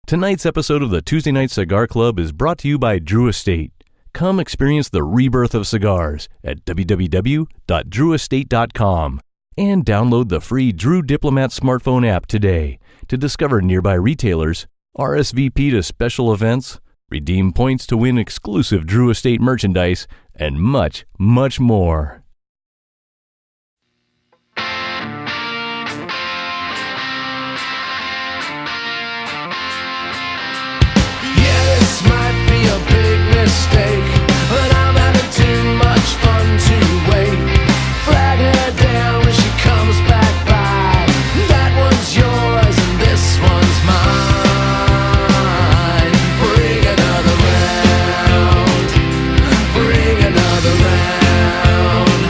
Tonight's episode of the Tuesday Night Cigar Club is brought to you by Drew Estate. Come experience the rebirth of cigars at www.drewestate.com and download the free Drew Diplomat smartphone app today to discover nearby retailers, RSVP to special events, redeem points to win exclusive Drew Estate merchandise, and much, much more. This might be a big mistake, but I'm having too much fun to wait. Flag her down when she comes back by. That one's yours and this one's mine. Bring another round. Bring another round.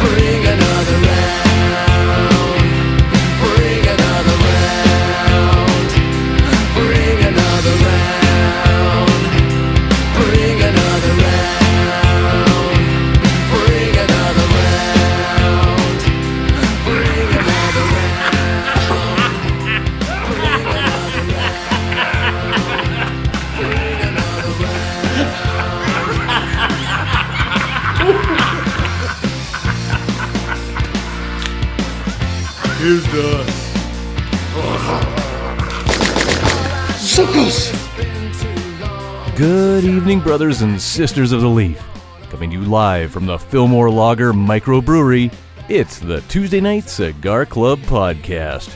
Bring another round. Bring another round. Bring another round. Here's the suckles. Good evening, brothers and sisters of the Leaf. Coming to you live from the Fillmore Lager Microbrewery, it's the Tuesday Night Cigar Club podcast.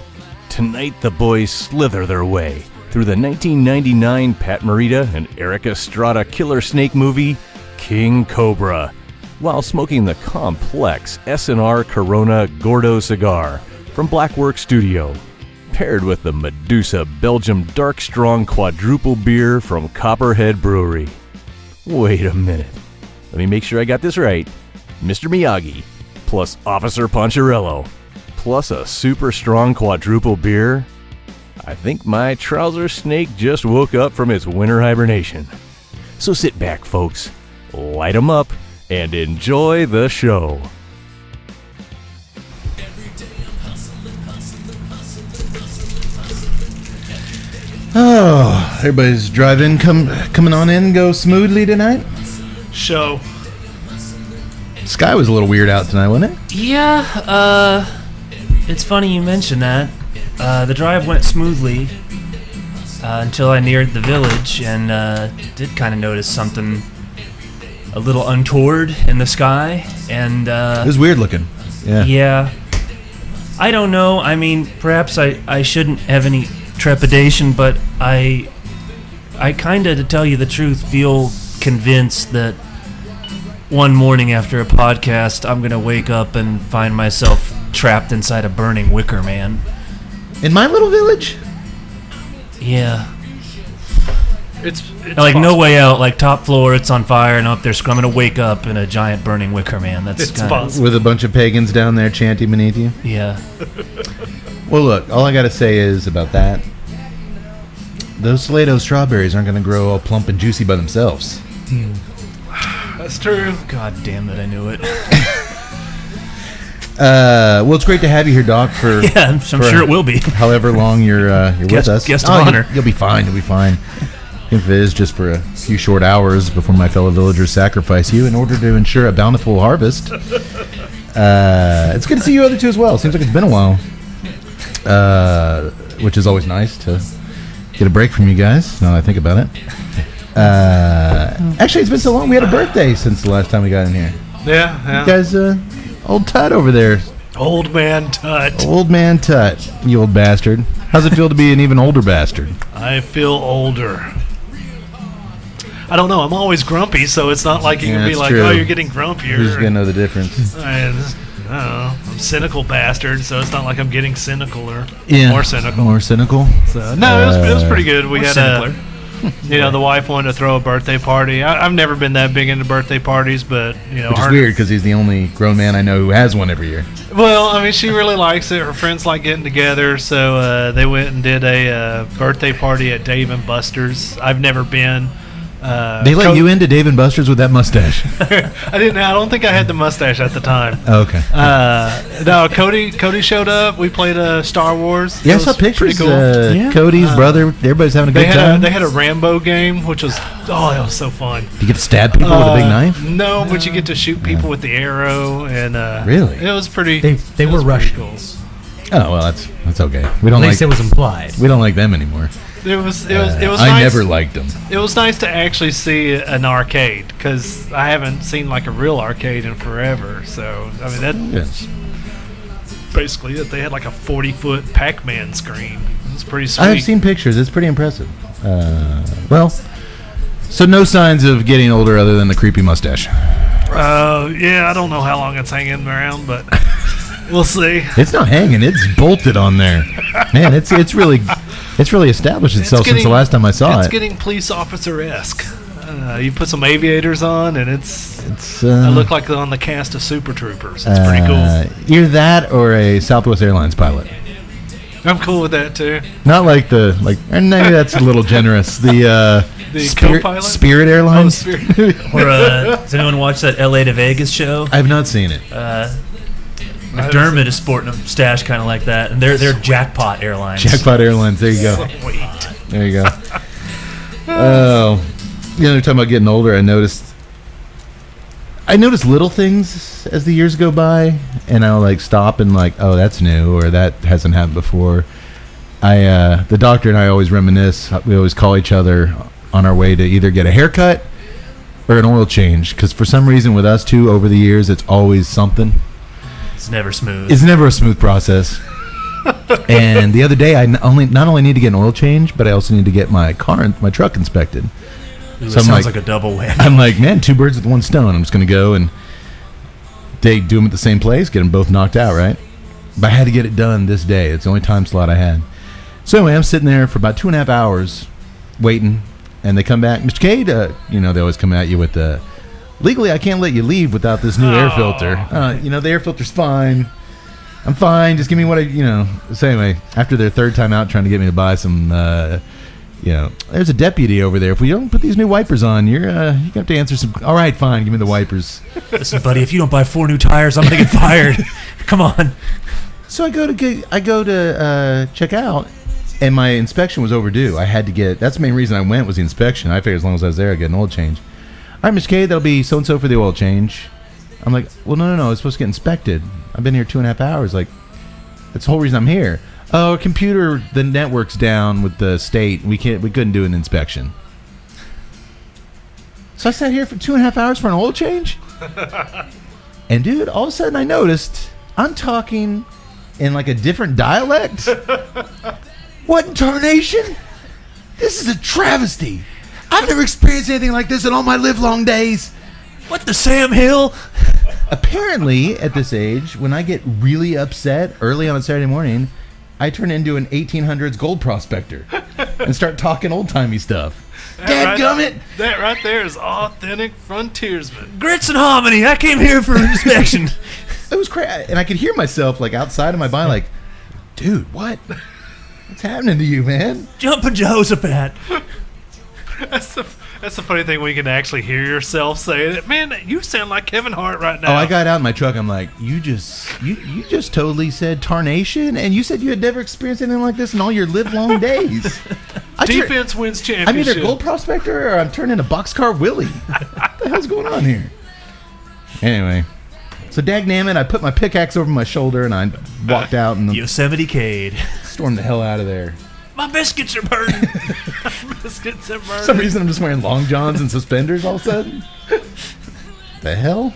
Tonight, the boys slither their way through the 1999 Pat Morita and Eric Estrada killer snake movie, King Cobra, while smoking the complex S&R Corona Gordo cigar from Blackwork Studio, paired with the Medusa Belgium Dark Strong quadruple beer from Copperhead Brewery. Wait a minute. Let me make sure I got this right. Mr. Miyagi, plus Officer Poncherello, plus a super strong quadruple beer. I think my trouser snake just woke up from its winter hibernation. So sit back, folks, light 'em up, and enjoy the show. Oh, everybody's driving, coming on in, go smoothly tonight. Show. Sky was a little weird out tonight, wasn't it? Yeah, it's funny you mention that. The drive went smoothly until I neared the village and did kind of notice something a little untoward in the sky. And it was weird looking. Yeah. I don't know. I mean, perhaps I shouldn't have any trepidation, but I kind of, to tell you the truth, feel convinced that one morning after a podcast, I'm going to wake up and find myself trapped inside a burning wicker man. In my little village? Yeah. It's like possible. No way out, like top floor, it's on fire, and up there, I'm going to wake up in a giant burning wicker man. That's It's kind possible. With a bunch of pagans down there chanting beneath you? Yeah. Well, look, all I got to say is about that, those Salado strawberries aren't going to grow all plump and juicy by themselves. That's true. God damn it, I knew it. Well, it's great to have you here, Doc, for Yeah, I'm sure it will be. however long you're with us. Guest of honor. You'll be fine. You'll be fine. If it is just for a few short hours before my fellow villagers sacrifice you in order to ensure a bountiful harvest. It's good to see you other two as well. Seems like it's been a while, which is always nice to get a break from you guys. Now that I think about it. Actually, it's been so long. We had a birthday since the last time we got in here. Yeah. You guys, old Tut over there. Old man Tut. Old man Tut, you old bastard. How's it feel to be an even older bastard? I feel older. I don't know. I'm always grumpy, so it's not like you can be that's like, true. oh, you're getting grumpier. Who's gonna know the difference? I don't know. I'm a cynical bastard, so it's not like I'm getting cynical or Yeah, more cynical. More cynical. So, no, it was pretty good. We Or had simpler. the wife wanted to throw a birthday party. I've never been that big into birthday parties, but Which is weird because he's the only grown man I know who has one every year. Well, I mean, she really likes it. Her friends like getting together, so they went and did a birthday party at Dave and Buster's. I've never been. They let you into Dave & Buster's with that mustache. I didn't. I don't think I had the mustache at the time. Oh, okay. No, Cody showed up. We played Star Wars. Yeah, I saw pictures. Pretty cool. Cody's brother. Everybody's having a good time. They had a Rambo game, which was it was so fun. You get to stab people with a big knife. No, but you get to shoot people with the arrow, and really, it was pretty. They were Russians. Cool. Oh well, that's okay. We don't At least it was implied. We don't like them anymore. It was nice. I never liked them. It was nice to actually see an arcade because I haven't seen like a real arcade in forever. So I mean that's basically it. They had like a 40-foot Pac-Man screen. It was pretty sweet. I've seen pictures. It's pretty impressive. Well, so no signs of getting older other than the creepy mustache. Yeah, I don't know how long it's hanging around, but we'll see. It's not hanging. It's bolted on there. Man, it's really established itself since the last time I saw it. It's getting police officer-esque. You put some aviators on, and I look like on the cast of Super Troopers. It's pretty cool. Either that or a Southwest Airlines pilot. I'm cool with that too. Not like and maybe that's a little generous. The co-pilot? Spirit Airlines. Oh, Spirit. Or does anyone watch that LA to Vegas show? I have not seen it. McDermott is sporting a stash kind of like that, and they're Jackpot Airlines. Jackpot Airlines. There you go. There you go. Oh, you're talking about getting older. I noticed little things as the years go by, and I'll like stop and like, oh, that's new, or that hasn't happened before. The doctor and I always reminisce. We always call each other on our way to either get a haircut or an oil change, because for some reason with us two over the years, it's always something. It's never smooth. It's never a smooth process. And the other day, I not only need to get an oil change, but I also need to get my truck inspected. Ooh, so sounds like a double whammy. I'm like, man, two birds with one stone. I'm just going to go and they do them at the same place, get them both knocked out, right? But I had to get it done this day. It's the only time slot I had. So anyway, I'm sitting there for about 2.5 hours waiting, and they come back. Mr. Cade, they always come at you with the, legally, I can't let you leave without this new air filter. The air filter's fine. I'm fine. Just give me what So anyway, after their third time out trying to get me to buy some, there's a deputy over there. If we don't put these new wipers on, you're going to have to answer some. All right, fine. Give me the wipers. Listen, buddy, if you don't buy 4 new tires, I'm going to get fired. Come on. So I go to check out, and my inspection was overdue. I had to get. That's the main reason I went was the inspection. I figured as long as I was there, I'd get an oil change. All right, Mr. K, that'll be so and so for the oil change. I'm like, well, no, it's supposed to get inspected. I've been here 2.5 hours. Like, that's the whole reason I'm here. Oh, computer, the network's down with the state. We couldn't do an inspection. So I sat here for 2.5 hours for an oil change. And dude, all of a sudden I noticed I'm talking in like a different dialect. What in tarnation? This is a travesty. I've never experienced anything like this in all my livelong days. What the Sam Hill? Apparently, at this age, when I get really upset early on a Saturday morning, I turn into an 1800s gold prospector and start talking old-timey stuff. Dadgummit! That right there is authentic frontiersman. Grits and hominy. I came here for inspection. It was crazy. And I could hear myself like outside of my body like, dude, what? What's happening to you, man? Jumping Jehoshaphat. That's the funny thing when you can actually hear yourself say it. Man, you sound like Kevin Hart right now. Oh, I got out in my truck. I'm like, you just totally said tarnation, and you said you had never experienced anything like this in all your livelong days. Defense wins championship. I'm either gold prospector or I'm turning a boxcar Willie. What the hell's going on here? Anyway, so dagnammit, I put my pickaxe over my shoulder and I walked out and Yosemite Cade. Stormed the hell out of there. My biscuits are burning. Biscuits are burning. For some reason, I'm just wearing long johns and suspenders all of a sudden. The hell?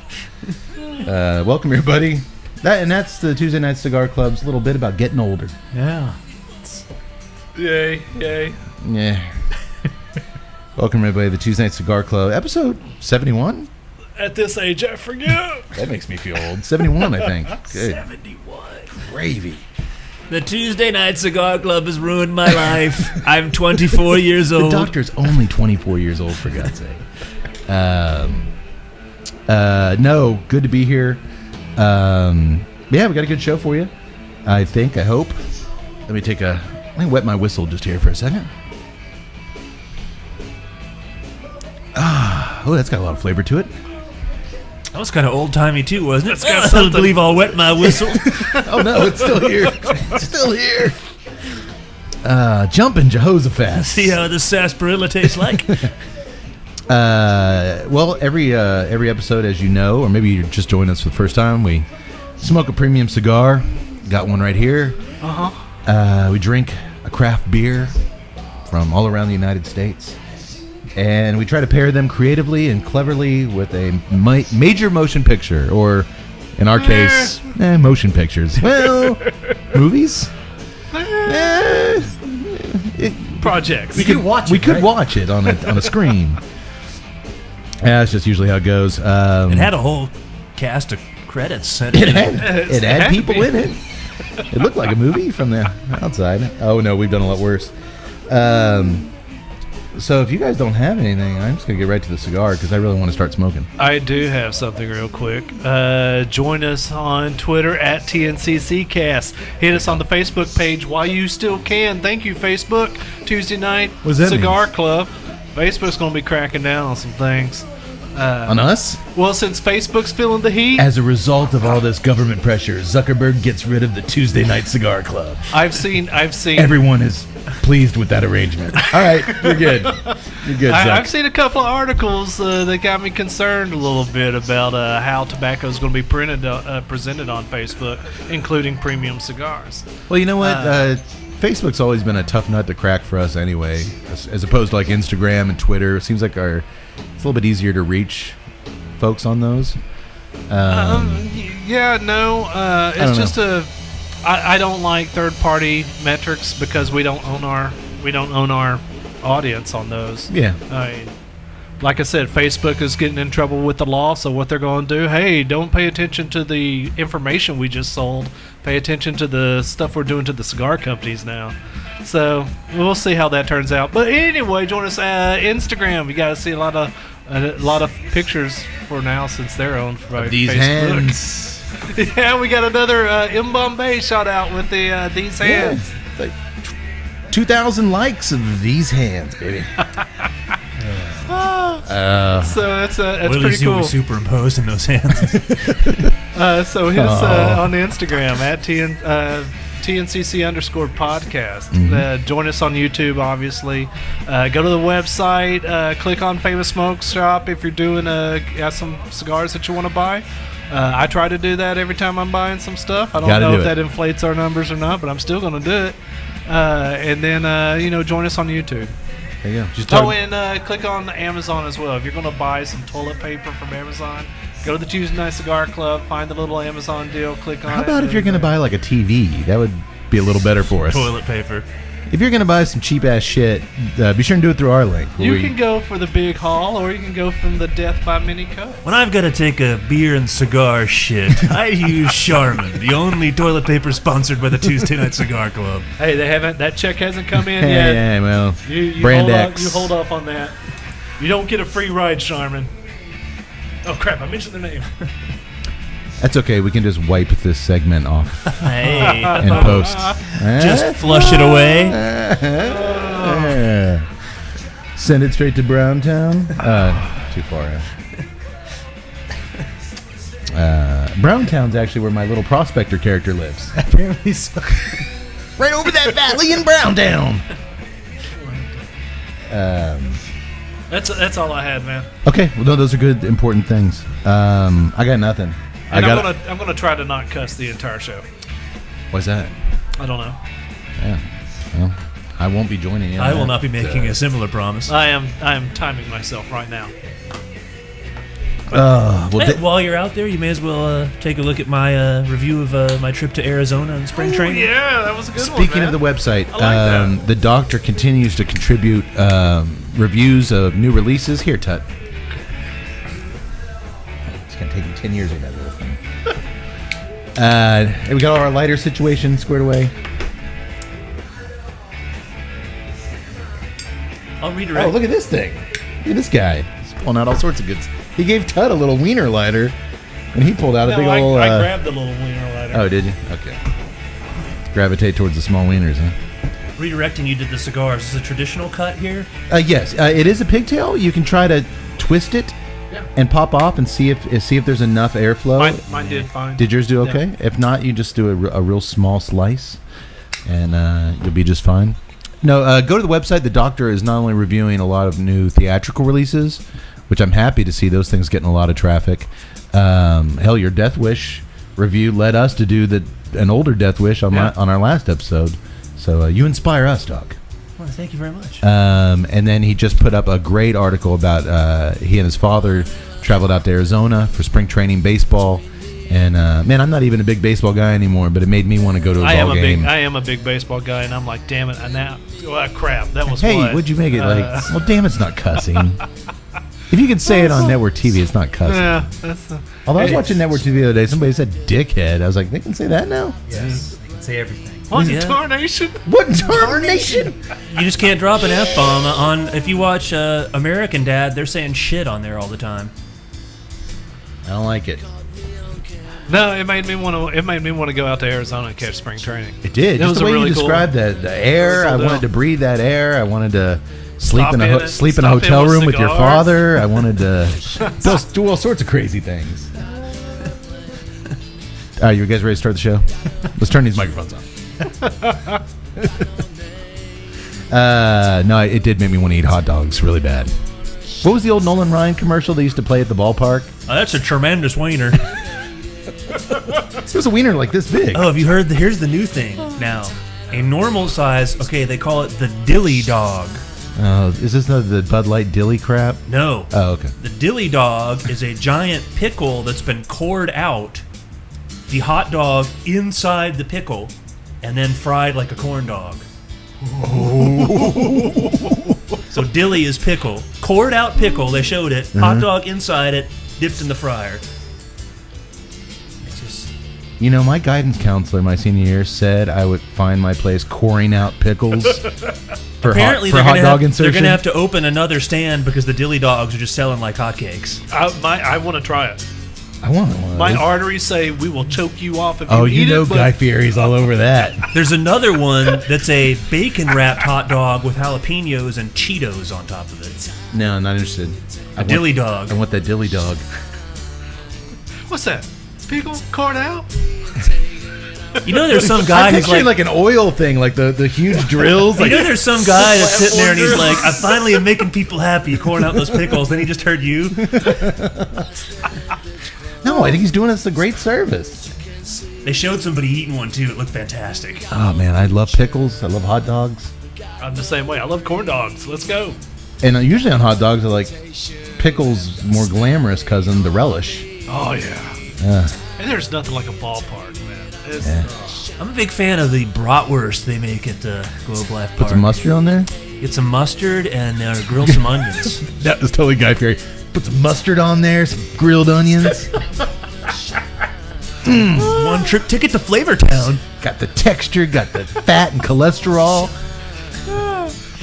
Welcome, everybody. That's the Tuesday Night Cigar Club's little bit about getting older. Yeah. Yay. Yeah. Welcome, everybody, to the Tuesday Night Cigar Club, episode 71? At this age, I forget. That makes me feel old. 71, I think. Good. 71. Gravy. The Tuesday Night Cigar Club has ruined my life. I'm 24 years old. The doctor's only 24 years old, for God's sake. No, good to be here. Yeah, we got a good show for you. I hope. Let me wet my whistle just here for a second. Oh, that's got a lot of flavor to it. That was kind of old timey too, wasn't it? It's got I something. believe I'll wet my whistle. Oh no, it's still here. It's still here. Jumping Jehoshaphat. See how the sarsaparilla tastes like? Well, every episode, as you know, or maybe you're just joining us for the first time, we smoke a premium cigar. Got one right here. We drink a craft beer from all around the United States. And we try to pair them creatively and cleverly with a major motion picture, or in our case, motion pictures. Well, movies? Projects. We could watch it on a screen. That's just usually how it goes. It had a whole cast of credits. It had people in it. It looked like a movie from the outside. Oh no, we've done a lot worse. So if you guys don't have anything, I'm just gonna get right to the cigar because I really want to start smoking. I do have something real quick. Join us on Twitter at TNCCcast. Hit us on the Facebook page while you still can. Thank you, Facebook. Tuesday Night What does that Cigar Club. Facebook's going to be cracking down on some things. On us? Well, since Facebook's feeling the heat, As a result of all this government pressure, Zuckerberg gets rid of the Tuesday Night Cigar Club. I've seen. Everyone is pleased with that arrangement. All right, you're good. You're good, Zuck. I've seen a couple of articles that got me concerned a little bit about how tobacco is going to be presented on Facebook, including premium cigars. Well, you know what? Facebook's always been a tough nut to crack for us anyway, as opposed to like Instagram and Twitter. It seems like it's a little bit easier to reach folks on those. It's just I don't like third-party metrics because we don't own our audience on those. Yeah. I mean, like I said, Facebook is getting in trouble with the law, so what they're going to do, hey, don't pay attention to the information we just sold. Pay attention to the stuff we're doing to the cigar companies now. So we'll see how that turns out. But anyway, join us Instagram. You got to see a lot of pictures for now since they're owned by These Facebook. hands. Yeah, we got another M Bombay shout out with the these hands. Yeah, like 2,000 likes of these hands, baby. So that's Willie's pretty cool. superimposed in those hands. So hit us on the Instagram at TNCC_podcast. Join us on YouTube, obviously. Go to the website. Click on Famous Smoke Shop if you're doing got some cigars that you want to buy. I try to do that every time I'm buying some stuff. I don't know if that inflates our numbers or not, but I'm still going to do it. And then join us on YouTube. There you go. And click on Amazon as well. If you're going to buy some toilet paper from Amazon, go to the Tuesday Night Cigar Club, find the little Amazon deal, click on it. How about if you're going to buy like a TV? That would be a little better for us. Toilet paper. If you're going to buy some cheap ass shit, be sure and do it through our link. You can go for the big haul, or you can go from the Death by Mini Cup. When I've got to take a beer and cigar shit, I use Charmin, the only toilet paper sponsored by the Tuesday Night Cigar Club. Hey, that check hasn't come in yet. Yeah, well, You Brand hold X. you hold off on that. You don't get a free ride, Charmin. Oh crap! I mentioned their name. That's okay. We can just wipe this segment off Hey, in post. just flush it away. Send it straight to Browntown. Too far out. Browntown's actually where my little prospector character lives. Apparently so. Right over that valley in Browntown. That's all I had, man. Okay, well, no, those are good, important things. I got nothing. And I'm gonna try to not cuss the entire show. What's that? I don't know. Yeah. Well, I won't be joining you. I will not be making a similar promise. I am timing myself right now. Hey, while you're out there, you may as well take a look at my review of my trip to Arizona and spring training. Yeah, that was a good Speaking one, of the website, I like that. the doctor continues to contribute reviews of new releases. Here, Tut. It's going to take him 10 years to get that little thing. And we got all our lighter situation squared away. I'll redirect. Oh, look at this thing. Look at this guy. He's pulling out all sorts of goods. He gave Tut a little wiener lighter, and he pulled out a big old... I grabbed the little wiener lighter. Oh, did you? Okay. Gravitate towards the small wieners, huh? Redirecting you to the cigars. Is this a traditional cut here? Yes, it is a pigtail. You can try to twist it and pop off and see if there's enough airflow. Mine did fine. Did yours do okay? If not, you just do a real small slice, and you'll be just fine. No, go to the website. The doctor is not only reviewing a lot of new theatrical releases, which I'm happy to see. Those things getting a lot of traffic. Hell, your Death Wish review led us to do an older Death Wish on our last episode. So you inspire us, Doc. Well, thank you very much. And then he just put up a great article about he and his father traveled out to Arizona for spring training baseball. And man, I'm not even a big baseball guy anymore, but it made me want to go to a ball game. I am a big baseball guy, and I'm like, damn it! And now, crap, that was. Hey, what? What'd you make it like? Well, damn, it's not cussing. If you can say it on network TV, it's not cussing. Yeah, that's. Although I was watching network TV the other day, somebody said "dickhead." I was like, they can say that now. Yes, they can say everything. What tarnation? What tarnation? You just can't drop an F-bomb on. If you watch American Dad, they're saying shit on there all the time. I don't like it. No, it made me want to go out to Arizona and catch spring training. It did. Just the way you described the air. I wanted to breathe that air. I wanted to sleep in a hotel room with your father. I wanted to do all sorts of crazy things. All right, you guys ready to start the show? Let's turn these microphones on. No, it did make me want to eat hot dogs really bad. What was the old Nolan Ryan commercial they used to play at the ballpark? That's a tremendous wiener. It was a wiener like this big. Oh, have you heard? Here's the new thing now. A normal size, okay, they call it the dilly dog. Is this the Bud Light dilly crap? No. Oh, okay. The dilly dog is a giant pickle that's been cored out, the hot dog inside the pickle, and then fried like a corn dog. So dilly is pickle. Cored out pickle, they showed it. Hot dog inside it, dipped in the fryer. It's just... You know, my guidance counselor my senior year said I would find my place coring out pickles for Apparently hot dog insertion. They're going to have to open another stand because the dilly dogs are just selling like hotcakes. I want to try it. I want one. My arteries say we will choke you off if you eat it. Oh, you know Guy Fieri's all over that. There's another one that's a bacon-wrapped hot dog with jalapenos and Cheetos on top of it. No, I'm not interested. Dilly dog. I want that dilly dog. What's that? Pickle? Card out? You know there's some guy who's like an oil thing, like the huge drills. You know there's some guy that's sitting there and he's like, I finally am making people happy, coring out those pickles. Then he just heard you. No, I think he's doing us a great service. They showed somebody eating one too. It looked fantastic. Oh man, I love pickles. I love hot dogs. I'm the same way. I love corn dogs. Let's go. And usually on hot dogs, I like pickles' more glamorous cousin, the relish. Oh yeah. And there's nothing like a ballpark, man. I'm a big fan of the bratwurst they make at the Globe Life Park. Put some mustard on there? Get some mustard and grill some onions. That was totally Guy Fieri. Put some mustard on there, some grilled onions. One trip ticket to Flavortown. Got the texture, got the fat and cholesterol.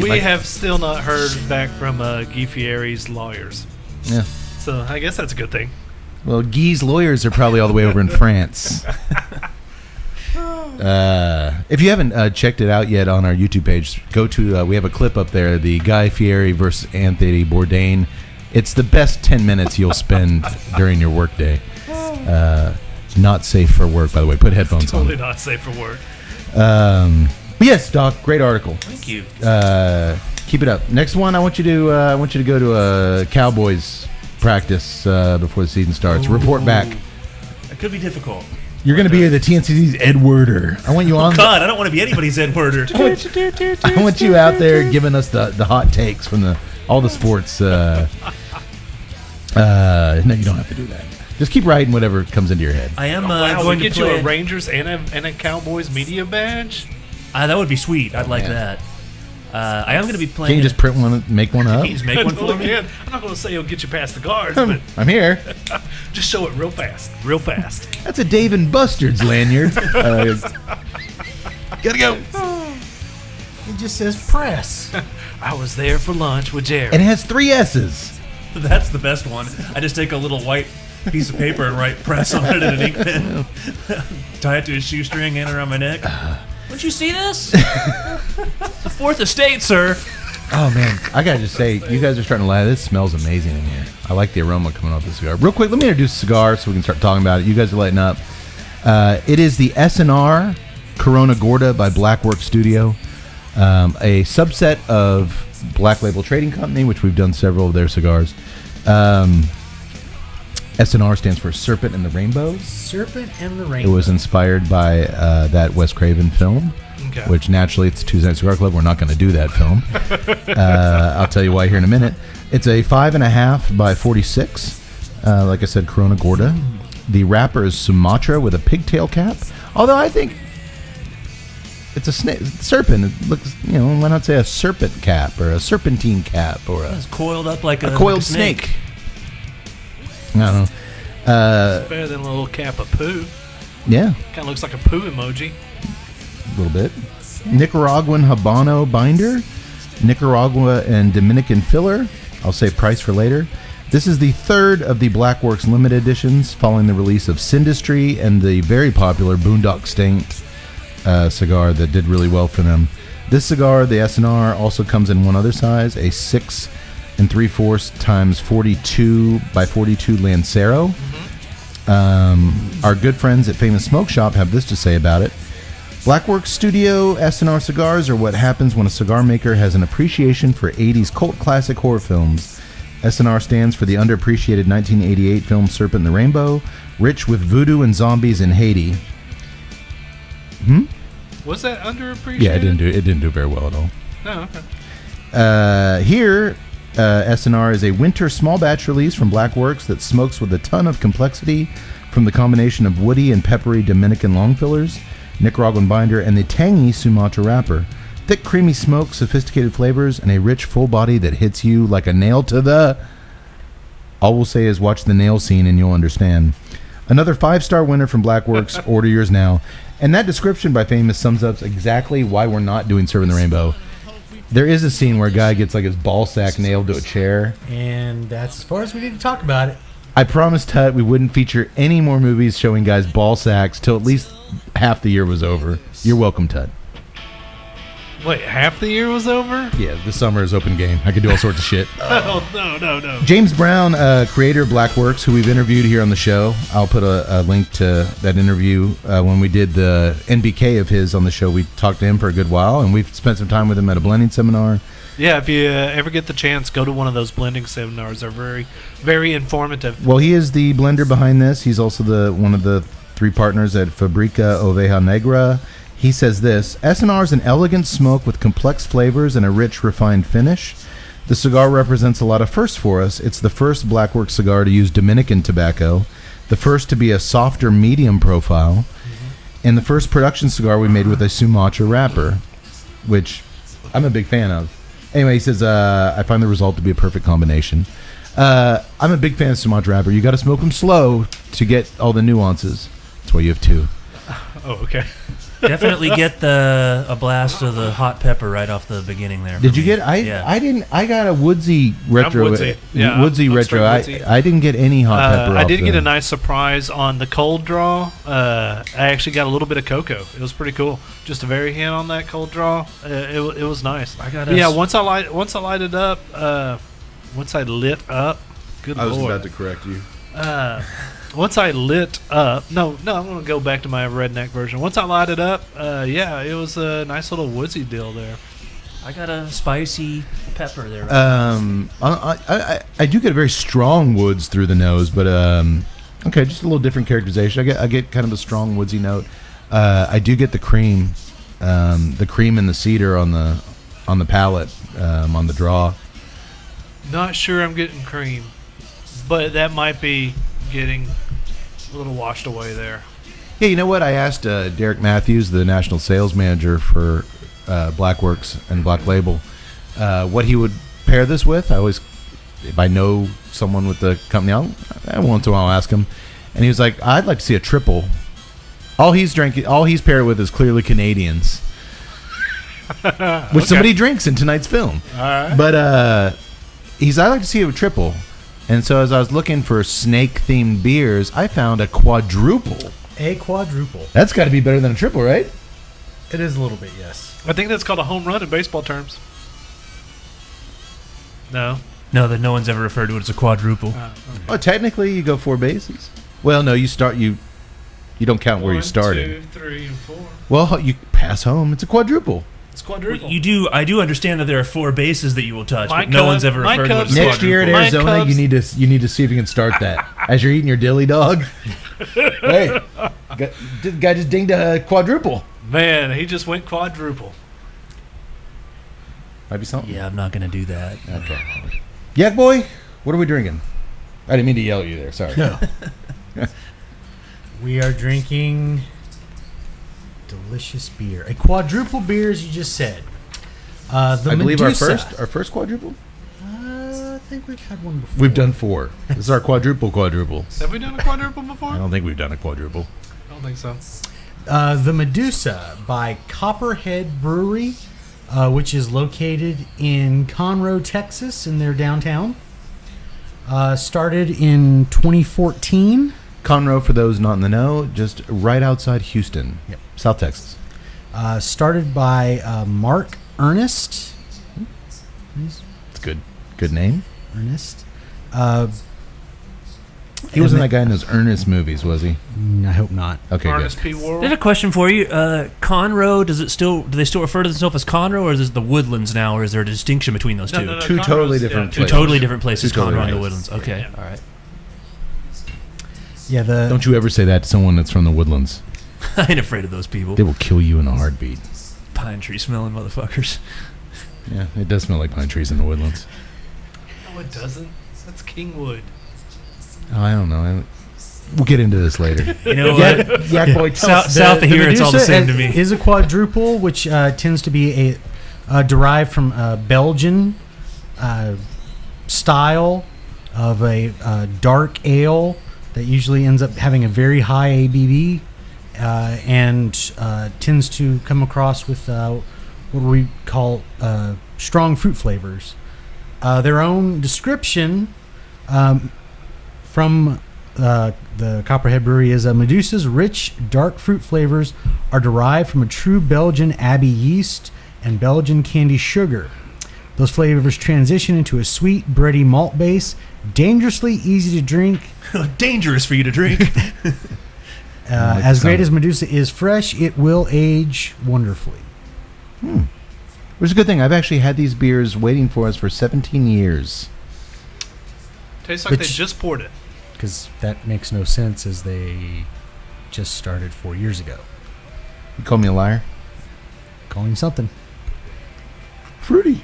We have still not heard back from Guy Fieri's lawyers. Yeah. So I guess that's a good thing. Well, Guy's lawyers are probably all the way over in France. If you haven't checked it out yet on our YouTube page, go to, we have a clip up there, the Guy Fieri versus Anthony Bourdain. It's the best 10 minutes you'll spend during your workday. Not safe for work, by the way. Put headphones on. Totally not safe for work. But yes, Doc, great article. Thank you. Keep it up. Next one, I want you to go to a Cowboys practice before the season starts. Report back. It could be difficult. You're going to be the TNCC's Ed Werder. I want you on. God, I don't want to be anybody's Ed Werder. I want you out there giving us the hot takes from all the sports. No, you don't have to do that. Just keep writing whatever comes into your head. I am going to get play you a Rangers and a Cowboys media badge. That would be sweet. I'd like that. I am going to be playing. Can you just print one, make one up? Can you just make one for me? I'm not going to say it'll get you past the guards, but I'm here. Just show it real fast. Real fast. That's a Dave and Buster's lanyard. Gotta go. It just says press. I was there for lunch with Jerry. And it has 3 S's. That's the best one. I just take a little white piece of paper and write press on it in an ink pen. Tie it to a shoestring and around my neck. Don't you see this? The Fourth Estate, sir. Oh, man. I got to just say, you guys are starting to lie. This smells amazing in here. I like the aroma coming off the cigar. Real quick, let me introduce the cigar so we can start talking about it. You guys are lighting up. It is the S&R Corona Gorda by Blackwork Studio, a subset of Black Label Trading Company, which we've done several of their cigars. S&R stands for Serpent and the Rainbow. Serpent and the Rainbow. It was inspired by that Wes Craven film, which naturally it's Tuesday Night Cigar Club. We're not going to do that film. I'll tell you why here in a minute. It's a 5.5 by 46. Like I said, Corona Gorda. The wrapper is Sumatra with a pigtail cap. Although I think it's a serpent. It looks, why not say a serpent cap or a serpentine cap or It's coiled up like a coiled like a snake. I don't know. Better than a little cap of poo. Yeah. Kind of looks like a poo emoji. A little bit. Nicaraguan Habano binder, Nicaragua and Dominican filler. I'll say price for later. This is the third of the Blackworks limited editions, following the release of Sindustry and the very popular Boondock State cigar that did really well for them. This cigar, the S&R, also comes in one other size, a 6 3/4 times 42 by 42 Lancero. Our good friends at Famous Smoke Shop have this to say about it. Blackworks Studio S&R cigars are what happens when a cigar maker has an appreciation for 80s cult classic horror films. S&R stands for the underappreciated 1988 film Serpent and the Rainbow, rich with voodoo and zombies in Haiti. Was that underappreciated? Yeah, it didn't do very well at all. Oh, okay. Here, S&R is a winter small batch release from Blackworks that smokes with a ton of complexity from the combination of woody and peppery Dominican long fillers, Nicaraguan binder, and the tangy Sumatra wrapper. Thick, creamy smoke, sophisticated flavors, and a rich, full body that hits you like a nail to the... All we'll say is watch the nail scene and you'll understand. Another 5-star winner from Blackworks. Order yours now. And that description by Famous sums up exactly why we're not doing Serpent and the Rainbow. There is a scene where a guy gets like his ball sack nailed to a chair. And that's as far as we need to talk about it. I promised Tut we wouldn't feature any more movies showing guys ball sacks till at least half the year was over. You're welcome, Tut. Wait, half the year was over? Yeah, this summer is open game. I could do all sorts of shit. Oh, no. James Brown, creator of Blackworks, who we've interviewed here on the show. I'll put a link to that interview. When we did the NBK of his on the show, we talked to him for a good while, and we've spent some time with him at a blending seminar. Yeah, if you ever get the chance, go to one of those blending seminars. They're very, very informative. Well, he is the blender behind this. He's also one of the 3 partners at Fabrica Oveja Negra. He says this: S&R is an elegant smoke with complex flavors and a rich, refined finish. The cigar represents a lot of firsts for us. It's the first Blackworks cigar to use Dominican tobacco, the first to be a softer medium profile, and the first production cigar we made with a Sumatra wrapper, which I'm a big fan of. Anyway, he says, I find the result to be a perfect combination. I'm a big fan of Sumatra wrapper. You got to smoke them slow to get all the nuances. That's why you have 2. Oh, okay. Definitely get a blast of the hot pepper right off the beginning there. Did you get? I didn't. I got a woodsy retro. I'm woodsy. Yeah, woodsy I'm retro. woodsy. I didn't get any hot pepper. I did get a nice surprise on the cold draw. I actually got a little bit of cocoa. It was pretty cool. Just a very hint on that cold draw. It was nice. Once I light it up. Once I lit up. Good Lord. I was about to correct you. Once I lit up, no, I'm going to go back to my redneck version. Once I lighted up, it was a nice little woodsy deal there. I got a spicy pepper there. I do get a very strong woods through the nose, but okay, just a little different characterization. I get kind of a strong woodsy note. I do get the cream and the cedar on the palate, on the draw. Not sure I'm getting cream, but that might be getting a little washed away there. Yeah, you know what? I asked Derek Matthews, the national sales manager for Blackworks and Black Label, what he would pair this with. If I know someone with the company, once in a while I'll ask him. And he was like, I'd like to see a triple. All he's paired with is clearly Canadians. Which somebody drinks in tonight's film. All right. But I'd like to see a triple. And so as I was looking for snake-themed beers, I found a quadruple. A quadruple. That's got to be better than a triple, right? It is a little bit, yes. I think that's called a home run in baseball terms. No. No, that no one's ever referred to it as a quadruple. Oh, technically, you go 4 bases. Well, no, you start you don't count where you started. 1, 2, 3, and 4. Well, you pass home. It's a quadruple. It's quadruple. I do understand that there are 4 bases that you will touch, My but no Cub- one's ever my referred to it as Cubs- a Next year at quadruple. My Arizona, Cubs- you need to see if you can start that as you're eating your dilly dog. Hey, the guy just dinged a quadruple. Man, he just went quadruple. Might be something. Yeah, I'm not going to do that. Okay. Yak boy, what are we drinking? I didn't mean to yell at you there. Sorry. No. We are drinking delicious beer. A quadruple beer, as you just said. I believe Medusa. our first quadruple. I think we've had one before. We've done 4. This is our quadruple. Have we done a quadruple before? I don't think we've done a quadruple. I don't think so. The Medusa by Copperhead Brewery, which is located in Conroe, Texas, in their downtown. Started in 2014. Conroe, for those not in the know, just right outside Houston, South Texas. Started by Mark Ernest. It's good. Good name. Ernest. He wasn't that guy in those Ernest movies, was he? I hope not. Okay, Ernest good. P. Worrell. I have a question for you. Conroe, do they still refer to themselves as Conroe, or is it the Woodlands now, or is there a distinction between those two? No, Two Conroe's- totally yeah, different Two places. totally different places, Two totally Conroe and the different. Woodlands. Okay, Yeah. all right. Yeah, Don't you ever say that to someone that's from the Woodlands. I ain't afraid of those people. They will kill you in a heartbeat. Pine tree smelling motherfuckers. Yeah, it does smell like pine trees in the Woodlands. No, it doesn't. That's Kingwood. Oh, I don't know. We'll get into this later. You know what? Yak boy, tell us. South of here, it's all the Medusa same to me. is a quadruple, which tends to be derived from a Belgian style of a dark ale that usually ends up having a very high ABV and tends to come across with what we call strong fruit flavors. Their own description from the Copperhead Brewery is Medusa's rich, dark fruit flavors are derived from a true Belgian Abbey yeast and Belgian candy sugar. Those flavors transition into a sweet, bready malt base, dangerously easy to drink. Dangerous for you to drink. As great as Medusa is fresh, it will age wonderfully. Which is a good thing. I've actually had these beers waiting for us for 17 years. Tastes like Which- they just poured it. Because that makes no sense as they just started 4 years ago. You call me a liar? Calling something. Fruity.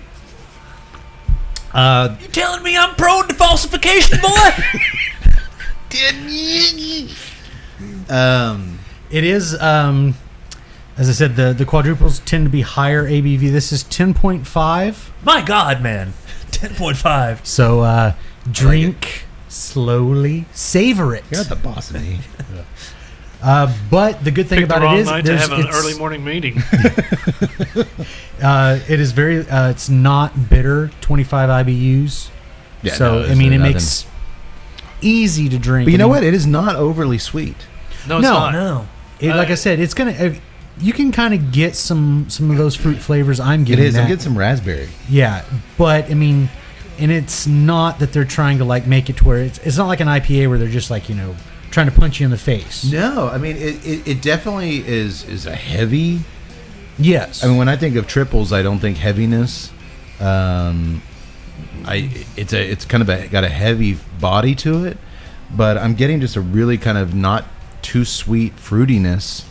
You telling me I'm prone to falsification, boy? It is, as I said, the quadruples tend to be higher ABV. This is 10.5. My God, man. 10.5. So drink slowly, savor it. You're not the boss of me. But the good thing Picked the about wrong it is night to there's- have an it's, early morning meeting. it is very. It's not bitter. 25 IBUs. Yeah, So no, I mean, it nothing. makes easy to drink. But you know I mean, what? It is not overly sweet. No, it's No, not. No. like I said, it's gonna. You can kind of get some of those fruit flavors I'm It getting. is. I'm that- getting some raspberry. Yeah, but I mean, and it's not that they're trying to like make it to where it's not like an IPA where they're just like trying to punch you in the face. No, I mean it definitely is a heavy. Yes, I mean, when I think of triples, I don't think heaviness. It's kind of got a heavy body to it, but I'm getting just a really kind of not too sweet fruitiness.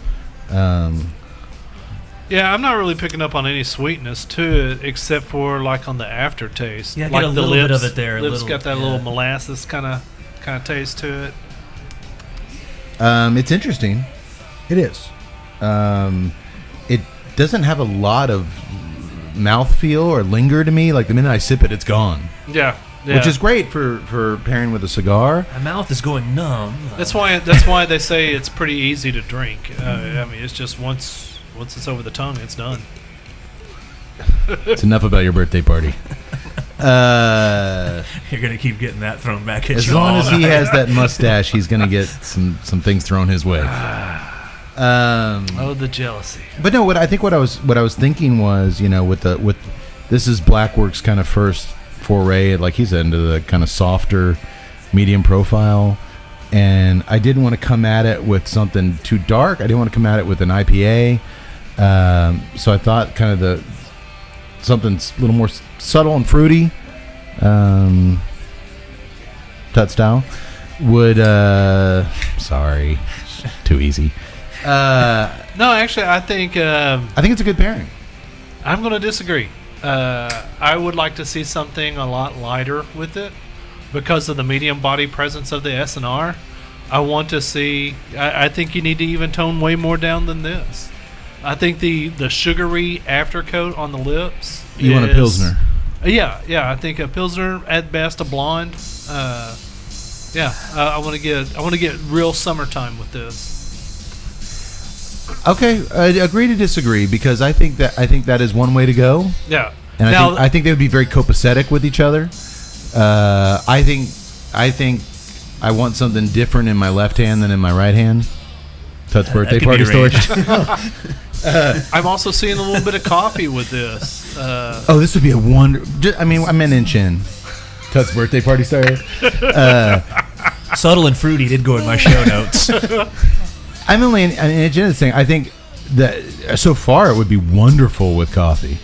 Yeah, I'm not really picking up on any sweetness to it, except for like on the aftertaste. Yeah, I get like a the little bit of it there, a Lips little, got that yeah. little molasses kind of taste to it. It's interesting. it is. It doesn't have a lot of mouthfeel or linger to me. Like the minute I sip it, it's gone, Yeah, which is great for pairing with a cigar. My mouth is going numb. That's why they say it's pretty easy to drink. I mean, it's just once it's over the tongue, it's done. It's enough about your birthday party. You're going to keep getting that thrown back at As you. long all as he night. has that mustache, he's gonna get some things thrown his way. Oh, the jealousy. But no, what I was thinking was, with this is Blackworks' kind of first foray, like he said, into the kind of softer, medium profile. And I didn't want to come at it with something too dark. I didn't want to come at it with an IPA. So I thought kind of something a little more subtle and fruity, Tut style, would, sorry, too easy. No, actually, I think it's a good pairing. I'm going to disagree. I would like to see something a lot lighter with it because of the medium body presence of the S&R. I want to see. I think you need to even tone way more down than this. I think the sugary aftercoat on the lips. You want a Pilsner? Yeah. I think a Pilsner, at best a blonde. I want to get real summertime with this. Okay, I agree to disagree because I think that is one way to go. Yeah. And I think they would be very copacetic with each other. I think I want something different in my left hand than in my right hand. Tut's birthday party story. I'm also seeing a little bit of coffee with this. This would be a wonder. I'm an inch in. Tut's birthday party story. Subtle and fruity did go in my show notes. I'm only an inch into this thing. I think that so far it would be wonderful with coffee.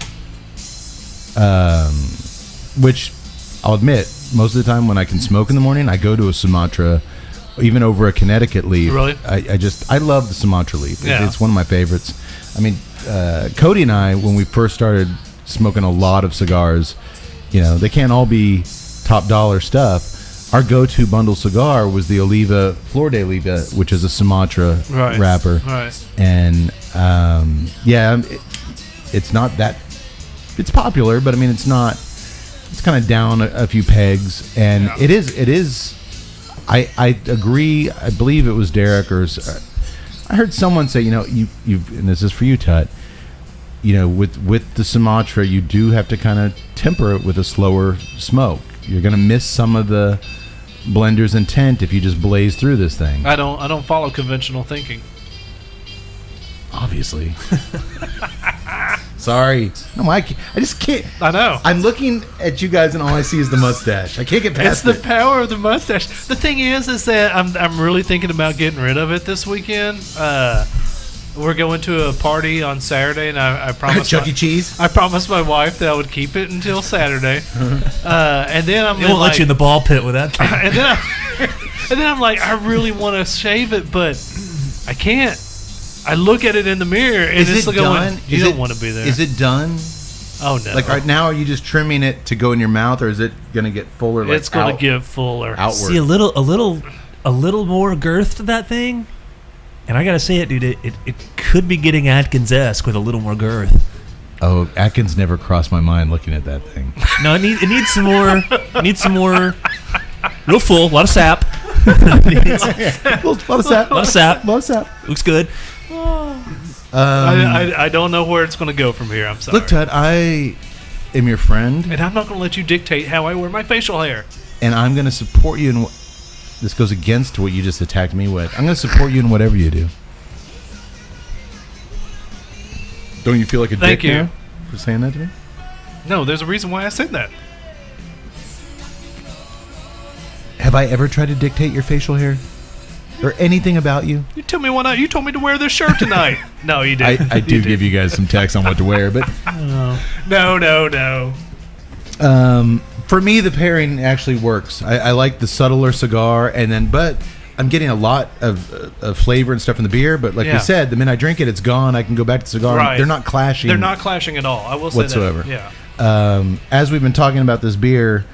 Which I'll admit, most of the time when I can smoke in the morning, I go to a Sumatra, even over a Connecticut leaf. Really? I love the Sumatra leaf. Yeah. It's one of my favorites. I mean, Cody and I, when we first started smoking a lot of cigars, they can't all be top dollar stuff. Our go-to bundle cigar was the Oliva Flor de Oliva, which is a Sumatra wrapper. Right. And it's not that. It's popular, but it's not. It's kind of down a few pegs, and it is. I agree. I believe it was Derek or I heard someone say, you've and this is for you, Tut. With the Sumatra, you do have to kind of temper it with a slower smoke. You're going to miss some of the blender's intent if you just blaze through this thing. I don't follow conventional thinking. Obviously. Sorry. No, I just can't. I know. I'm looking at you guys and all I see is the mustache. I can't get past it. It's the power of the mustache. The thing is that I'm really thinking about getting rid of it this weekend. We're going to a party on Saturday, and I promised Chuck E. Cheese. I promised my wife that I would keep it until Saturday, and then I'm. They won't let you in the ball pit with that thing. and then I'm like, I really want to shave it, but I can't. I look at it in the mirror, and it's going. You don't want to be there. Is it done? Oh no! Like right now, are you just trimming it to go in your mouth, or is it going to get fuller? It's going to get fuller. Outward. See a little more girth to that thing. And I gotta say it, dude. It could be getting Atkins-esque with a little more girth. Oh, Atkins never crossed my mind looking at that thing. No, it needs some more. It needs some more. Real full, a lot of sap. A lot of sap. A lot of sap. A lot of sap. Looks good. I don't know where it's going to go from here. I'm sorry. Look, Ted, I am your friend, and I'm not going to let you dictate how I wear my facial hair. And I'm going to support you in. This goes against what you just attacked me with. I'm going to support you in whatever you do. Don't you feel like a Thank dick you now for saying that to me? No, there's a reason why I said that. Have I ever tried to dictate your facial hair? Or anything about you? You told me one night. You told me to wear this shirt tonight. No, you didn't. I do give you guys some text on what to wear, but... No. For me, the pairing actually works. I like the subtler cigar, but I'm getting a lot of flavor and stuff in the beer. But like we said, the minute I drink it, it's gone. I can go back to cigar. Right. They're not clashing. They're not clashing at all. I will say whatsoever. that. Yeah. As we've been talking about this beer,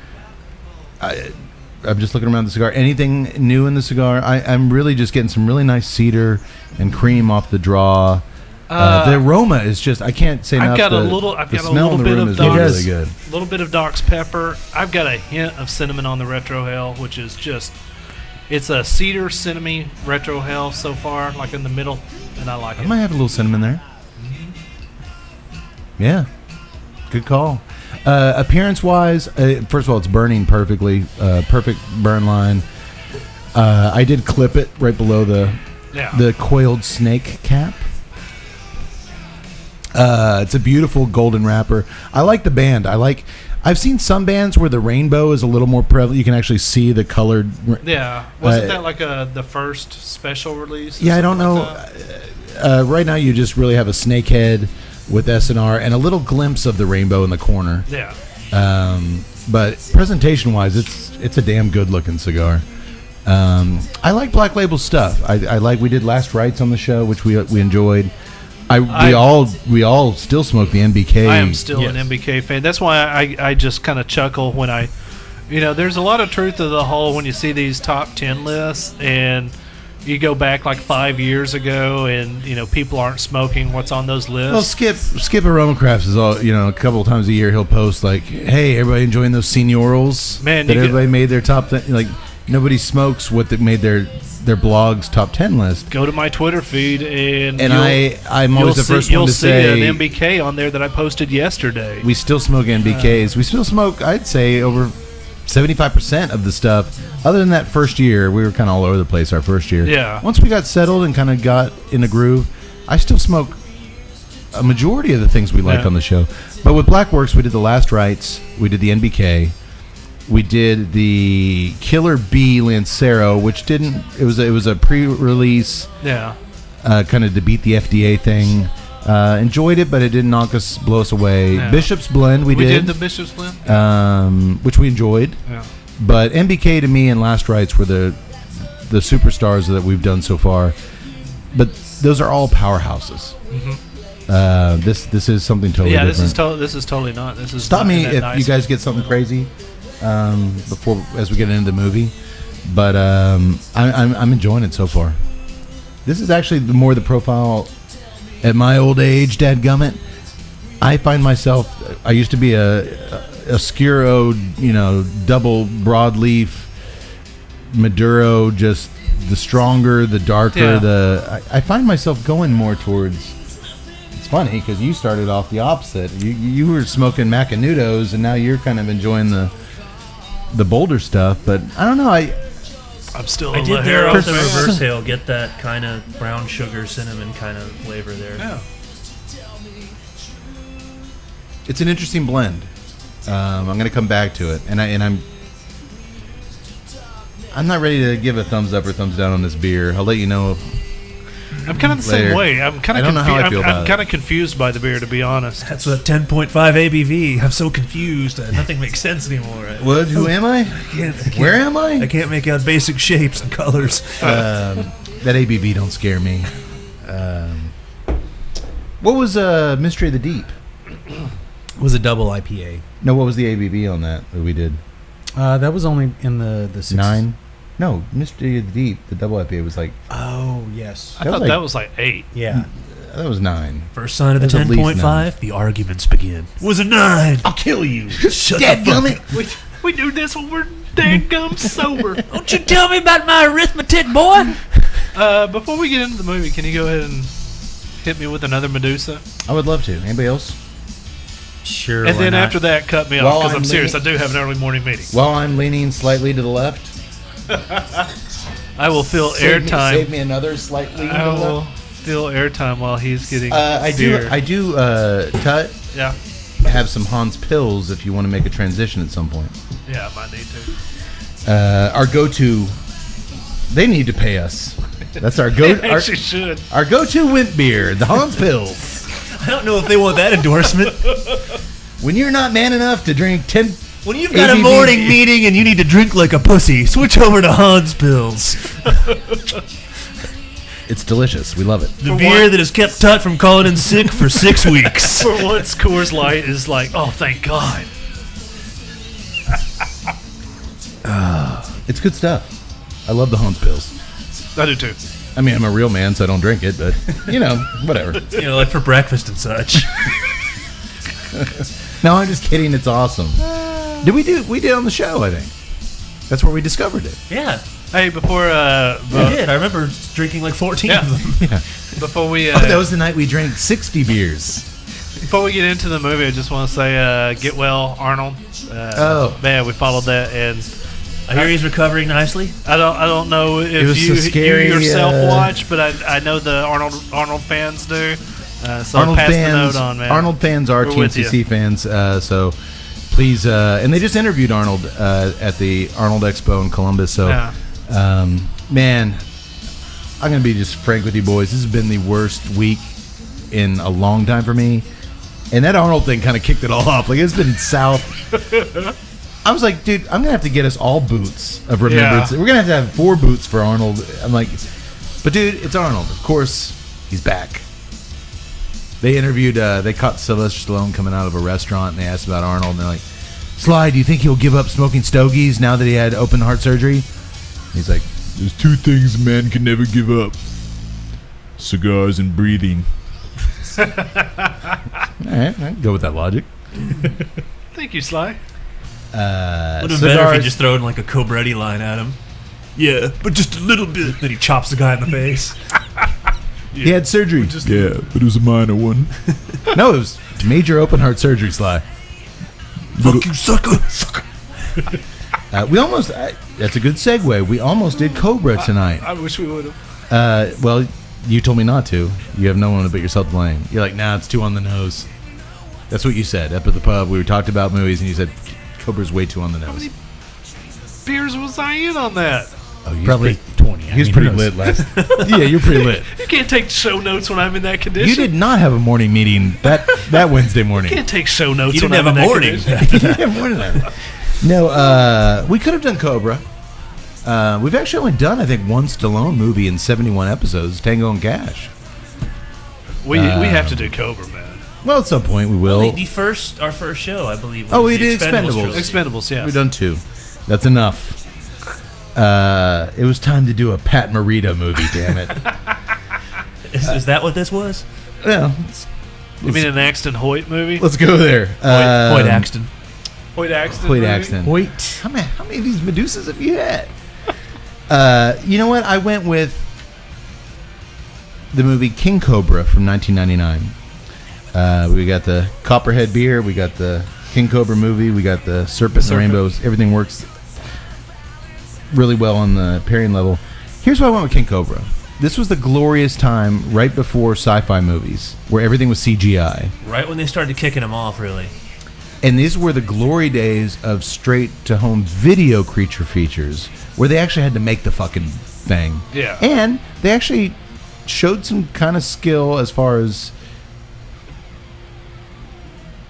I'm just looking around the cigar. Anything new in the cigar? I'm really just getting some really nice cedar and cream off the draw. The aroma is just, I can't say enough. I've got a little bit of really good. A little bit of Doc's pepper. I've got a hint of cinnamon on the retrohale, which is just, it's a cedar cinnamon retrohale so far, like in the middle, and I like it. I might have a little cinnamon there. Yeah, good call. Appearance wise, first of all, it's burning perfectly. Perfect burn line. I did clip it right below the coiled snake cap. It's a beautiful golden wrapper. I like the band. I I've seen some bands where the rainbow is a little more prevalent. You can actually see the colored. Yeah, wasn't that like the first special release? Yeah, I don't know. Like right now, you just really have a snakehead with S&R and a little glimpse of the rainbow in the corner. Yeah. But presentation-wise, it's a damn good-looking cigar. I like Black Label stuff. I like. We did Last Rites on the show, which we enjoyed. We all still smoke the NBK. I am still an NBK fan. That's why I just kind of chuckle when there's a lot of truth to the whole when you see these top 10 lists and you go back like 5 years ago and people aren't smoking what's on those lists. Well, Skip Aromacrafts is all a couple of times a year he'll post like, hey, everybody enjoying those seniorals? Man, that everybody made their top 10, like nobody smokes what they made their blog's top 10 list. Go to my Twitter feed and I'm always the first one to say you'll see an NBK on there that I posted yesterday. We still smoke NBKs. We still smoke, I'd say, over 75% of the stuff. Other than that first year, we were kind of all over the place our first year. Yeah. Once we got settled and kind of got in a groove, I still smoke a majority of the things we like on the show. But with Blackworks, we did the Last Rites, we did the NBK, we did the Killer B Lancero, which it was a pre-release, kind of to beat the FDA thing. Enjoyed it, but it didn't blow us away. Yeah. Bishop's Blend, we did the Bishop's Blend, which we enjoyed. Yeah. But NBK to me and Last Rites were the superstars that we've done so far. But those are all powerhouses. Mm-hmm. This is something totally different. This is totally not. This is stop not me if nice you guys get something crazy as we get into the movie. But I'm enjoying it so far. This is actually more the profile. At my old age, dadgummit, I find myself. I used to be a Oscuro, double broadleaf Maduro, just the stronger, the darker. Yeah. I find myself going more towards. It's funny because you started off the opposite. You were smoking Macanudos, and now you're kind of enjoying the bolder stuff. But I don't know. I'm still. I did there off the reverse hill. Get that kind of brown sugar, cinnamon kind of flavor there. Yeah. It's an interesting blend. I'm going to come back to it, and I'm not ready to give a thumbs up or thumbs down on this beer. I'll let you know. I'm kind of the same way. I'm kind of. I don't know how I feel about it. I'm kind of confused by the beer, to be honest. That's a 10.5 ABV. I'm so confused. Nothing makes sense anymore. What? Who am I? Where am I? I can't make out basic shapes and colors. That ABV don't scare me. What was Mystery of the Deep? It was a double IPA. No, what was the ABV on that we did? That was only in the 9? No, Mystery of the Deep, the double IPA was like... Oh, yes. I thought that was like 8. Yeah. That was 9. First sign of the That's at least 10.5, the arguments begin. Was a 9. I'll kill you. Shut the fuck up. We do this when we're dadgum sober. Don't you tell me about my arithmetic, boy. Before we get into the movie, can you go ahead and hit me with another Medusa? I would love to. Anybody else? Sure. And then after that, cut me off, because I'm serious. I leaning- do have an early morning meeting. While I'm leaning slightly to the left. I will fill airtime. Save me another slightly to I the will left. fill airtime while he's getting I do, Tut, Yeah. have some Hans Pills if you want to make a transition at some point. Yeah, I might need to. Our go-to, they need to pay us. That's our go. They actually should. Our go-to wimp beer, the Hans Pills. I don't know if they want that endorsement. When you're not man enough to drink 10, When you've got ABV a morning meeting and you need to drink like a pussy, switch over to Hans Pills. it's delicious. We love it. The beer that has kept Tut from calling in sick for 6 weeks. For once, Coors Light is like, oh, thank God. It's good stuff. I love the Hans Pills. I do too. I mean, I'm a real man, so I don't drink it, but whatever. Like for breakfast and such. No, I'm just kidding. It's awesome. We did on the show, I think. That's where we discovered it. Yeah. Hey, before I did. I remember drinking like 14 of them. Yeah. before we That was the night we drank 60 beers. before we get into the movie, I just want to say, get well, Arnold. Man, we followed that, and I hear he's recovering nicely. I don't know if was you, so scary, you yourself watch, but I know the Arnold fans do. So Arnold pass fans, the note on, man. Arnold fans are We're with TNCC fans, so please. And they just interviewed Arnold at the Arnold Expo in Columbus. So, man, I'm going to be just frank with you boys. This has been the worst week in a long time for me. And that Arnold thing kind of kicked it all off. Like, it's been south. I was like, dude, I'm going to have to get us all boots of remembrance. We're going to have 4 boots for Arnold. I'm like, but dude, it's Arnold. Of course, he's back. They interviewed, they caught Sylvester Stallone coming out of a restaurant, and they asked about Arnold, and they're like, Sly, do you think he'll give up smoking stogies now that he had open heart surgery? He's like, there's 2 things a man can never give up. Cigars and breathing. All right, I can go with that logic. Thank you, Sly. Would have been better if you just throw in like a Cobretti line at him. Yeah, but just a little bit. Then he chops the guy in the face. He had surgery. But it was a minor one. No, it was major open heart surgery, Sly. Fuck you, sucker. We almost, that's a good segue. We almost did Cobra tonight. I wish we would have. Well, you told me not to. You have no one but yourself to blame. You're like, nah, it's too on the nose. That's what you said up at the pub. We talked about movies, and you said Cobra's way too on the nose. How many beers was I in on that? Oh, Probably 20. He was pretty lit last. Yeah, you're pretty lit. You can't take show notes when I'm in that condition. You did not have a morning meeting that Wednesday morning. You can't take show notes You when didn't I'm have in a that morning. condition. No, we could have done Cobra. We've actually only done, I think, one Stallone movie in 71 episodes, Tango and Cash. We have to do Cobra, man. Well, at some point we will. Our first show, I believe. Oh, was we the did Expendables. trilogy. Expendables, yes. We've done 2. That's enough. It was time to do a Pat Morita movie, damn it. Is that what this was? Well, You mean an Axton Hoyt movie? let's go there. Hoyt Axton. Hoyt Axton Hoyt movie? Axton. Wait. How many of these Medusas have you had? You know what? I went with the movie King Cobra from 1999. We got the Copperhead beer. We got the King Cobra movie. We got the Serpent and the Rainbows. Everything works really well on the pairing level. Here's why I went with King Cobra. This was the glorious time right before sci-fi movies where everything was CGI. Right when they started kicking him off, really. And these were the glory days of straight-to-home video creature features where they actually had to make the fucking thing. Yeah. And they actually showed some kind of skill as far as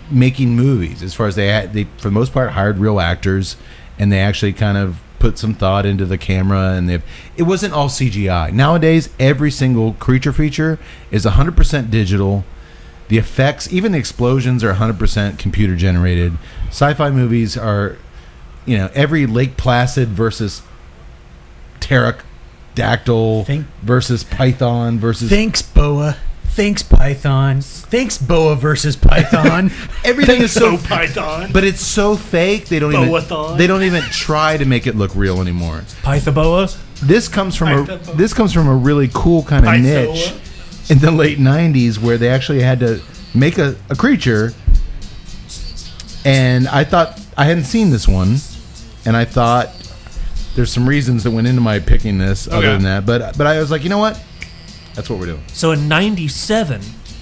making movies. As far as they for the most part, hired real actors, and they actually kind of put some thought into the camera, and it wasn't all CGI. Nowadays, every single creature feature is 100% digital. The effects, even the explosions, are 100% computer generated. Sci-fi movies are, every Lake Placid versus pterodactyl versus python versus. Thanks, Boa. Thanks, Python. Thanks, Boa versus Python. Everything is so Python. but it's so fake. They don't Boathon. even try to make it look real anymore. Pythaboa? This comes from a really cool kind of niche in the late 90s where they actually had to make a creature, and I thought I hadn't seen this one, and I thought there's some reasons that went into my picking this other than that, but I was like, you know what? That's what we're doing. So in 97,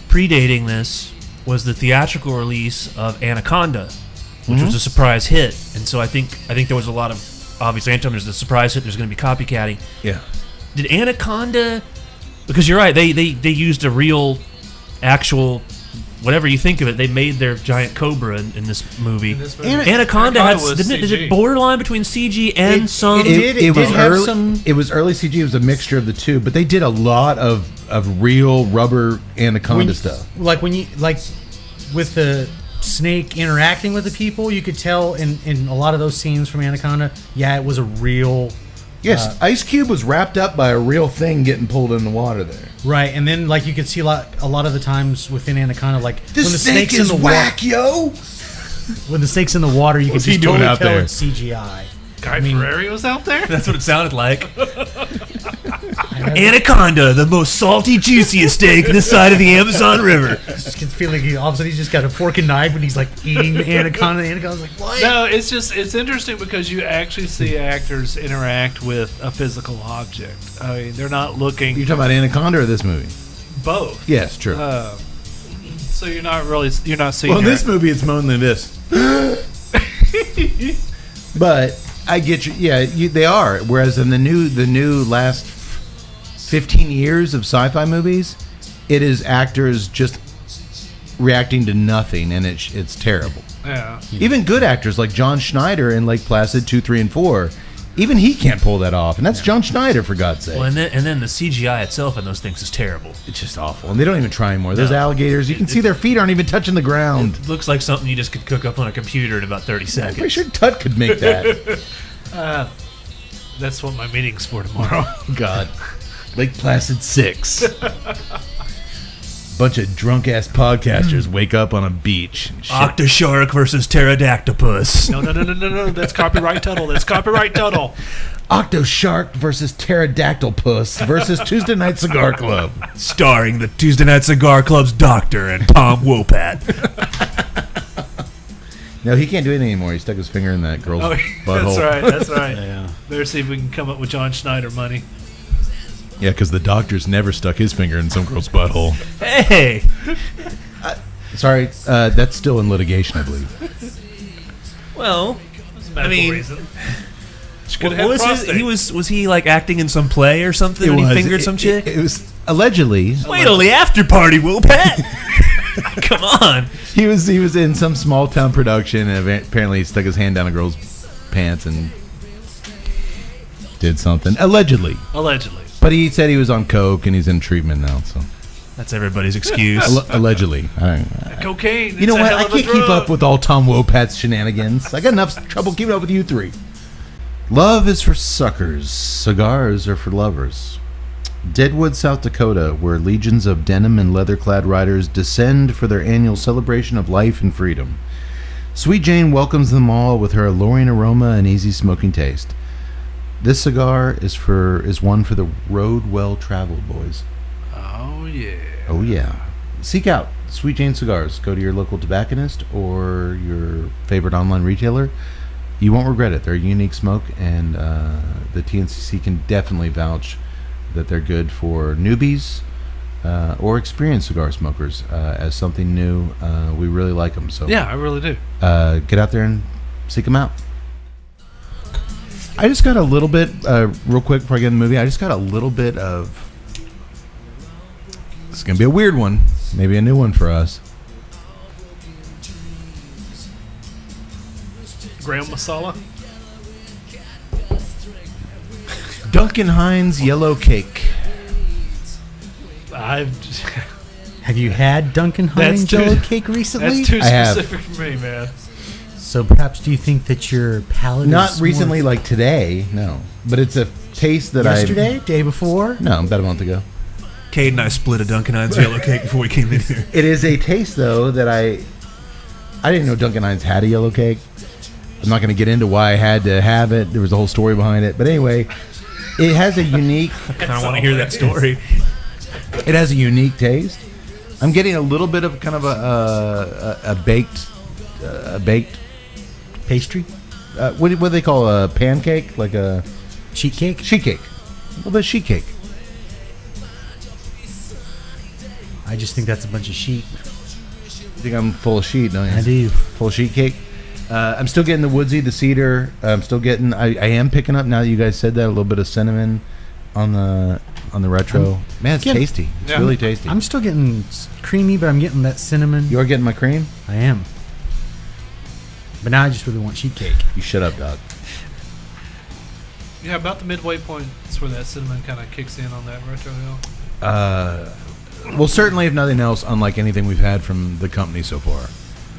predating this, was the theatrical release of Anaconda, which was a surprise hit. And so I think there was a lot of, obviously, anytime there's a surprise hit, there's going to be copycatting. Yeah. Did Anaconda, because you're right, they used a real, actual, whatever you think of it, they made their giant cobra in this movie. Anaconda is it borderline between CG and some? It was have early. some- It was early CG. It was a mixture of the two, but they did a lot of real rubber anaconda stuff. Like with the snake interacting with the people, you could tell in a lot of those scenes from Anaconda, it was a real. Yes, Ice Cube was wrapped up by a real thing getting pulled in the water there. Right, and then you could see a lot of the times within Anaconda, when the snake snake's is in the whack, yo. when the snake's in the water, you could What's he just doing totally out tell there? it's CGI. Guy Fieri was out there? That's what it sounded like. Anaconda, the most salty, juiciest steak this side of the Amazon River. I just can feel like all of a sudden he's just got a fork and knife and he's eating the anaconda. The anaconda's like, what? No, it's interesting because you actually see actors interact with a physical object. I mean, they're not looking. You're talking about Anaconda or this movie? Both. Yes, true. So you're not seeing. Well, in her- this movie, it's mainly this. But I get you. Yeah, they are. Whereas in the new last 15 years of sci-fi movies, it is actors just reacting to nothing, and it's terrible. Yeah. Even good actors like John Schneider in Lake Placid 2, 3, and 4, even he can't pull that off, and that's John Schneider, for God's sake. Well, and then the CGI itself in those things is terrible. It's just awful, and they don't even try anymore. Those alligators, you can see their feet aren't even touching the ground. It looks like something you just could cook up on a computer in about 30 I'm seconds. pretty sure Tut could make that. That's what my meeting's for tomorrow. God. Lake Placid 6. Bunch of drunk-ass podcasters wake up on a beach. Octoshark versus pterodactylus. No. That's copyright total. Octoshark versus Pterodactylpuss versus Tuesday Night Cigar Club. Starring the Tuesday Night Cigar Club's doctor and Tom Wopat. No, he can't do anything anymore. He stuck his finger in that girl's butthole. That's right. Yeah. Better see if we can come up with John Schneider money. Yeah, because the doctor's never stuck his finger in some girl's butthole. Hey! Sorry, that's still in litigation, I believe. Well, Medical mean, reason. what was was he like acting in some play or something and he fingered some chick? It was allegedly. Wait till the after party, Wopat! Come on. He was in some small town production, and apparently he stuck his hand down a girl's pants and did something. Allegedly. But he said he was on coke and he's in treatment now. So that's everybody's excuse. Allegedly. Cocaine. You know what? I can't keep up with all Tom Wopat's shenanigans. I got enough trouble keeping up with you three. Love is for suckers. Cigars are for lovers. Deadwood, South Dakota, where legions of denim and leather-clad riders descend for their annual celebration of life and freedom. Sweet Jane welcomes them all with her alluring aroma and easy smoking taste. This cigar is one for the road well-traveled boys. Oh, yeah. Oh, yeah. Seek out Sweet Jane Cigars. Go to your local tobacconist or your favorite online retailer. You won't regret it. They're a unique smoke, and the TNCC can definitely vouch that they're good for newbies or experienced cigar smokers as something new. We really like them. So yeah, I really do. Get out there and seek them out. I just got a little bit, real quick before I get in the movie, I just got a little bit of, it's going to be a weird one, maybe a new one for us. Graham masala? Duncan Hines Yellow Cake. Have you had Duncan Hines Yellow Cake recently? That's too I have. specific for me, man. So perhaps do you think that your palate Not is recently, more like today, no. But it's a taste that yesterday, day before? No, about a month ago. Cade and I split a Dunkin' Hines yellow cake before we came in here. It is a taste, though, that I didn't know Duncan Hines had a yellow cake. I'm not going to get into why I had to have it. There was a whole story behind it. But anyway, it has a unique... I kind of want to hear that story. It has a unique taste. I'm getting a little bit of kind of a baked Pastry? what do they call a pancake? Like a Sheet cake? sheet cake. A little bit of sheet cake. I just think that's a bunch of sheet. You think I'm full of sheet, don't you? I do. Full of sheet cake. I'm still getting the woodsy, the cedar. I'm still getting. I am picking up, now that you guys said that, a little bit of cinnamon on the retro. Man, it's tasty. It's really tasty. I'm still getting creamy, but I'm getting that cinnamon. You're getting my cream? I am. But now I just really want sheet cake. You shut up, dog. Yeah, about the midway point, that's where that cinnamon kind of kicks in on that retro hill. Well, certainly, if nothing else, unlike anything we've had from the company so far.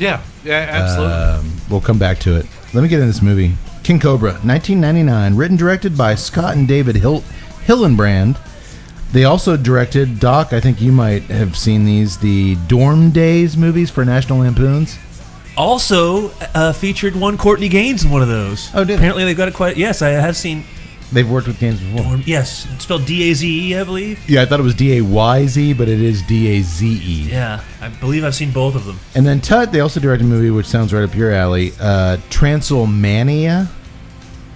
Yeah, absolutely. We'll come back to it. Let me get into this movie. King Cobra, 1999, written and directed by Scott and David Hillenbrand. They also directed, Doc, I think you might have seen these, the Dorm Days movies for National Lampoons. Also featured one Courtney Gaines in one of those. Oh, did they? Apparently they got it quite... Yes, I have seen... They've worked with Gaines before. Yes, it's spelled D-A-Z-E, I believe. Yeah, I thought it was D-A-Y-Z, but it is D-A-Z-E. Yeah, I believe I've seen both of them. And then Tut, they also directed a movie which sounds right up your alley, Transylmania.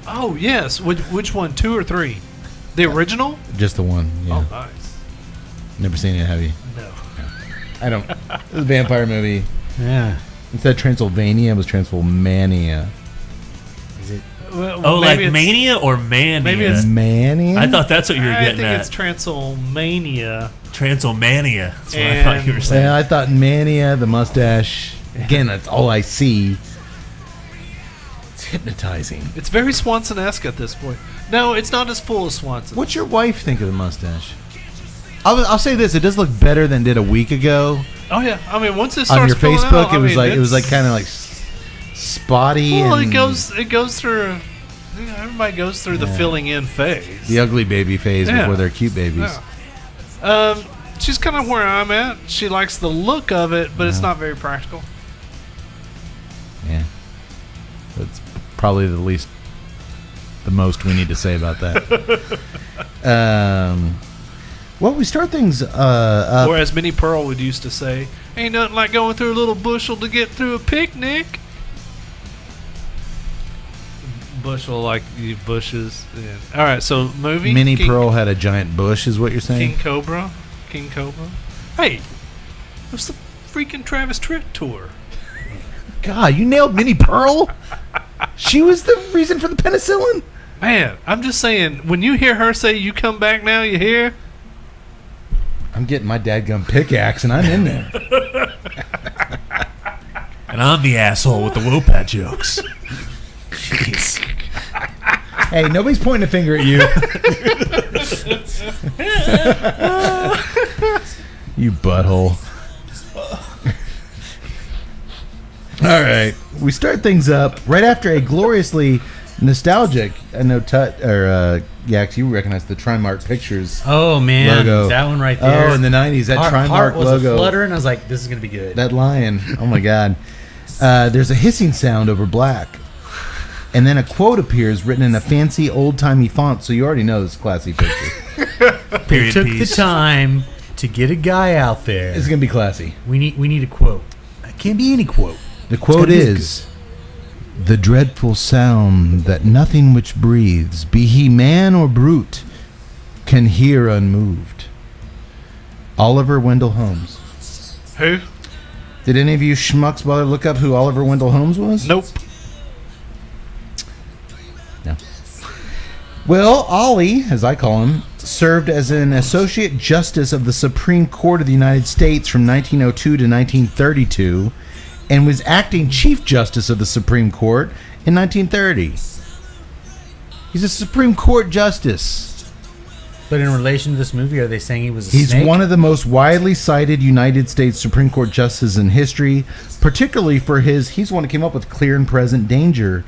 Oh, yes. Which one, 2 or 3? The original? Just the one, yeah. Oh, nice. Never seen it, have you? No. I don't. It was a vampire movie. Yeah. Instead of Transylvania, it was Transylmania. Oh, like Mania or Mania? Maybe it's Mania? I thought that's what you were getting at. I think it's Transylmania. Transylmania. That's what I thought you were saying. Well, I thought Mania, the mustache. Again, that's all I see. It's hypnotizing. It's very Swanson-esque at this point. No, it's not as full as Swanson. What's your wife think of the mustache? I'll say this: it does look better than it did a week ago. Oh yeah, I mean once it starts on your filling Facebook, out, it was like kind of like spotty. Well, and it goes through. Everybody goes through the filling in phase, the ugly baby phase before they're cute babies. Yeah. She's kind of where I'm at. She likes the look of it, but it's not very practical. Yeah, that's probably the most we need to say about that. Well, we start things up. Or as Minnie Pearl would used to say, ain't nothing like going through a little bushel to get through a picnic. Bushel like the bushes. Yeah. All right, so movie. Minnie Pearl had a giant bush, is what you're saying? King Cobra. Hey, what's the freaking Travis Tritt tour? God, you nailed Minnie Pearl? She was the reason for the penicillin? Man, I'm just saying, when you hear her say, you come back now, you hear? I'm getting my dadgum pickaxe and I'm in there. And I'm the asshole with the Wopat jokes. Jeez. Hey, nobody's pointing a finger at you. You butthole. All right, we start things up right after a gloriously nostalgic. I know Yax, you recognize the Trimark Pictures. Oh man, logo. that one right there. Oh, in the '90s, that Trimark heart was logo. A flutter, and I was like, "This is gonna be good." That lion. Oh my God. There's a hissing sound over black, and then a quote appears written in a fancy old-timey font. So you already know this classy picture. Period. Took the time to get a guy out there. It's gonna be classy. We need a quote. It can't be any quote. The quote is, "The dreadful sound that nothing which breathes, be he man or brute, can hear unmoved." Oliver Wendell Holmes. Who? Did any of you schmucks bother to look up who Oliver Wendell Holmes was? Nope. No. Well, Ollie, as I call him, served as an Associate Justice of the Supreme Court of the United States from 1902 to 1932, and was acting Chief Justice of the Supreme Court in 1930. He's a Supreme Court Justice. But in relation to this movie, are they saying he was a He's snake? one of the most widely cited United States Supreme Court justices in history, particularly for he's the one who came up with clear and present danger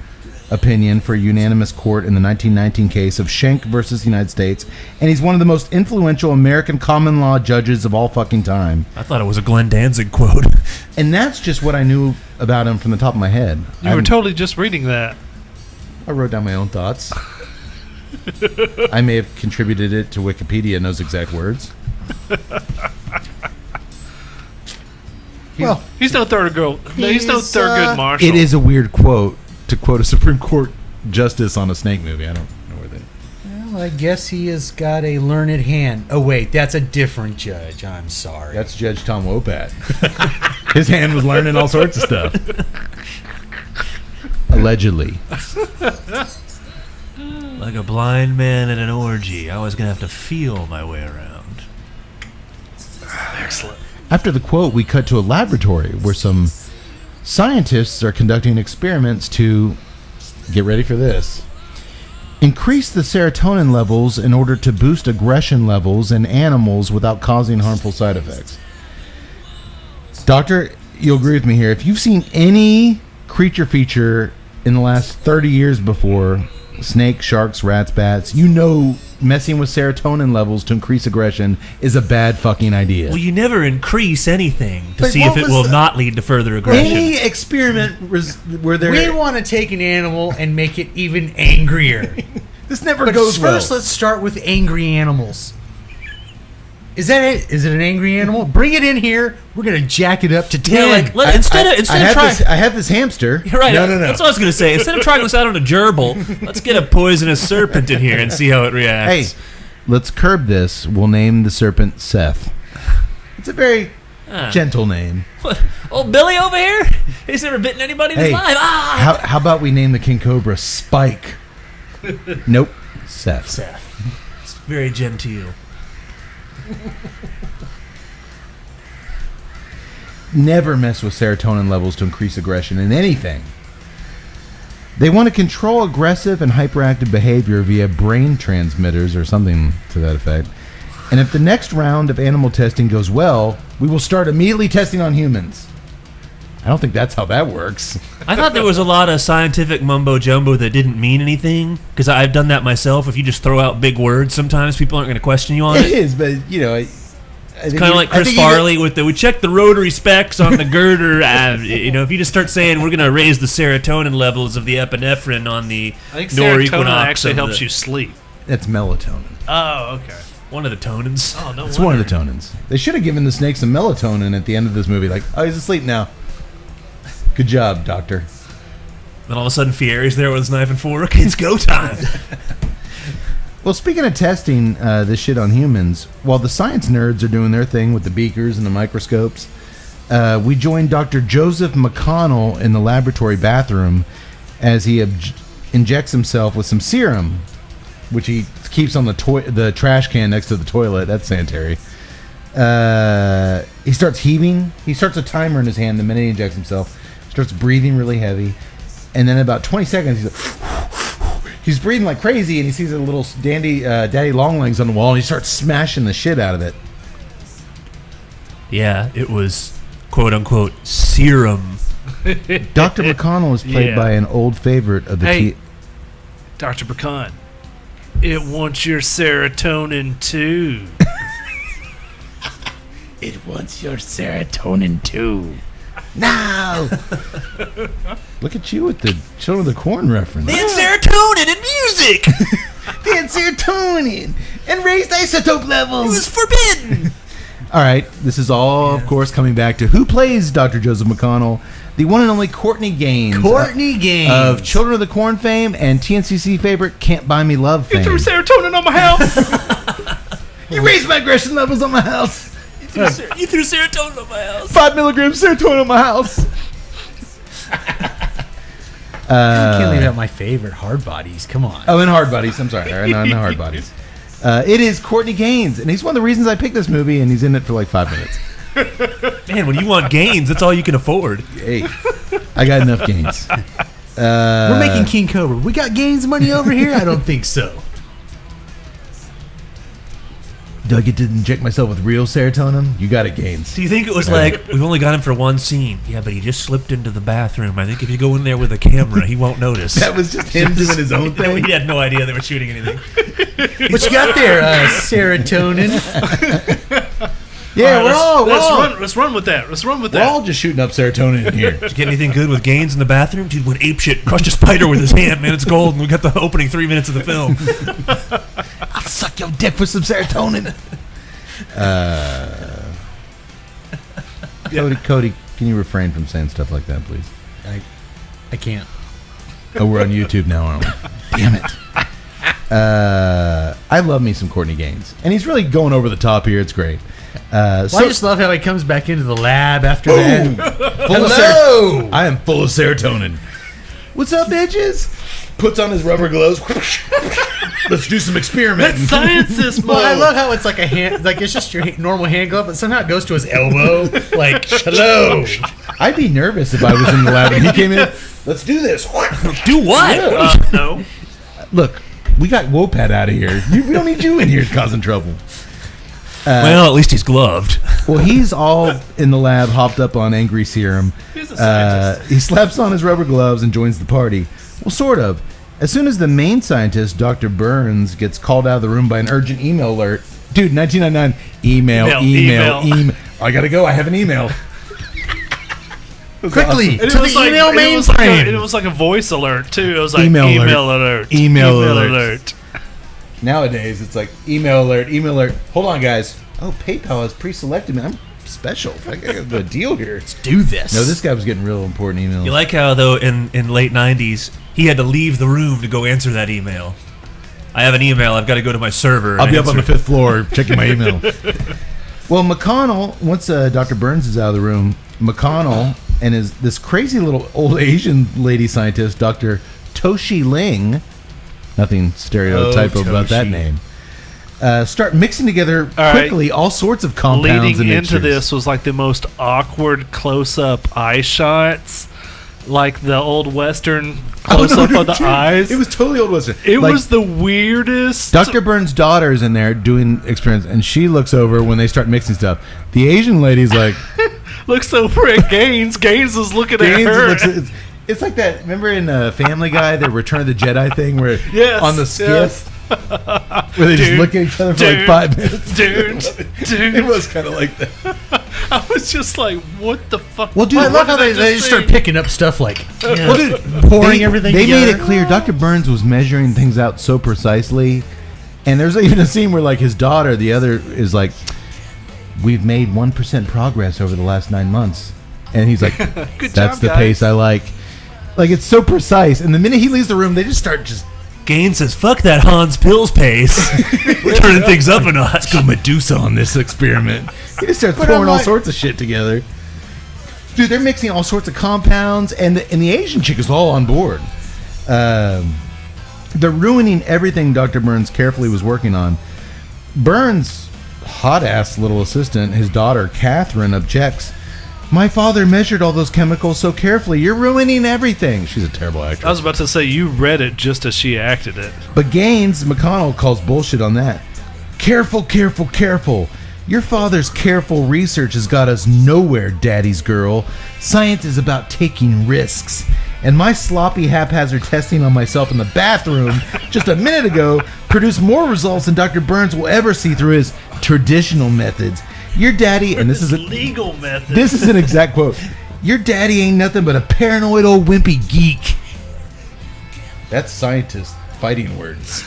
opinion for a unanimous court in the 1919 case of Schenck versus the United States, and he's one of the most influential American common law judges of all fucking time. I thought it was a Glenn Danzig quote. And that's just what I knew about him from the top of my head. You were totally just reading that. I wrote down my own thoughts. I may have contributed it to Wikipedia in those exact words. Well, he's no third girl. He's no Thurgood Marshall. It is a weird quote to quote a Supreme Court justice on a snake movie. I don't know where they. Well, I guess he has got a learned hand. Oh wait, that's a different judge. I'm sorry. That's Judge Tom Wopat. His hand was learning all sorts of stuff. Allegedly. Like a blind man at an orgy, I was going to have to feel my way around. Excellent. After the quote, we cut to a laboratory where some scientists are conducting experiments to, get ready for this, increase the serotonin levels in order to boost aggression levels in animals without causing harmful side effects. Doctor, you'll agree with me here. If you've seen any creature feature in the last 30 years before, snakes, sharks, rats, bats, you know messing with serotonin levels to increase aggression is a bad fucking idea. Well, you never increase anything to But see if it will not lead to further aggression. Any experiment where there... We want to take an animal and make it even angrier. This never But goes first, well. let's start with angry animals. Is that it? Is it an angry animal? Bring it in here. We're gonna jack it up to 10. Instead of trying, I have this hamster. you're right. No. That's what I was going to say. Instead of trying this out on a gerbil, let's get a poisonous serpent in here and see how it reacts. Hey, let's curb this. We'll name the serpent Seth. It's a very Gentle name. What? Old Billy over here? He's never bitten anybody in his life. How about we name the King Cobra Spike? Nope. Seth. It's very genteel. Never mess with serotonin levels to increase aggression in anything. They want to control aggressive and hyperactive behavior via brain transmitters or something to that effect. And if the next round of animal testing goes well, we will start immediately testing on humans. I don't think that's how that works. I thought there was a lot of scientific mumbo-jumbo that didn't mean anything, because I've done that myself. If you just throw out big words, sometimes people aren't going to question you on it. It is, but, you know... It's kind of like Chris Farley with we checked the rotary specs on the girder. You know, if you just start saying we're going to raise the serotonin levels of the epinephrine on the I think norequinox serotonin actually helps you sleep. That's melatonin. Oh, okay. One of the tonins. Oh, no It's wonder. one of the tonins. They should have given the snake some melatonin at the end of this movie. Like, oh, he's asleep now. Good job, doctor. Then all of a sudden, Fieri's there with his knife and fork. It's go time. Well, speaking of testing this shit on humans, while the science nerds are doing their thing with the beakers and the microscopes, we joined Dr. Joseph McConnell in the laboratory bathroom as he injects himself with some serum, which he keeps on the trash can next to the toilet. That's sanitary. He starts heaving. He starts a timer in his hand the minute he injects himself. Starts breathing really heavy. And then about 20 seconds, he's breathing like crazy, and he sees a little daddy long legs on the wall, and he starts smashing the shit out of it. Yeah, it was quote-unquote serum. Dr. McConnell is played by an old favorite of the Hey, Dr. Pecan, it wants your serotonin too. It wants your serotonin too. No! Look at you with the Children of the Corn reference. They had serotonin in music. They had serotonin and raised isotope levels. It was forbidden. All right, this is all, of course, coming back to who plays Dr. Joseph McConnell, the one and only Courtney Gaines. Gaines Of Children of the Corn fame and TNCC favorite Can't Buy Me Love fame. You threw serotonin on my house. You raised my aggression levels on my house. You threw serotonin on my house. 5 milligrams serotonin on my house. I can't leave out my favorite hard bodies. Come on. Oh, in Hard Bodies. I'm sorry. No, in Hard Bodies. It is Courtney Gaines, and he's one of the reasons I picked this movie, and he's in it for like 5 minutes. Man, when you want gains, that's all you can afford. Hey, I got enough gains. We're making King Cobra. We got Gaines money over here? I don't think so. Do I get to inject myself with real serotonin? You got it, Gaines. Do you think it was like, we've only got him for one scene? Yeah, but he just slipped into the bathroom. I think if you go in there with a camera, he won't notice. That was just him doing his own thing? He had no idea they were shooting anything. What you got there, serotonin? Yeah, Let's run with that. We're all just shooting up serotonin in here. Did you get anything good with Gaines in the bathroom? Dude went apeshit, crushed a spider with his hand. Man, it's gold, and we got the opening 3 minutes of the film. I'll suck your dick for some serotonin. Cody, can you refrain from saying stuff like that, please? I can't. Oh, we're on YouTube now, aren't we? Damn it. I love me some Courtney Gaines. And he's really going over the top here. It's great. I just love how he comes back into the lab after that. Hello! I am full of serotonin. What's up, bitches? Puts on his rubber gloves. Let's do some experimenting. Let's science this, Well, I love how it's like a hand, like it's just your normal hand glove, but somehow it goes to his elbow. Like, hello. I'd be nervous if I was in the lab and he came in. Let's do this. Do what? No. Look, we got Wopad out of here. We don't need you in here causing trouble. Well, at least he's gloved. Well, he's all in the lab, hopped up on angry serum. He's a scientist. He slaps on his rubber gloves and joins the party. Well, sort of. As soon as the main scientist, Dr. Burns, gets called out of the room by an urgent email alert. Dude, 1999, email. I gotta go. I have an email. Quickly, And to the email mainframe. It was like a voice alert too. It was like Email email alert. alert. Email alert. Nowadays, it's like email alert. Hold on, guys. Oh, PayPal has pre-selected me. I'm special. I got a deal here. Let's do this. No, this guy was getting real important emails. You like how, though, in late 90s, he had to leave the room to go answer that email. I have an email. I've got to go to my server. I'll and be up on the answer. 5th floor checking my email. Well, McConnell, once Dr. Burns is out of the room, McConnell and this crazy little old Asian lady scientist, Dr. Toshi Ling, nothing stereotypical about that name, start mixing together quickly all sorts of compounds leading and into mixtures. this was like the most awkward close-up eye shots, like the old Western close-up of the eyes. It was totally old Western. It was the weirdest. Dr. Burns' daughter's in there doing experiments, and she looks over when they start mixing stuff. The Asian lady's like... looks over at Gaines. Gaines is looking at her. It's like that. Remember in Family Guy, the Return of the Jedi thing, where on the skiff, where they just look at each other for like 5 minutes. Dude, it was kind of like that. I was just like, "What the fuck?" Well, dude, I love how they start picking up stuff like pouring everything. They together. made it clear. Dr. Burns was measuring things out so precisely, and there's even a scene where like his daughter, the other, is like, "We've made 1% progress over the last 9 months," and he's like, Good "That's job, the guys. pace I like." Like it's so precise, and the minute he leaves the room, they just start Gaines says, "Fuck that Hans Pils pace. We're turning things up a notch." Let's go Medusa on this experiment. He just starts pouring all sorts of shit together. Dude, they're mixing all sorts of compounds, and the Asian chick is all on board. They're ruining everything Dr. Burns carefully was working on. Burns' hot-ass little assistant, his daughter, Catherine, objects. "My father measured all those chemicals so carefully. You're ruining everything." She's a terrible actress. I was about to say you read it just as she acted it. But Gaines, McConnell, calls bullshit on that. "Careful, careful, careful. Your father's careful research has got us nowhere, daddy's girl. Science is about taking risks. And my sloppy, haphazard testing on myself in the bathroom just a minute ago produced more results than Dr. Burns will ever see through his traditional methods. Your daddy," and this is legal method. This is an exact quote. "Your daddy ain't nothing but a paranoid old wimpy geek." That's scientist fighting words.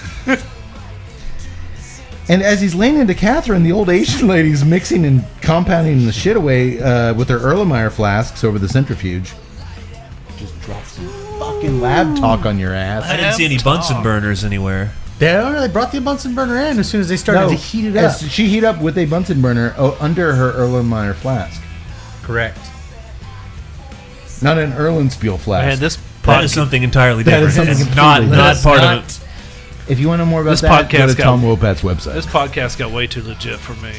And as he's laying into Catherine, the old Asian lady's mixing and compounding the shit away with her Erlenmeyer flasks over the centrifuge. Just drop some fucking lab talk on your ass. I didn't see any Bunsen burners anywhere. They brought the Bunsen burner in as soon as they started to heat it up. She heat up with a Bunsen burner under her Erlenmeyer flask. Correct. Not an Erlenspiel flask. Man, this That is something entirely That different. is something It's completely not different. part of it. If you want to know more about This that, go podcast to got- Tom Wopat's website. This podcast got way too legit for me.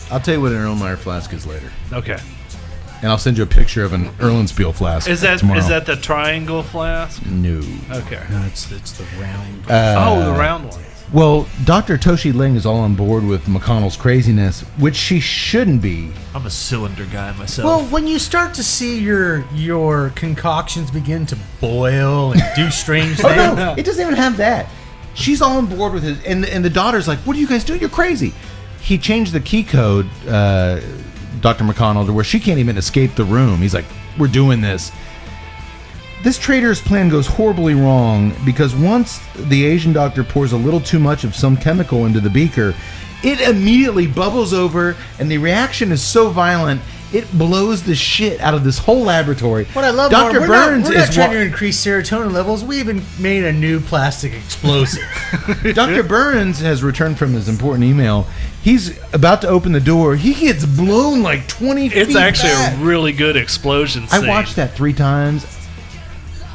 I'll tell you what an Erlenmeyer flask is later. Okay. And I'll send you a picture of an Erlenspiel flask tomorrow. Is that the triangle flask? No. Okay. No, it's the round. The round one. Well, Dr. Toshi Ling is all on board with McConnell's craziness, which she shouldn't be. I'm a cylinder guy myself. Well, when you start to see your concoctions begin to boil and do strange Oh, things, no, it doesn't even have that. She's all on board with it. And the daughter's like, "What are you guys doing? You're crazy." He changed the key code, Dr. McConnell, to where she can't even escape the room. He's like, "We're doing this." This traitor's plan goes horribly wrong because once the Asian doctor pours a little too much of some chemical into the beaker, it immediately bubbles over, and the reaction is so violent, it blows the shit out of this whole laboratory. what I love, Dr. we're Burns not is trying to increase serotonin levels. We even made a new plastic explosive. Dr. Burns has returned from his important email. He's about to open the door. He gets blown like 20 feet It's actually back. a really good explosion scene. I watched that 3 times.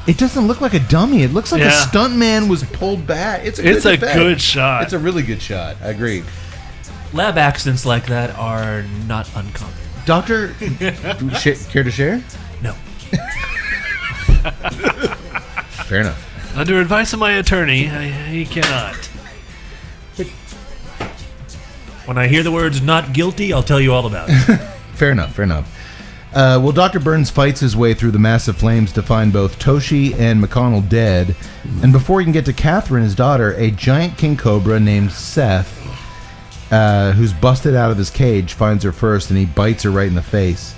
It doesn't look like a dummy. It looks like a stuntman was pulled back. It's a effect. good shot. It's a really good shot. I agree. lab accidents like that are not uncommon. Doctor, care to share? No. Fair enough. Under advice of my attorney, he cannot. When I hear the words "not guilty," I'll tell you all about it. Fair enough. Well, Dr. Burns fights his way through the massive flames to find both Toshi and McConnell dead. And before he can get to Catherine, his daughter, a giant king cobra named Seth, who's busted out of his cage, finds her first, and he bites her right in the face.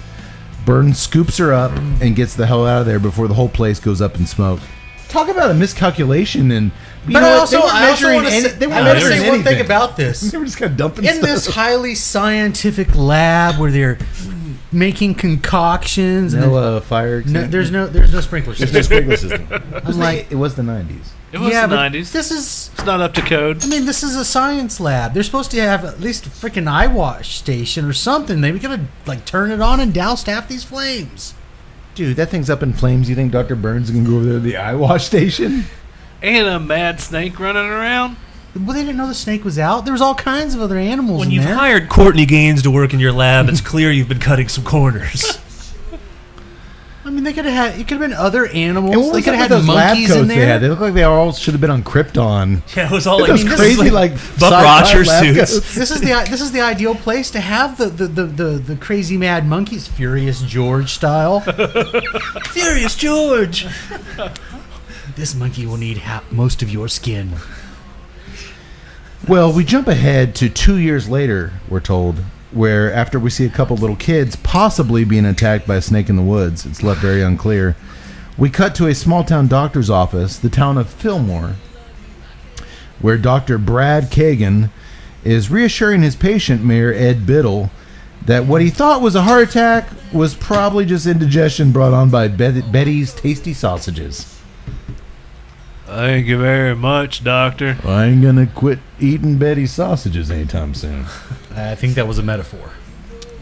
Burns scoops her up and gets the hell out of there before the whole place goes up in smoke. Talk about a miscalculation. And But I also want to say one thing about this. They were just kind of dumping In stuff. this highly scientific lab where they're making concoctions, and No fire. there's no sprinkler There's system. no sprinkler system. I'm like, it was the 90s. It was Yeah, the but 90s. It's not up to code. I mean, this is a science lab. They're supposed to have at least a freaking eye wash station or something. They gotta like turn it on and douse half these flames. Dude, that thing's up in flames. You think Dr. Burns can go over there to the eye wash station? And a mad snake running around. Well, they didn't know the snake was out. There was all kinds of other animals When in you've there. hired Courtney Gaines to work in your lab, it's clear you've been cutting some corners. I mean, they could have had. It could have been other animals. And what They was could up have with had those lab monkeys coats in they had? there. They look like they all should have been on Krypton. Yeah, it was all like Those crazy, like Buck sci-fi Rogers lab suits. coats. This is the ideal place to have the crazy mad monkeys, Furious George style. Furious George. This monkey will need most of your skin. Well, we jump ahead to 2 years later, we're told, where after we see a couple little kids possibly being attacked by a snake in the woods, it's left very unclear, we cut to a small-town doctor's office, the town of Fillmore, where Dr. Brad Kagan is reassuring his patient, Mayor Ed Biddle, that what he thought was a heart attack was probably just indigestion brought on by Betty's tasty sausages. Thank you very much, Doctor. I ain't gonna quit eating Betty's sausages anytime soon. I think that was a metaphor.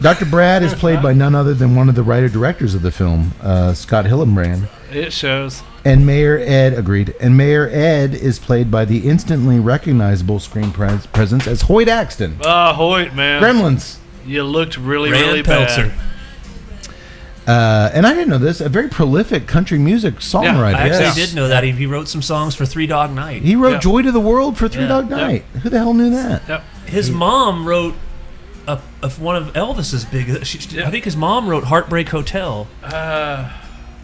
Dr. Brad is played by none other than one of the writer-directors of the film, Scott Hillenbrand. It shows. And Mayor Ed, agreed. And Mayor Ed is played by the instantly recognizable screen presence as Hoyt Axton. Hoyt, man. Gremlins. You looked really, Rand really Peltzer. bad. And I didn't know this, a very prolific country music songwriter. I actually Yes. did know that. He wrote some songs for Three Dog Night. He wrote Yeah. Joy to the World for Three Yeah. Dog Night. Who the hell knew that? Yep. His mom wrote one of Elvis's big. I think his mom wrote Heartbreak Hotel.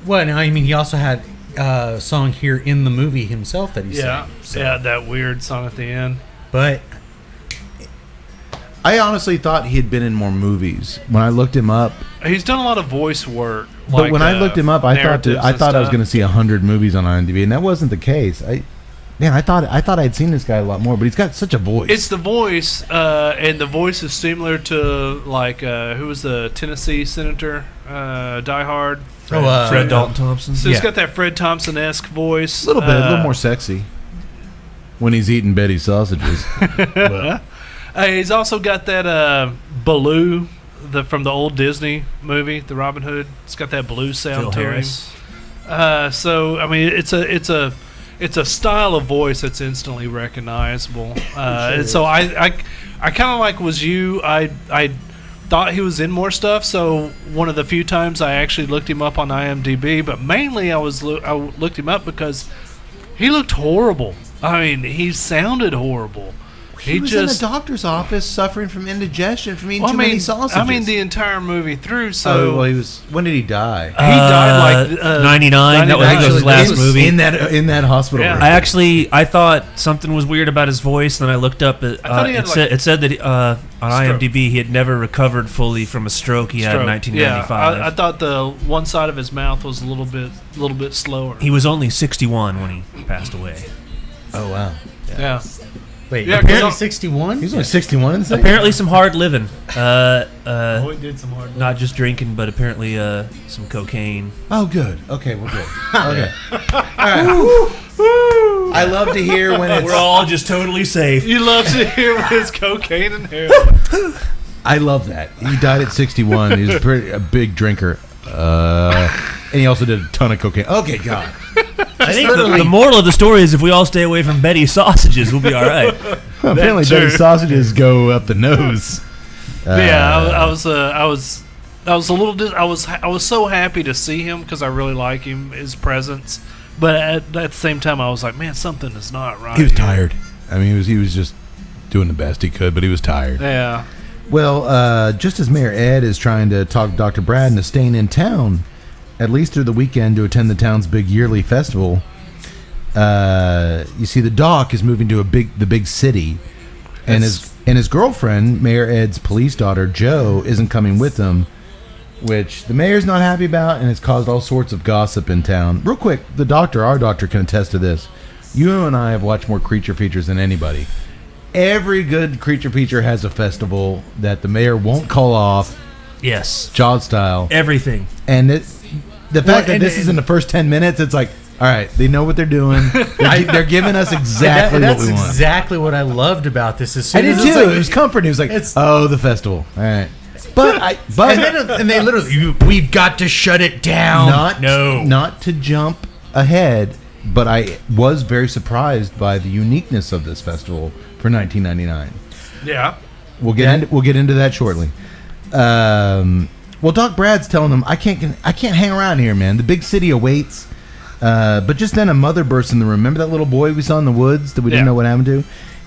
Well, no, I mean, he also had a song here in the movie himself that he Yeah. sang. So. Yeah, that weird song at the end. But I honestly thought he had been in more movies. When I looked him up, He's done a lot of voice work. but like, when I looked him up, I thought narratives and I was stuff. going to see 100 movies on IMDb, and that wasn't the case. I thought I'd seen this guy a lot more, but he's got such a voice. It's the voice, and the voice is similar to like who was the Tennessee senator, Die Hard. Fred Dalton Thompson. So he's got that Fred Thompson-esque voice. a little bit, a little more sexy when he's eating Betty's sausages. He's also got that Baloo, from the old Disney movie, the Robin Hood. It's got that blue sound Phil to him. Harris. So I mean, it's a style of voice that's instantly recognizable. And so I kind of like was you. I thought he was in more stuff. So one of the few times I actually looked him up on IMDb, but mainly I looked him up because he looked horrible. I mean, he sounded horrible. He was just in a doctor's office suffering from indigestion from eating too many sausages. I mean, the entire movie through. So he was. When did he die? he died like 99. That was his last movie. in that hospital. Yeah. room. I thought something was weird about his voice. Then I looked up. I thought he had, It said that on IMDb he had never recovered fully from a stroke he had in 1995. Yeah, I thought the one side of his mouth was a little bit slower. He was only 61 when he passed away. Oh wow. Yeah. wait, Yeah, apparently 'cause- 61? He's only 61 in the thing. Apparently some hard living. He did some hard. Not just drinking, but apparently some cocaine. Oh, good. Okay, we're good. Okay. All right. I love to hear when it's. We're all just totally safe. You love to hear his cocaine and heroin. I love that. He died at 61. He was a big drinker. And he also did a ton of cocaine. Okay, God. I think the moral of the story is if we all stay away from Betty's sausages, we'll be all right. Apparently, true. Betty's sausages go up the nose. I was a little. I was so happy to see him because I really like him, his presence. But at the same time, I was like, man, something is not right. He was here. tired. I mean, he was just doing the best he could, but he was tired. Yeah. Well, just as Mayor Ed is trying to talk Dr. Brad into staying in town, at least through the weekend, to attend the town's big yearly festival, you see the doc is moving to the big city, and his girlfriend, Mayor Ed's police daughter, Jo, isn't coming with them, which the mayor's not happy about, and it's caused all sorts of gossip in town. Real quick, our doctor can attest to this. You and I have watched more creature features than anybody. Every good creature feature has a festival that the mayor won't call off, Yes. Jaws style. Everything. And the fact that this is in the first 10 minutes, it's like, All right, they know what they're doing. They're giving us exactly what we want. That's exactly what I loved about this. I did too. It was comforting. It was like, the festival. All right. And they literally, we've got to shut it down. Not to jump ahead, but I was very surprised by the uniqueness of this festival for 1999. Yeah. We'll get into that shortly. Well, Doc Brad's telling them, I can't hang around here, man. The big city awaits. But just then a mother bursts in the room. Remember that little boy we saw in the woods that we didn't know what happened to?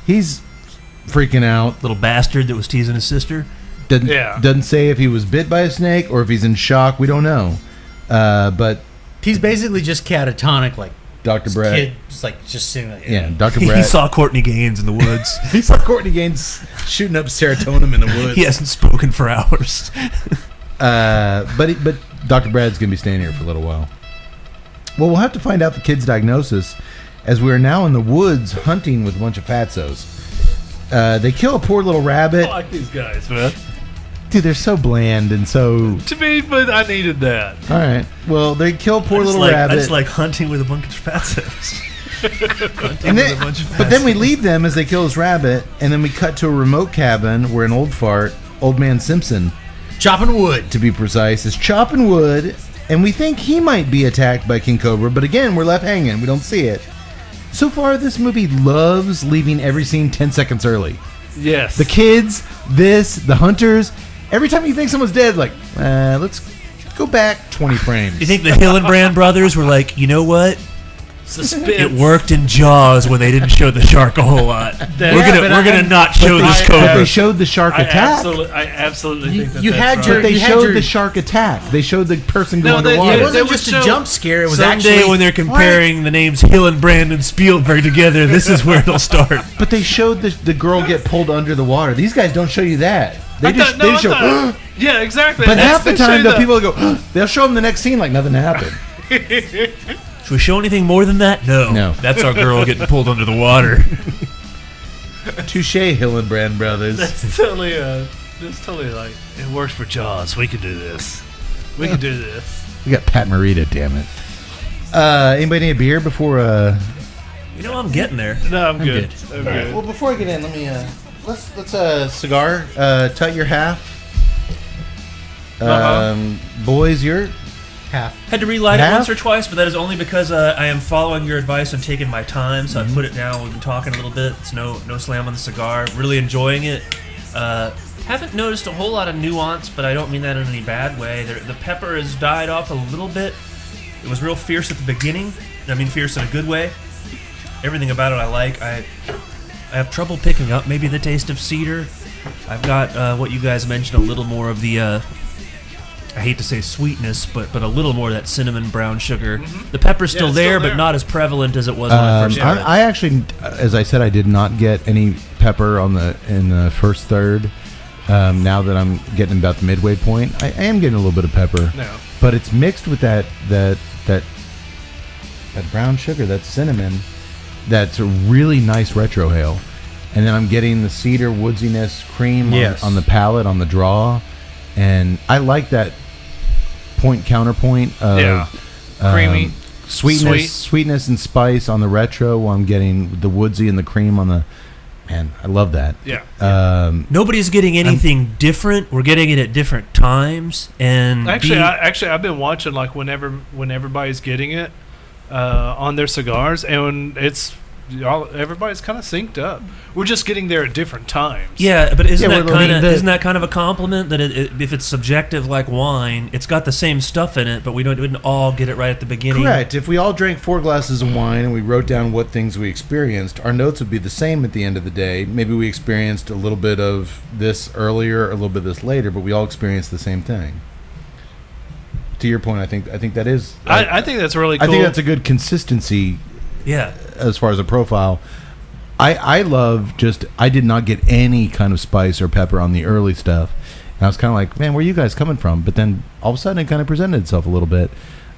He's freaking out. Little bastard that was teasing his sister. Doesn't say if he was bit by a snake or if he's in shock. We don't know. But he's basically just catatonic, like Dr. Brad. Kid, just sitting like, yeah, Dr. Brad. He saw Courtney Gaines in the woods. He saw Courtney Gaines shooting up serotonin in the woods. He hasn't spoken for hours. But Dr. Brad's going to be staying here for a little while. Well, we'll have to find out the kid's diagnosis as we are now in the woods hunting with a bunch of fatzos. They kill a poor little rabbit. I like these guys, man. Dude, they're so bland and so... To me, but I needed that. All right. Well, they kill a poor little rabbit. I just like hunting with a bunch of fatzos. But then we leave them as they kill this rabbit, and then we cut to a remote cabin where an old man Simpson, chopping wood, to be precise, is chopping wood, and we think he might be attacked by King Cobra, but again, we're left hanging. We don't see it. So far, this movie loves leaving every scene 10 seconds early. Yes. The kids, the hunters, every time you think someone's dead, like, let's go back 20 frames. You think the Hillenbrand brothers were like, you know what? Suspense. It worked in Jaws when they didn't show the shark a whole lot. We're gonna not show this Cobra. But they showed the shark attack. I absolutely think that you that's had your. right. They showed the shark attack. They showed the person going underwater. It wasn't just a jump scare. It was someday actually when they're comparing the names Hillenbrand and Spielberg together. This is where it'll start. But they showed the girl get pulled under the water. These guys don't show you that. They just show. Yeah, exactly. But half the time, the people go. They'll show them the next scene like nothing happened. Should we show anything more than that? No. That's our girl getting pulled under the water. Touche, Hillenbrand brothers. That's totally like, it works for Jaws. We can do this. We can do this. We got Pat Morita, damn it. Anybody need a beer before? You know, I'm getting there. No, I'm good. I'm Right. good. Well, before I get in, let me let's cigar. Tut your half. Boys, your half. Had to relight it Half? once or twice, but that is only because I am following your advice and taking my time. So I put it down. We've been talking a little bit. It's no slam on the cigar. Really enjoying it. Haven't noticed a whole lot of nuance, but I don't mean that in any bad way. The pepper has died off a little bit. It was real fierce at the beginning. I mean fierce in a good way. Everything about it I like. I have trouble picking up maybe the taste of cedar. I've got what you guys mentioned, a little more of the I hate to say sweetness, but a little more of that cinnamon brown sugar. Mm-hmm. The pepper's still there, but not as prevalent as it was when I first started. I actually, as I said, I did not get any pepper in the first third. Now that I'm getting about the midway point, I am getting a little bit of pepper. No. But it's mixed with that brown sugar, that cinnamon. That's a really nice retrohale. And then I'm getting the cedar woodsiness cream on the palate, on the draw. And I like that counterpoint of creamy, sweetness and spice on the retro, while I'm getting the woodsy and the cream on the. Man, I love that. Yeah. Nobody's getting anything different. We're getting it at different times. And I've been watching like when everybody's getting it on their cigars, and everybody's kind of synced up. We're just getting there at different times. Yeah, but isn't that kind of a compliment that if it's subjective like wine, it's got the same stuff in it, but we didn't all get it right at the beginning. Correct. If we all drank 4 glasses of wine and we wrote down what things we experienced, our notes would be the same at the end of the day. Maybe we experienced a little bit of this earlier, a little bit of this later, but we all experienced the same thing. To your point, I think that is. I think that's really cool. I think that's a good consistency. Yeah. As far as a profile, I love I did not get any kind of spice or pepper on the early stuff, and I was kind of like, man, where are you guys coming from? But then all of a sudden it kind of presented itself a little bit.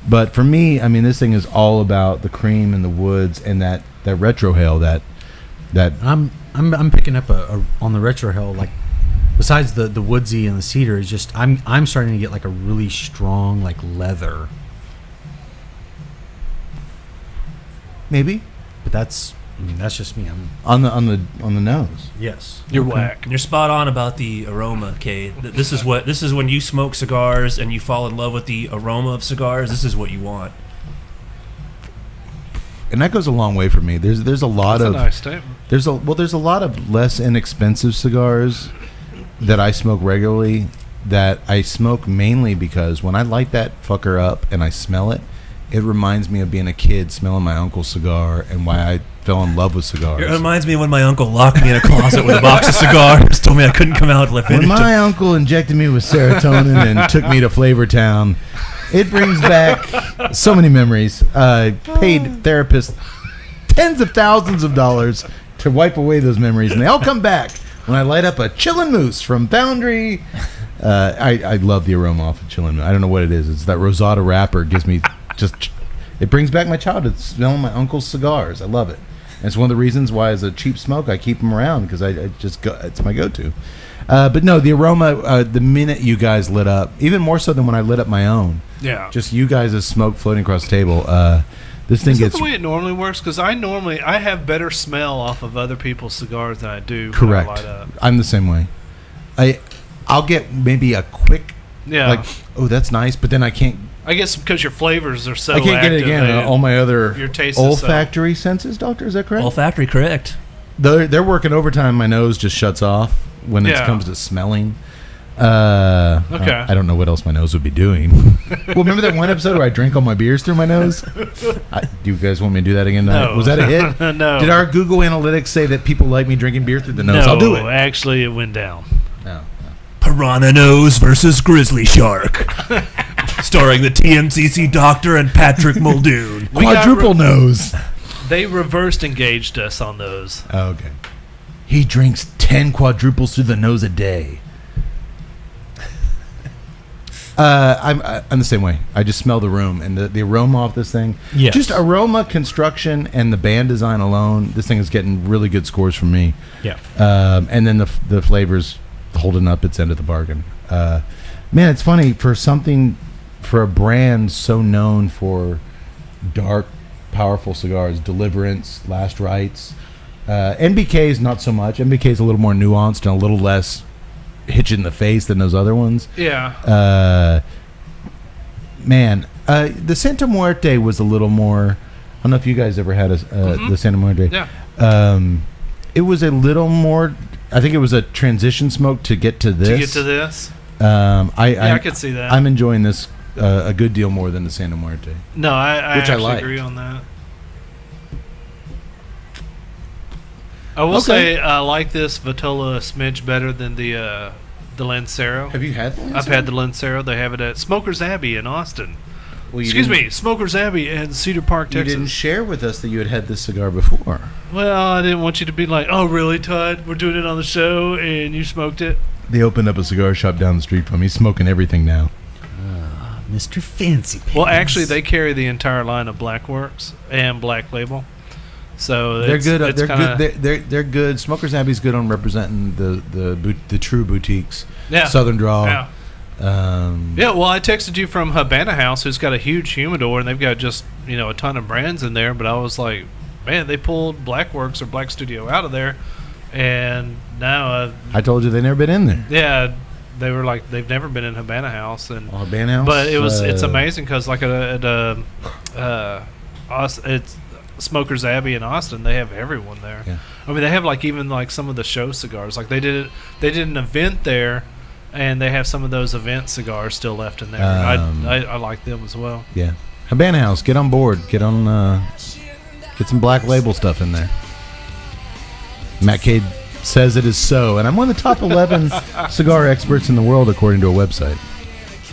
But for me, I mean, this thing is all about the cream and the woods and that retrohale that I'm picking up on the retrohale, like besides the woodsy and the cedar, is just I'm starting to get like a really strong like leather. maybe. But that's just me. I'm On the nose. yes. You're whack. And you're spot on about the aroma, Cade. This is when you smoke cigars and you fall in love with the aroma of cigars. This is what you want. And that goes a long way for me. There's a lot That's of a nice statement. there's a lot of less inexpensive cigars that I smoke regularly that I smoke mainly because when I light that fucker up and I smell it, it reminds me of being a kid smelling my uncle's cigar and why I fell in love with cigars. It reminds me of when my uncle locked me in a closet with a box of cigars, told me I couldn't come out till I When finished my them. uncle injected me with serotonin and took me to Flavor Town, it brings back so many memories. Paid therapists tens of thousands of dollars to wipe away those memories, and they all come back when I light up a Chillin' Moose from Foundry. I love the aroma off of Chillin' Moose. I don't know what it is. It's that Rosada wrapper. Gives me it brings back my childhood, smelling my uncle's cigars. I love it. And it's one of the reasons why, as a cheap smoke, I keep them around because it's my go-to. But no, the aroma, the minute you guys lit up, even more so than when I lit up my own. Yeah. Just you guys' smoke floating across the table. This thing Is that gets the way it normally works? Because I have better smell off of other people's cigars than I do correct. when I light up. I'm the same way. I'll get maybe a quick, Yeah. like, oh, that's nice, but then I can't. I guess because your flavors are so I can't get it active again. that All my other your taste is so- olfactory senses, doctor, is that correct? Olfactory, correct. They're working overtime. My nose just shuts off when it Yeah. comes to smelling. Okay. I don't know what else my nose would be doing. Well, remember that one episode where I drank all my beers through my nose? Do you guys want me to do that again? No. Was that a hit? No. Did our Google Analytics say that people like me drinking beer through the nose? No, I'll do it. actually, it went down. No. Piranha Nose versus Grizzly Shark. Starring the TMCC Doctor and Patrick Muldoon. We got Quadruple nose. They reversed engaged us on those. Oh, okay. He drinks 10 quadruples through the nose a day. I'm the same way. I just smell the room and the aroma off this thing. Yes. Just aroma, construction, and the band design alone. This thing is getting really good scores from me. Yeah. And then the flavors holding up its end of the bargain. Man, it's funny for a brand so known for dark, powerful cigars, Deliverance, Last Rites. NBK's not so much. NBK's a little more nuanced and a little less hitch in the face than those other ones. Yeah. The Santa Muerte was a little more. I don't know if you guys ever had the Santa Muerte. Yeah. It was a little more. I think it was a transition smoke to get to this. To get to this? I could see that. I'm enjoying this a good deal more than the Santa Muerte. No, I Which I actually like. agree on that. I will say I like this Vitola a smidge better than the Lancero. Have you had the I've had the Lancero. They have it at Smokers Abbey in Austin. Well, Excuse me, Smokers Abbey in Cedar Park, You Texas. didn't share with us that you had this cigar before. Well, I didn't want you to be like, oh, really, Todd? We're doing it on the show and you smoked it? They opened up a cigar shop down the street from me. He's smoking everything now. Mr. Fancy Pants. Well, actually, they carry the entire line of Black Works and Black Label. So They're it's, good. It's They're kinda, good. They're good. Smokers Abbey's good on representing the true boutiques. Yeah. Southern Draw. Yeah. Yeah, well, I texted you from Habana House, who's got a huge humidor, and they've got just a ton of brands in there. But I was like, man, they pulled Black Works or Black Studio out of there, and now, I told you they never been in there. yeah, they were like they've never been in Habana House, and Habana House. but it's amazing because like it's Smokers Abbey in Austin, they have everyone there. Yeah. I mean, they have even some of the show cigars. Like they did an event there, and they have some of those event cigars still left in there. I like them as well. Yeah. Habana House, get on board. Get some Black Label stuff in there. Matt Cade says it is so, and I'm one of the top 11 cigar experts in the world according to a website.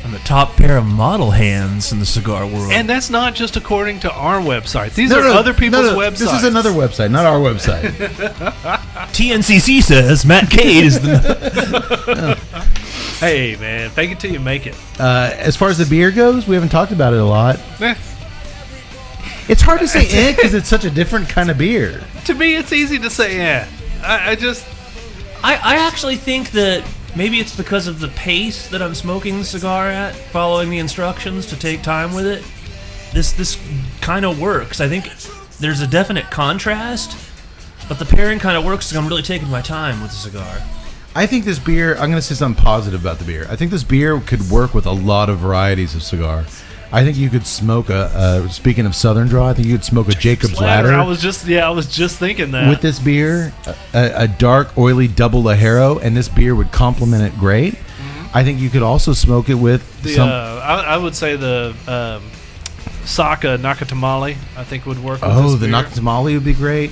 I'm the top pair of model hands in the cigar world. And that's not just according to our website. These are other people's websites. This is another website, not our website. TNCC says Matt Cade is the... Hey, man, fake it till you make it. As far as the beer goes, we haven't talked about it a lot. Eh. It's hard to say because it's such a different kind of beer. To me, it's easy to say, yeah. I actually think that maybe it's because of the pace that I'm smoking the cigar at, following the instructions to take time with it. This kind of works. I think there's a definite contrast, but the pairing kind of works. I'm really taking my time with the cigar. I think this beer, I'm going to say something positive about the beer. I think this beer could work with a lot of varieties of cigar. I think you could smoke speaking of Southern Draw, I think you could smoke a Jacob's Ladder. I was just thinking that. With this beer, a dark, oily double Lajero, and this beer would complement it great. Mm-hmm. I think you could also smoke it with I would say the Saka Nakatamale, I think would work with this the beer. Nakatamale would be great.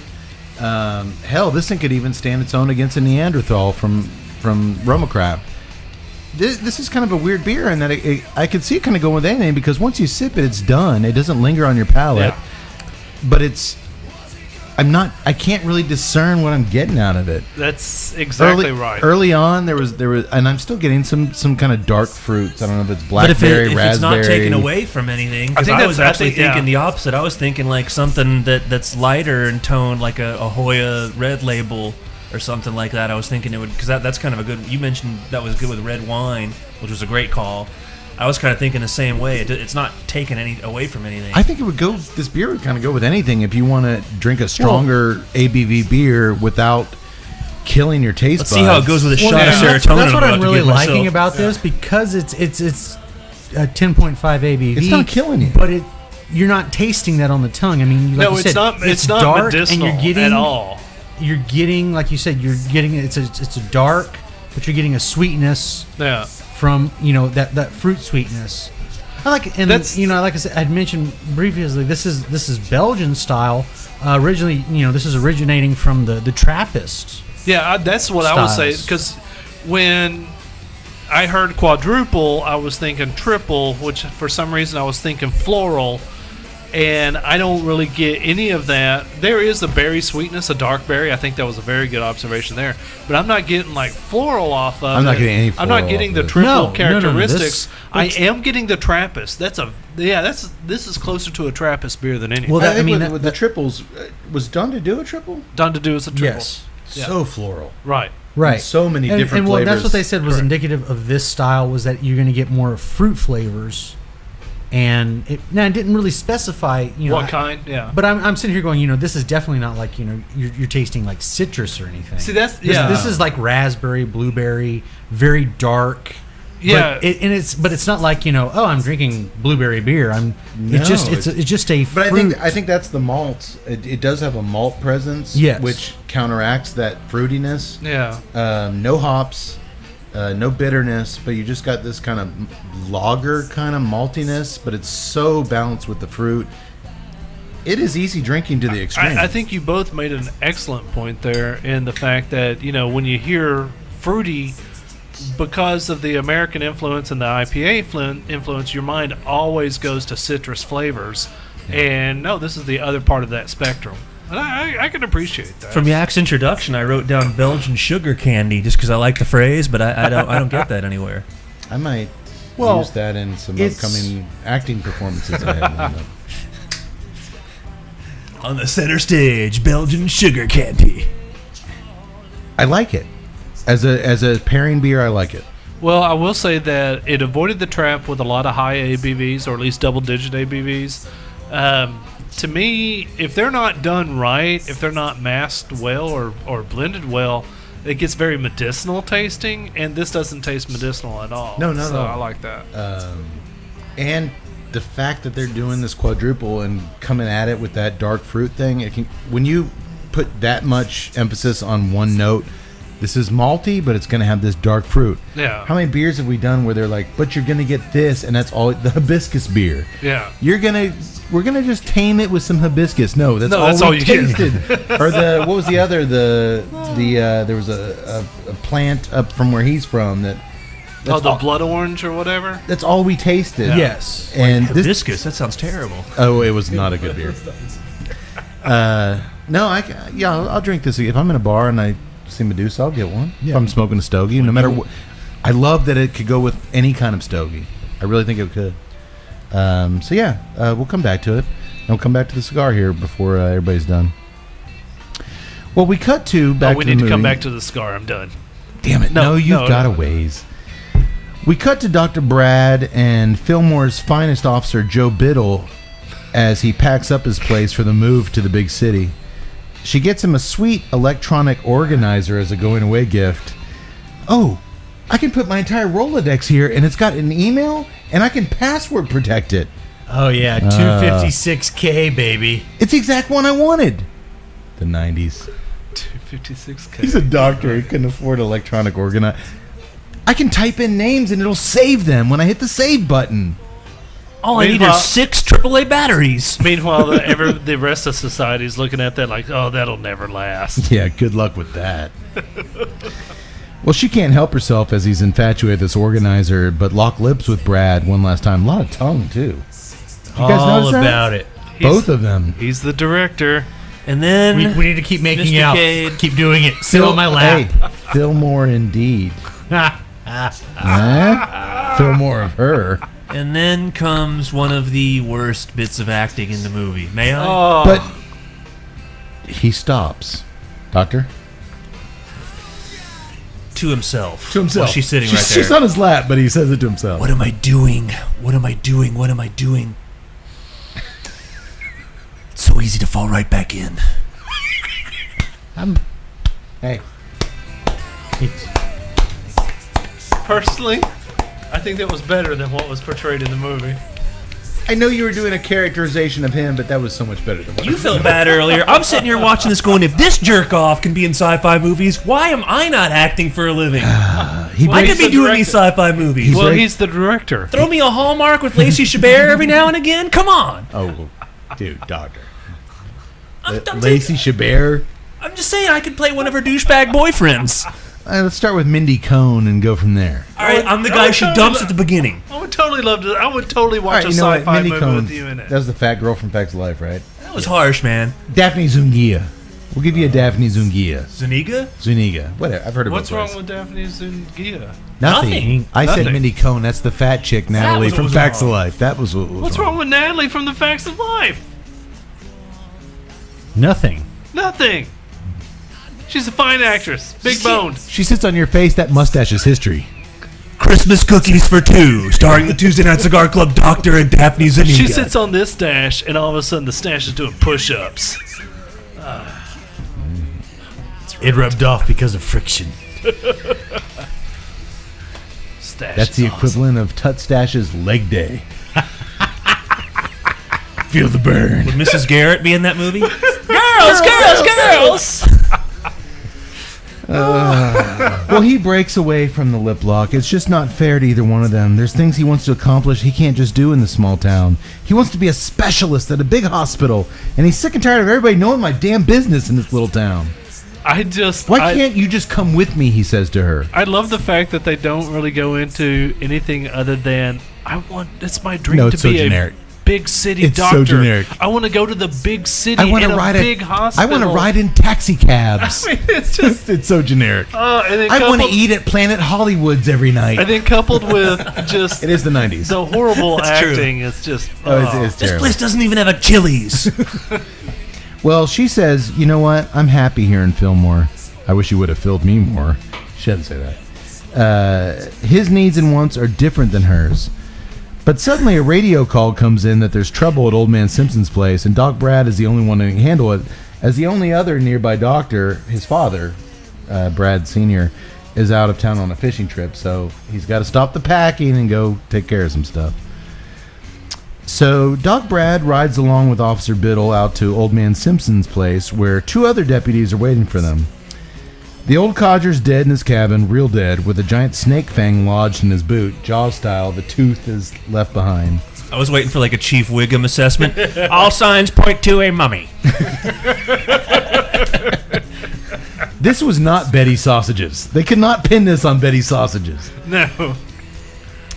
Hell, this thing could even stand its own against a Neanderthal from Roma Crab. This is kind of a weird beer in that I could see it kind of going with anything because once you sip it, it's done. It doesn't linger on your palate. Yeah. But I can't really discern what I'm getting out of it. That's exactly right. Early on, there was, and I'm still getting some kind of dark fruits. I don't know if it's blackberry, but if raspberry. it's not taken away from anything, because I was actually thinking the opposite. I was thinking like something that's lighter in tone, like a Hoya Red Label or something like that. I was thinking it would, because that's kind of a good. You mentioned that was good with red wine, which was a great call. I was kind of thinking the same way. It's not taking any away from anything. I think it would go. This beer would kind of go with anything if you want to drink a stronger ABV beer without killing your taste buds. Let's see how it goes with a shot of serotonin. That's what I'm really liking about this, because it's a 10.5 ABV. It's not killing you, but you're not tasting that on the tongue. I mean, like you said, it's not dark, medicinal and you're getting at all. You're getting, like you said, it's a dark, but you're getting a sweetness. Yeah. From that fruit sweetness, like I said, I'd mentioned previously. This is Belgian style. Originally, this is originating from the Trappist. Yeah, that's what I would say. Because when I heard quadruple, I was thinking triple, which for some reason I was thinking floral, and I don't really get any of that. There is the berry sweetness, a dark berry. I think that was a very good observation there. But I'm not getting like floral off of it. I'm not getting any floral. I'm not getting the triple characteristics. No, I am getting the Trappist. This is closer to a Trappist beer than anything. Well, with the triples, was done to do a triple? Done to do as a triple. Yes. Yeah. So floral. Right. And so many different flavors. That's what they said was indicative of this style, was that you're going to get more fruit flavors. And it didn't really specify, what kind. Yeah. But I'm sitting here going, this is definitely not like, you're tasting like citrus or anything. See, this is like raspberry, blueberry, very dark. Yeah. But it's not like, I'm drinking blueberry beer. It's just a fruit. But I think that's the malt. It does have a malt presence, yes, which counteracts that fruitiness. Yeah. No hops. No bitterness, but you just got this kind of lager kind of maltiness, but it's so balanced with the fruit. It is easy drinking to the extreme. I think you both made an excellent point there in the fact that, when you hear fruity, because of the American influence and the IPA influence, your mind always goes to citrus flavors. Yeah. And no, this is the other part of that spectrum. And I can appreciate that. From Yak's introduction, I wrote down Belgian sugar candy just because I like the phrase, but I don't get that anywhere. I might use that in some upcoming acting performances I have lined up. On the center stage, Belgian sugar candy. I like it. As a pairing beer, I like it. Well, I will say that it avoided the trap with a lot of high ABVs, or at least double-digit ABVs. To me, if they're not done right, if they're not masked well or blended well, it gets very medicinal tasting, and this doesn't taste medicinal at all. No. I like that. And the fact that they're doing this quadruple and coming at it with that dark fruit thing, when you put that much emphasis on one note, this is malty, but it's going to have this dark fruit. Yeah. How many beers have we done where they're like, but you're going to get this, and that's all, the hibiscus beer. Yeah. We're going to just tame it with some hibiscus. No, that's all we tasted. Or what was the other, there was a plant up from where he's from that. The blood orange or whatever? That's all we tasted. Yeah. Yes. And hibiscus, that sounds terrible. Oh, it was not a good beer. No, I'll drink this. If I'm in a bar and I see Medusa, I'll get one. Yeah. If I'm smoking a stogie, no matter what. I love that it could go with any kind of stogie. I really think it could. We'll come back to it. And we'll come back to the cigar here before everybody's done. Well, we cut to back to the movie. We need to come back to the cigar. I'm done. Damn it. No, you've got a ways. We cut to Dr. Brad and Fillmore's finest officer, Joe Biddle, as he packs up his place for the move to the big city. She gets him a sweet electronic organizer as a going-away gift. Oh, I can put my entire Rolodex here, and it's got an email, and I can password protect it. Oh, yeah. 256K, baby. It's the exact one I wanted. The 90s. 256K. He's a doctor. He couldn't afford electronic organizer. I can type in names, and it'll save them when I hit the save button. All I need is 6 AAA batteries. Meanwhile, the rest of society's looking at that like, oh, that'll never last. Yeah, good luck with that. Well, she can't help herself as he's infatuated with this organizer, but lock lips with Brad one last time. A lot of tongue, too. You guys All notice that? about it. Both of them. He's the director. And then We need to keep making Mr. out. Cade. Keep doing it. Sit on my lap. Hey, Fillmore indeed. Fillmore of her. And then comes one of the worst bits of acting in the movie. May I? Oh, But he stops. Doctor? To himself. To himself. While she's sitting right there. She's on his lap, but he says it to himself. What am I doing? What am I doing? What am I doing? It's so easy to fall right back in. Hey. personally, I think that was better than what was portrayed in the movie. I know you were doing a characterization of him, but that was so much better than what You felt bad earlier. I'm sitting here watching this going, if this jerk-off can be in sci-fi movies, why am I not acting for a living? I could be doing these sci-fi movies. Well, he's the director. Throw me a Hallmark with Lacey Chabert every now and again? Come on. Oh, dude, doctor. I'm Lacey Chabert? I'm just saying I could play one of her douchebag boyfriends. Let's start with Mindy Cohn and go from there. All right, I'm the guy she dumps at the beginning. I would totally love to. I would totally watch a you know what? sci-fi Mindy movie Cohn, with you in it. that was the fat girl from Facts of Life, right? That was harsh, man. Daphne Zuniga. We'll give you a Daphne Zuniga. Zuniga? Whatever. I've heard of What's both wrong ways. with Daphne Zuniga? Nothing. I said Nothing. Mindy Cohn. That's the fat chick, Natalie, was what from was Facts wrong. of Life. That was what was What's wrong with Natalie from The Facts of Life? Nothing. Nothing. She's a fine actress. Big boned. She sits on your face. That mustache is history. Christmas Cookies for Two, starring the Tuesday Night Cigar Club Doctor and Daphne Zuniga. She sits on this stash, and all of a sudden the stash is doing push-ups. It rubbed off because of friction. Stash That's is the awesome. equivalent of Tut Stash's leg day. Feel the burn. Would Mrs. Garrett be in that movie? Girls! Well, he breaks away from the lip lock. It's just not fair to either one of them. There's things he wants to accomplish he can't just do in the small town. He wants to be a specialist at a big hospital, and he's sick and tired of everybody knowing my damn business in this little town. Why can't you just come with me, he says to her. I love the fact that they don't really go into anything other than, it's my dream No, to it's so be generic. a big city It's doctor. so generic. I want to go to the big city I want in to a ride big hospital. I want to ride in taxi cabs. I mean, it's just, It's so generic. and then I want to coupled- eat at Planet Hollywoods every night. And then coupled with just It is the 90s. the horrible That's true. acting, it's just. It's This terrible. place doesn't even have a Chili's. Well, she says, you know what? I'm happy here in Fillmore. I wish you would have filled me more. She doesn't say that. His needs and wants are different than hers. But suddenly a radio call comes in that there's trouble at Old Man Simpson's place, and Doc Brad is the only one who can handle it, as the only other nearby doctor, his father, Brad Sr., is out of town on a fishing trip, so he's got to stop the packing and go take care of some stuff. So Doc Brad rides along with Officer Biddle out to Old Man Simpson's place, where two other deputies are waiting for them. The old codger's dead in his cabin, real dead, with a giant snake fang lodged in his boot, Jaws style. The tooth is left behind. I was waiting for like a Chief Wiggum assessment. All signs point to a mummy. This was not Betty Sausages. They could not pin this on Betty Sausages. No.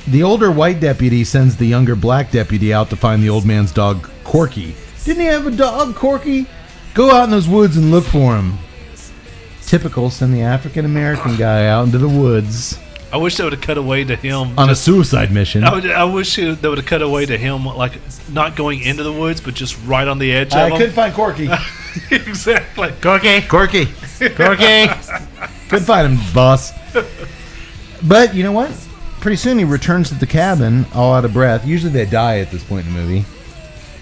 The older white deputy sends the younger black deputy out to find the old man's dog, Corky. Didn't he have a dog, Corky? Go out in those woods and look for him. Typical, send the African-American guy out into the woods I wish they would have cut away to him. on a suicide mission. I wish they would have cut away to him, like not going into the woods, but just right on the edge of I them. couldn't find Corky. Exactly. Corky. Couldn't find him, boss. But you know what? Pretty soon he returns to the cabin, all out of breath. Usually they die at this point in the movie.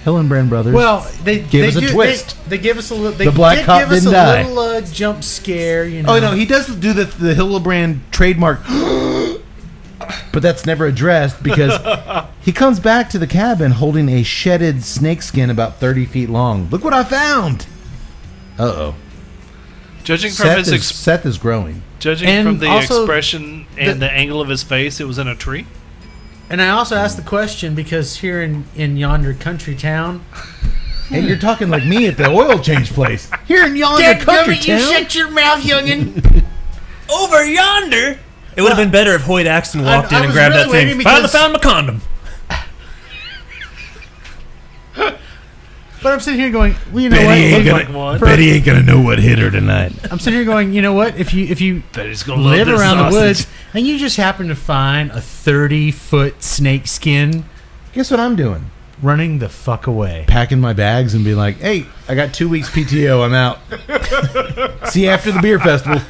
Hillenbrand Brothers. Well, they Gave us a twist. They give us a little. They The black did cop give us didn't a die. little jump scare. You know. Oh no, he does do the Hillenbrand trademark, but that's never addressed because he comes back to the cabin holding a shedded snakeskin about 30 feet long. Look what I found. Uh-oh. Judging from Seth is growing. judging And from the also expression and the angle of his face, it was in a tree. And I also asked the question because here in yonder country town. And you're talking like me at the oil change place. Here in yonder country town. your mouth, youngin. Over yonder. It would have been better if Hoyt Axton walked I in and was grabbed really that thing. waiting Finally because- found my condom. But I'm sitting here going, well, you know what? Betty ain't gonna know what hit her tonight. I'm sitting here going, you know what? If you Betty's gonna live love this around the sausage. woods and you just happen to find a 30-foot snake skin, Guess what I'm doing? running the fuck away. Packing my bags and being like, hey, I got 2 weeks PTO. I'm out. See you after the beer festival.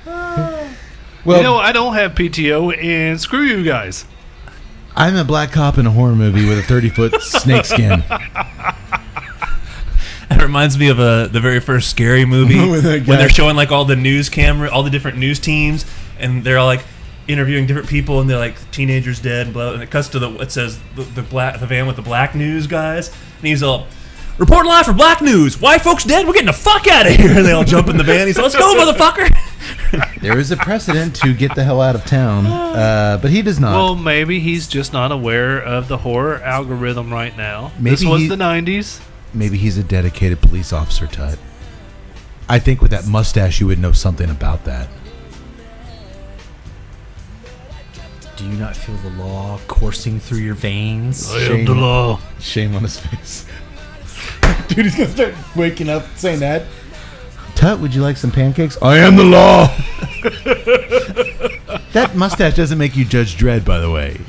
Well, You know, I don't have PTO, and screw you guys. I'm a black cop in a horror movie with a 30-foot snakeskin. It reminds me of the very first Scary Movie With that when guy. they're showing like all the news camera, all the different news teams, and they're all like interviewing different people, and they're like teenagers dead, and blah. And it cuts to it says the van with the black news guys, and he's all. Report live for Black News. White folks dead. We're getting the fuck out of here. And they all jump in the van. He's like, let's go, motherfucker. There is a precedent to get the hell out of town, but he does not. Well, maybe he's just not aware of the horror algorithm right now. This Maybe was he- the 90s. Maybe he's a dedicated police officer type. I think with that mustache, you would know something about that. Do you not feel the law coursing through your veins? I am the law. Shame on his face. Dude, he's gonna start waking up saying that. Tut, would you like some pancakes? I am the law. That mustache doesn't make you Judge Dredd, by the way.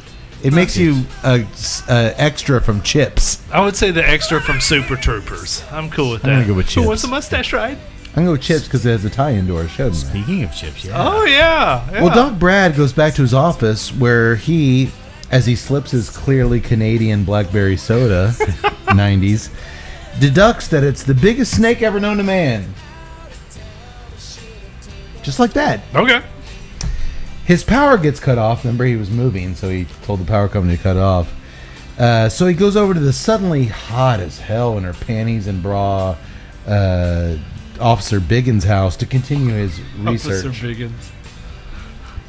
It makes you extra from Chips. I would say the extra from Super Troopers. I'm cool with that. I'm gonna go with Who Chips. wants a mustache ride? I'm gonna go with Chips because it has a tie-in to our show tonight. Speaking of chips, yeah. Oh, yeah. Well, Doc Brad goes back to his office where he, as he slips his clearly Canadian blackberry soda, 90s, deducts that it's the biggest snake ever known to man. Just like that. Okay. His power gets cut off. Remember, he was moving, so he told the power company to cut it off. So he goes over to the suddenly hot as hell in her panties and bra Officer Biggins' house to continue his research. Officer Biggins.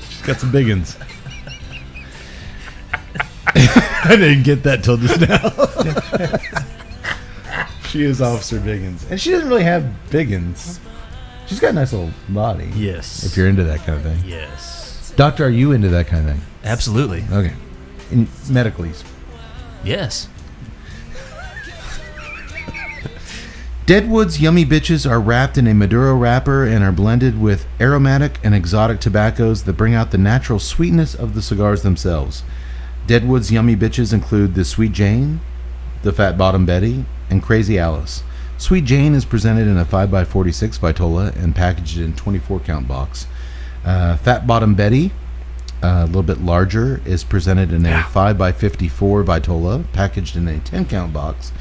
She's got some biggins. I didn't get that till just now. She is Officer Biggins. And she doesn't really have biggins. She's got a nice little body. Yes. If you're into that kind of thing. Yes. Doctor, are you into that kind of thing? Absolutely. Okay. In medically. Yes. Deadwood's yummy bitches are wrapped in a Maduro wrapper and are blended with aromatic and exotic tobaccos that bring out the natural sweetness of the cigars themselves. Deadwood's yummy bitches include the Sweet Jane, the Fat Bottom Betty, and Crazy Alice. Sweet Jane is presented in a 5x46 Vitola and packaged in 24-count box. Fat Bottom Betty, a little bit larger, is presented in a 5x54 Vitola, packaged in a 10-count box.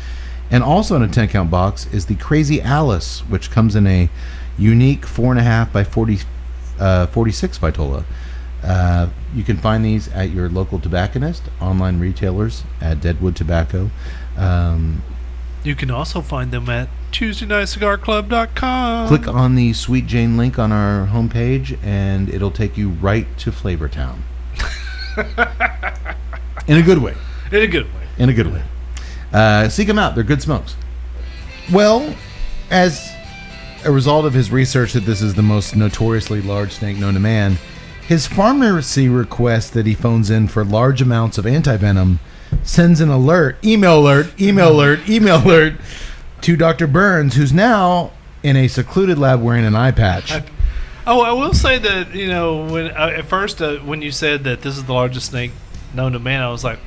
And also in a 10-count box is the Crazy Alice, which comes in a unique 4.5x46 Vitola. You can find these at your local tobacconist, online retailers, at Deadwood Tobacco. You can also find them at TuesdayNightCigarClub.com. Click on the Sweet Jane link on our homepage, and it'll take you right to Flavortown. In a good way. In a good way. In a good way. Seek them out. They're good smokes. Well, as a result of his research that this is the most notoriously large snake known to man, his pharmacy requests that he phones in for large amounts of antivenom sends an email alert to Dr. Burns, who's now in a secluded lab wearing an eye patch. Oh, I will say that, you know, when at first when you said that this is the largest snake known to man, I was like,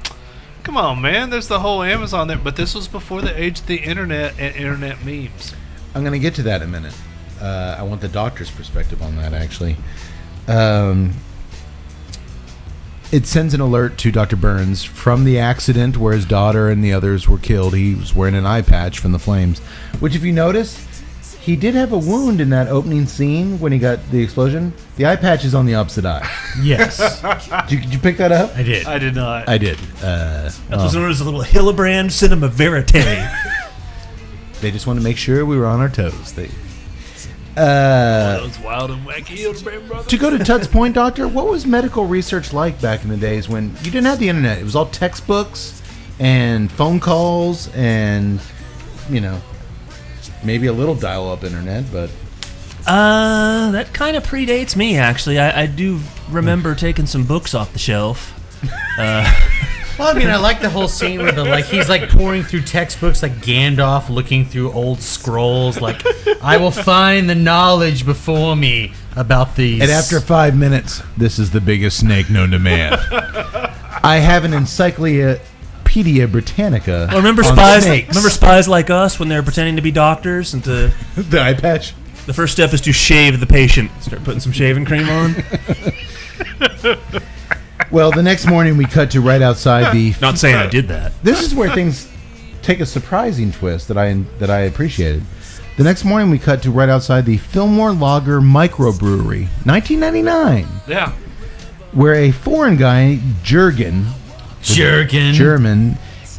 come on, man, there's the whole Amazon there. But this was before the age of the internet and internet memes. I'm going to get to that in a minute. I want the doctor's perspective on that, actually. it sends an alert to Dr. Burns from the accident where his daughter and the others were killed. He was wearing an eye patch from the flames, which, if you notice, he did have a wound in that opening scene when he got the explosion. The eye patch is on the opposite eye. Yes. Did you pick that up? I did. I did not. I did. That was known as a little Hillebrand cinema verite. They just wanted to make sure we were on our toes. That was wild and wacky, Hillebrand brother. To go to Tut's point, Doctor, what was medical research like back in the days when you didn't have the internet? It was all textbooks and phone calls and, maybe a little dial-up internet, but... That kind of predates me, actually. I do remember taking some books off the shelf. Well, I mean, I like the whole scene where he's pouring through textbooks like Gandalf looking through old scrolls. I will find the knowledge before me about these. And after 5 minutes, this is the biggest snake known to man. I have an Encyclopedia Britannica. Well, remember spies? Remember spies like us when they were pretending to be doctors and to the eye patch. The first step is to shave the patient. Start putting some shaving cream on. Well, the next morning we cut to right outside the... Not saying I did that. This is where things take a surprising twist that I appreciated. The next morning we cut to right outside the Fillmore Lager Microbrewery, 1999. Yeah. Where a foreign guy, German,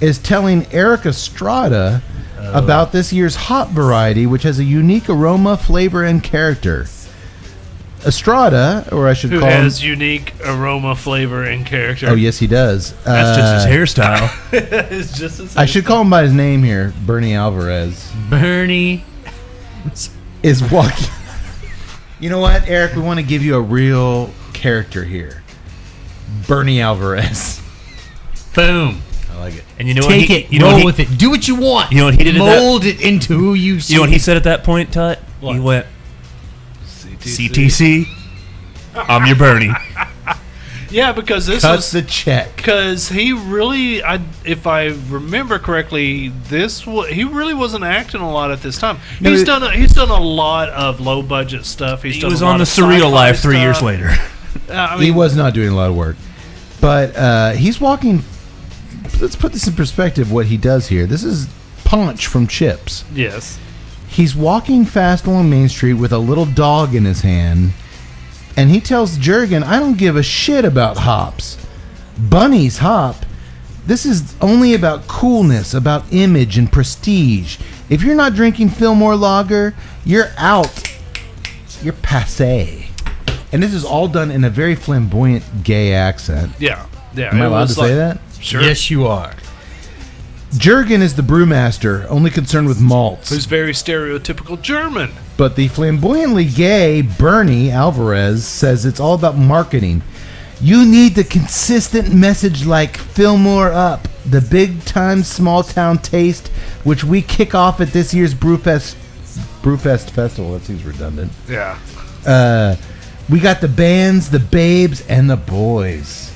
is telling Eric Estrada about this year's hop variety, which has a unique aroma, flavor, and character. Estrada, or I should call him... Who has unique aroma, flavor, and character. Oh, yes, he does. That's just his hairstyle. It's just his hairstyle. I should call him by his name here, Bernie Alvarez. Bernie is walking... You know what, Eric? We want to give you a real character here. Bernie Alvarez. Boom. I like it. And you know Take what? it, roll with it. Do what you want. You know what he did? Mold it into who you see. You know what he said at that point, Tut? What? He went... CTC, I'm your Bernie. Yeah, because this Cut was the check. Because he really, if I remember correctly, he really wasn't acting a lot at this time. No, He's done a lot of low budget stuff. He was on the Surreal Life 3 years later. He was not doing a lot of work, but he's walking. Let's put this in perspective. What he does here. This is Punch from Chips. Yes. He's walking fast along Main Street with a little dog in his hand, and he tells Jurgen, I don't give a shit about hops. Bunny's hop. This is only about coolness, about image and prestige. If you're not drinking Fillmore Lager, you're out. You're passé. And this is all done in a very flamboyant gay accent. Yeah. Am I allowed to say that? Sure. Yes, you are. Jurgen is the brewmaster, only concerned with malts. Who's very stereotypical German. But the flamboyantly gay Bernie Alvarez says it's all about marketing. You need the consistent message like Fillmore Up, the big-time small-town taste, which we kick off at this year's Brewfest Festival. That seems redundant. Yeah. We got the bands, the babes, and the boys.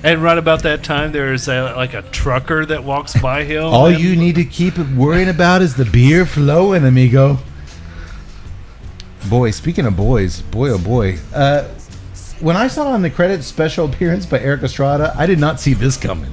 And right about that time, there's a trucker that walks by him. All you need to keep worrying about is the beer flowing, amigo. Boy, speaking of boys, boy, oh boy. When I saw on the credits special appearance by Eric Estrada, I did not see this coming.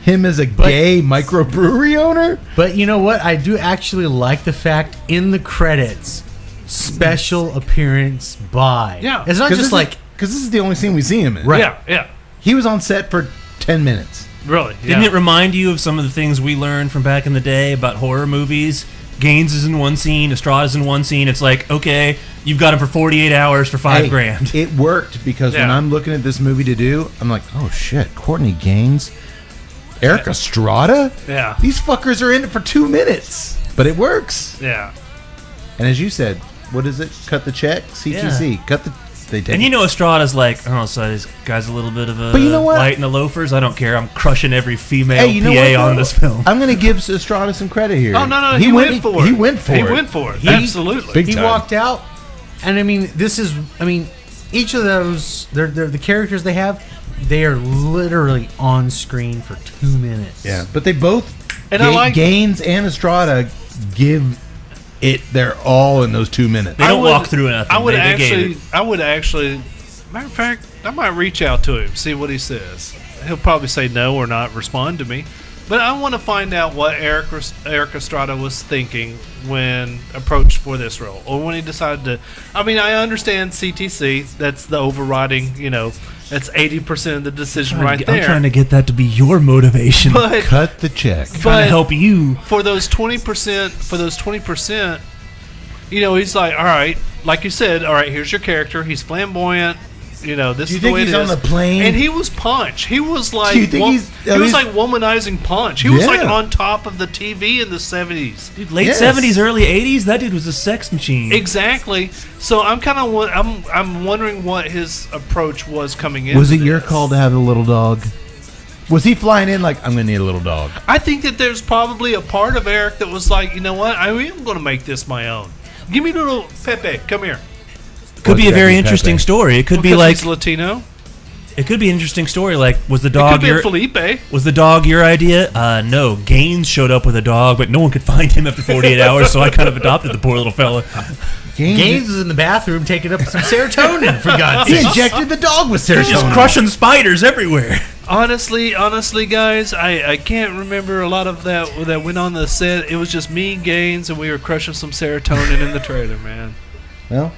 Him as a gay microbrewery owner? But you know what? I do actually like the fact in the credits, special appearance by. Yeah. It's not just because this is the only scene we see him in. Right. Yeah. He was on set for 10 minutes. Really? Didn't it remind you of some of the things we learned from back in the day about horror movies? Gaines is in one scene, Estrada's in one scene. It's like, okay, you've got him for 48 hours for $5,000. It worked because when I'm looking at this movie to do, I'm like, oh shit, Courtney Gaines, Eric Estrada? Yeah. These fuckers are in it for 2 minutes. But it works. Yeah. And as you said, what is it? Cut the check? CTC. Yeah. Cut the... They take And you know Estrada's like, oh, so this guy's a little bit of a But you know what? light in the loafers. I don't care. I'm crushing every female Hey, you know PA what, though? on this film. I'm going to give Estrada some credit here. Oh, no. He went for it. He went for it. Absolutely. Big He time. walked out, and each of those, they're the characters they have, they are literally on screen for 2 minutes. Yeah, but they both, Gaines and Estrada, give it their all in those 2 minutes. They don't walk through nothing. I would They gave it. actually, matter of fact, reach out to him, see what he says. He'll probably say no or not respond to me. But I want to find out what Eric Estrada was thinking when approached for this role, or when he decided to. I mean, I understand CTC. That's the overriding. That's 80% of the decision right there. I'm trying to get that to be your motivation. But Cut the check. Trying to help you. For those 20%, he's like, all right, like you said, all right, here's your character. He's flamboyant. This is the way it is. Do you think he's on the plane? And he was Punch. He was like, he was like womanizing Punch. He was like on top of the TV in the 70s. Dude, late 70s, early 80s. That dude was a sex machine. Exactly. So I'm wondering what his approach was coming in. Was it your call to have a little dog? Was he flying in like, I'm going to need a little dog? I think that there's probably a part of Eric that was like, you know what? I am going to make this my own. Give me little Pepe. Come here. Could be a very interesting story. It could be like he's Latino. It could be an interesting story. Like, was the dog Felipe? Was the dog your idea? No. Gaines showed up with a dog, but no one could find him after 48 hours, so I kind of adopted the poor little fella. Gaines was in the bathroom taking up some serotonin. For God's sake, he injected the dog with serotonin. He's just crushing spiders everywhere. Honestly, guys, I can't remember a lot of that went on the set. It was just me and Gaines, and we were crushing some serotonin in the trailer, man. Well.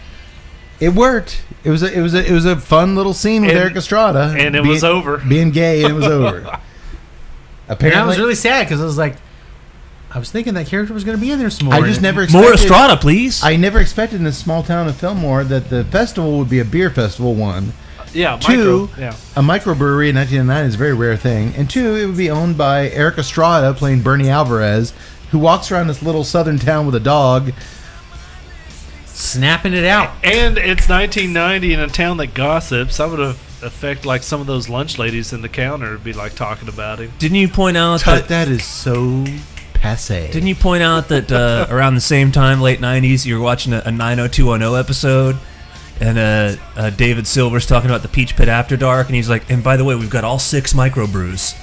It worked. It was a fun little scene with Eric Estrada, and it was over. Being gay, and it was over. Apparently, and I was really sad because I was like, I was thinking that character was going to be in there some more. I just never expected more Estrada, please. I never expected in this small town of Fillmore that the festival would be a beer festival. One, yeah. Two, a microbrewery in 1999 is a very rare thing, and two, it would be owned by Eric Estrada playing Bernie Alvarez, who walks around this little southern town with a dog. Snapping it out. And it's 1990 in a town that gossips. I would affect like some of those lunch ladies in the counter would be like talking about him. Didn't you point out that is so passe? Didn't you point out that around the same time, late 90s, you were watching a 90210 episode, and David Silver's talking about the Peach Pit After Dark, and he's like, and by the way, we've got all 6 microbrews.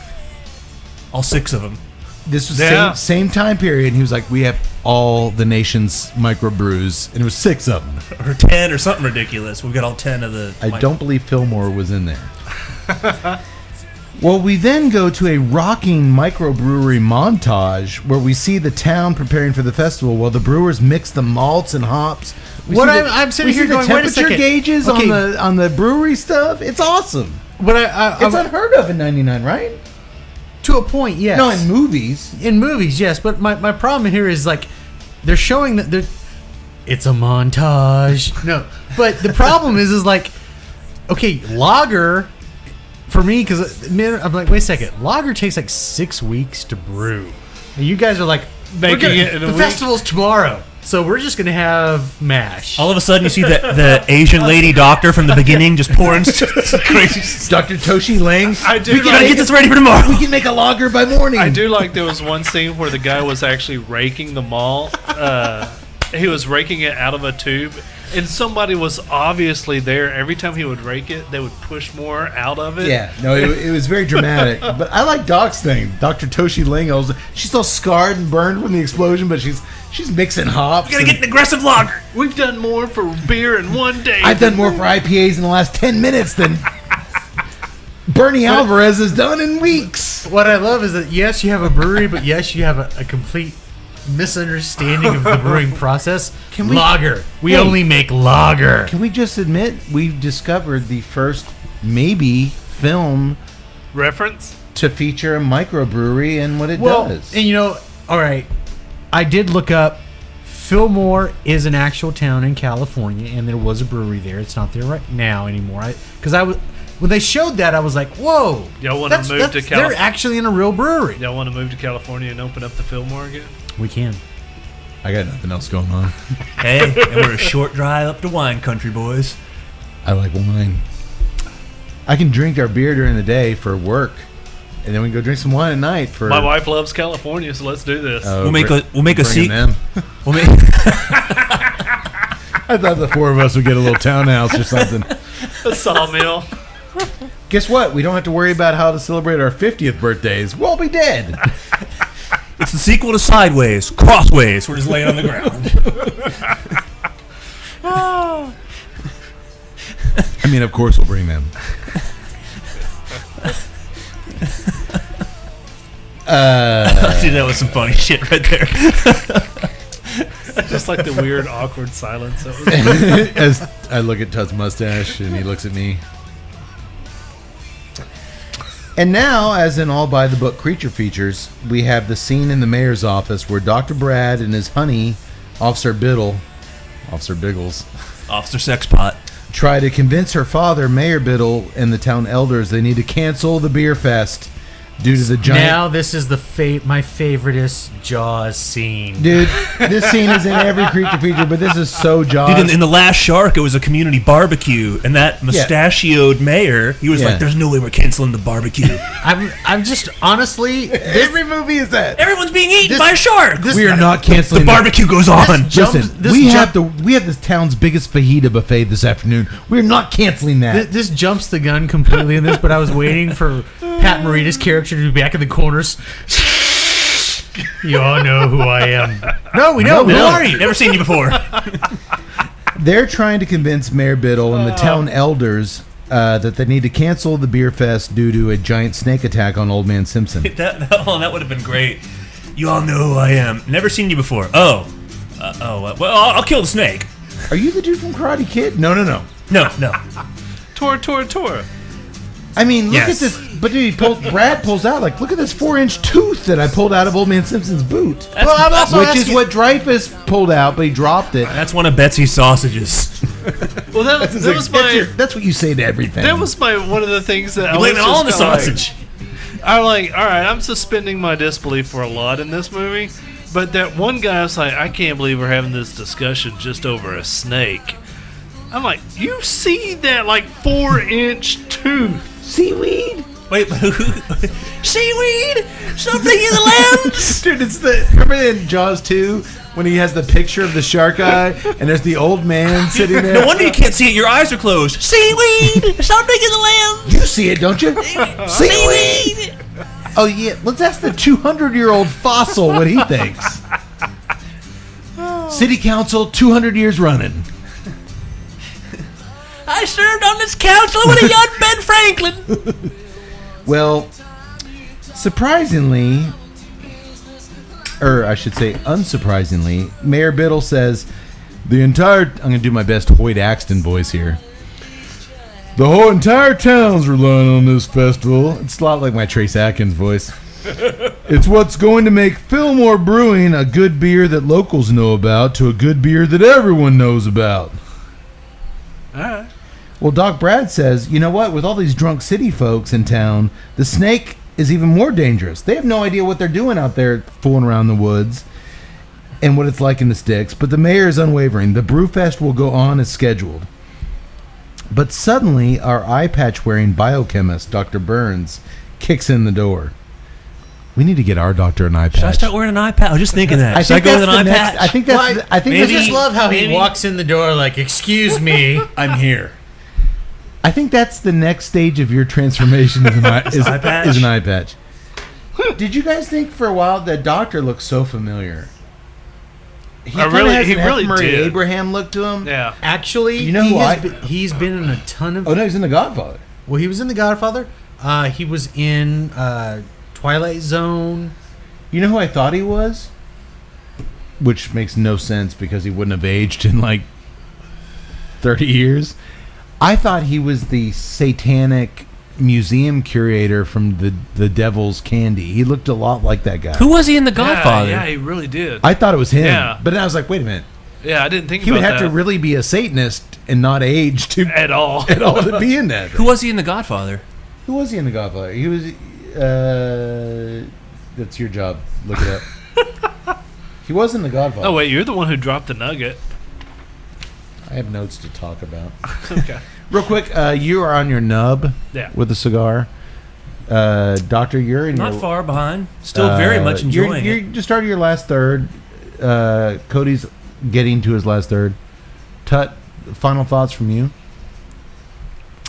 All 6 of them. This was same time period, and he was like, we have all the nation's microbrews, and it was 6 of them. Or 10 or something ridiculous. We've got all 10 of the... I don't believe Fillmore was in there. Well, we then go to a rocking microbrewery montage where we see the town preparing for the festival while the brewers mix the malts and hops. I'm sitting here going, wait a second. Temperature gauges on the brewery stuff. It's awesome. But it's unheard of in 99, right? To a point, yes. No, in movies. In movies, yes. But my problem here is, like, they're showing that it's a montage. No. But the problem is like, okay, lager, for me, because I'm like, wait a second. Lager takes like 6 weeks to brew. And you guys are like, making it in a week. The festival's tomorrow. So we're just going to have mash. All of a sudden, you see the Asian lady doctor from the beginning just pouring crazy. Dr. Toshi Ling. We gotta get this ready for tomorrow. We can make a lager by morning. I do like there was one scene where the guy was actually raking the malt. He was raking it out of a tube, and somebody was obviously there. Every time he would rake it, they would push more out of it. Yeah, no, it was very dramatic. But I like Doc's thing. Dr. Toshi Ling, she's all scarred and burned from the explosion, but she's mixing hops. We gotta get an aggressive lager. We've done more for beer in one day. I've done more for IPAs in the last 10 minutes than Bernie Alvarez has done in weeks. What I love is that, yes, you have a brewery, but yes, you have a complete misunderstanding of the brewing process. Lager. We only make lager. Can we just admit we've discovered the first maybe film reference to feature a microbrewery and what it does? And all right, I did look up. Fillmore is an actual town in California, and there was a brewery there. It's not there right now anymore. When they showed that, I was like, "Whoa!" Y'all want to move to California? They're actually in a real brewery. Y'all want to move to California and open up the Fillmore again? We can. I got nothing else going on. Hey, and we're a short drive up to wine country, boys. I like wine. I can drink our beer during the day for work, and then we can go drink some wine at night for. My wife loves California, so let's do this. We'll make a seat. We'll make. I thought the 4 of us would get a little townhouse or something. A sawmill. Guess what? We don't have to worry about how to celebrate our 50th birthdays. We'll be dead. It's the sequel to Sideways, Crossways. We're just laying on the ground. I mean, of course we'll bring them. Dude, that was some funny shit right there. Just like the weird, awkward silence. As I look at Tut's mustache and he looks at me. And now, as in all by-the-book creature features, we have the scene in the mayor's office where Dr. Brad and his honey, Officer Biggles, Officer Sexpot, try to convince her father, Mayor Biddle, and the town elders they need to cancel the beer fest due to the giant... Now this is my favoriteest Jaws scene. Dude, this scene is in every creature feature, but this is so Jaws. Dude, in The Last Shark, it was a community barbecue, and that mustachioed mayor, he was like, there's no way we're canceling the barbecue. I'm just, honestly... Every movie is that. Everyone's being eaten by a shark. We are not canceling... The barbecue goes on. Listen, we have the town's biggest fajita buffet this afternoon. We're not canceling that. This jumps the gun completely in this, but I was waiting for Pat Morita's character to be back in the corners. You all know who I am. No, we know. Who are you? Never seen you before. They're trying to convince Mayor Biddle and the town elders that they need to cancel the beer fest due to a giant snake attack on Old Man Simpson. that would have been great. You all know who I am. Never seen you before. Well, I'll kill the snake. Are you the dude from Karate Kid? No. No. Tor. I mean, look at this. But dude, Brad pulls out, like, look at this 4-inch tooth that I pulled out of Old Man Simpson's boot. Which is what Dreyfus pulled out, but he dropped it. That's one of Betsy's sausages. Well, that's what you say to everything. That was one of the things that I was blame it all on the sausage. I'm like, all right, I'm suspending my disbelief for a lot in this movie, but that one guy was like, I can't believe we're having this discussion just over a snake. I'm like, you see that like 4-inch tooth? Seaweed? Wait, seaweed? Something in the lens? Dude, remember in Jaws 2 when he has the picture of the shark eye and there's the old man sitting there? No wonder you can't see it. Your eyes are closed. Seaweed! Something in the lens? You see it, don't you? Seaweed! Oh, yeah. Let's ask the 200-year-old fossil what he thinks. City Council, 200 years running. I served on this council with a young Ben Franklin. Well, surprisingly, or I should say unsurprisingly, Mayor Biddle says I'm going to do my best Hoyt Axton voice here. The whole entire town's relying on this festival. It's a lot like my Trace Atkins voice. It's what's going to make Fillmore Brewing a good beer that locals know about to a good beer that everyone knows about. All right. Well, Doc Brad says, you know what? With all these drunk city folks in town, the snake is even more dangerous. They have no idea what they're doing out there fooling around the woods and what it's like in the sticks. But the mayor is unwavering. The Brewfest will go on as scheduled. But suddenly, our eye patch-wearing biochemist, Dr. Burns, kicks in the door. We need to get our doctor an eye patch. Should I start wearing an eye patch? I was just thinking that. Should I go with an eye patch? I think that's... I just love how he walks in the door like, excuse me, I'm here. I think that's the next stage of your transformation is an eye patch. Did you guys think for a while that doctor looked so familiar? He really did. Abraham look to him. Yeah. Actually, you know he's been in a ton of... Oh, no, he's in The Godfather. Well, he was in The Godfather. He was in Twilight Zone. You know who I thought he was? Which makes no sense because he wouldn't have aged in like 30 years. I thought he was the satanic museum curator from the Devil's Candy. He looked a lot like that guy. Who was he in The Godfather? Yeah, he really did. I thought it was him. Yeah. But then I was like, wait a minute. Yeah, I didn't think he about that. would have to really be a Satanist and not age at all to be in that. Who was he in The Godfather? Who was he in The Godfather? He was... that's your job. Look it up. He was in The Godfather. Oh, wait, you're the one who dropped the nugget. I have notes to talk about. Okay. Real quick, you are on your nub with a cigar. Doctor, you're in Not far behind. Still very much enjoying you're just started your last third. Cody's getting to his last third. Tut, final thoughts from you?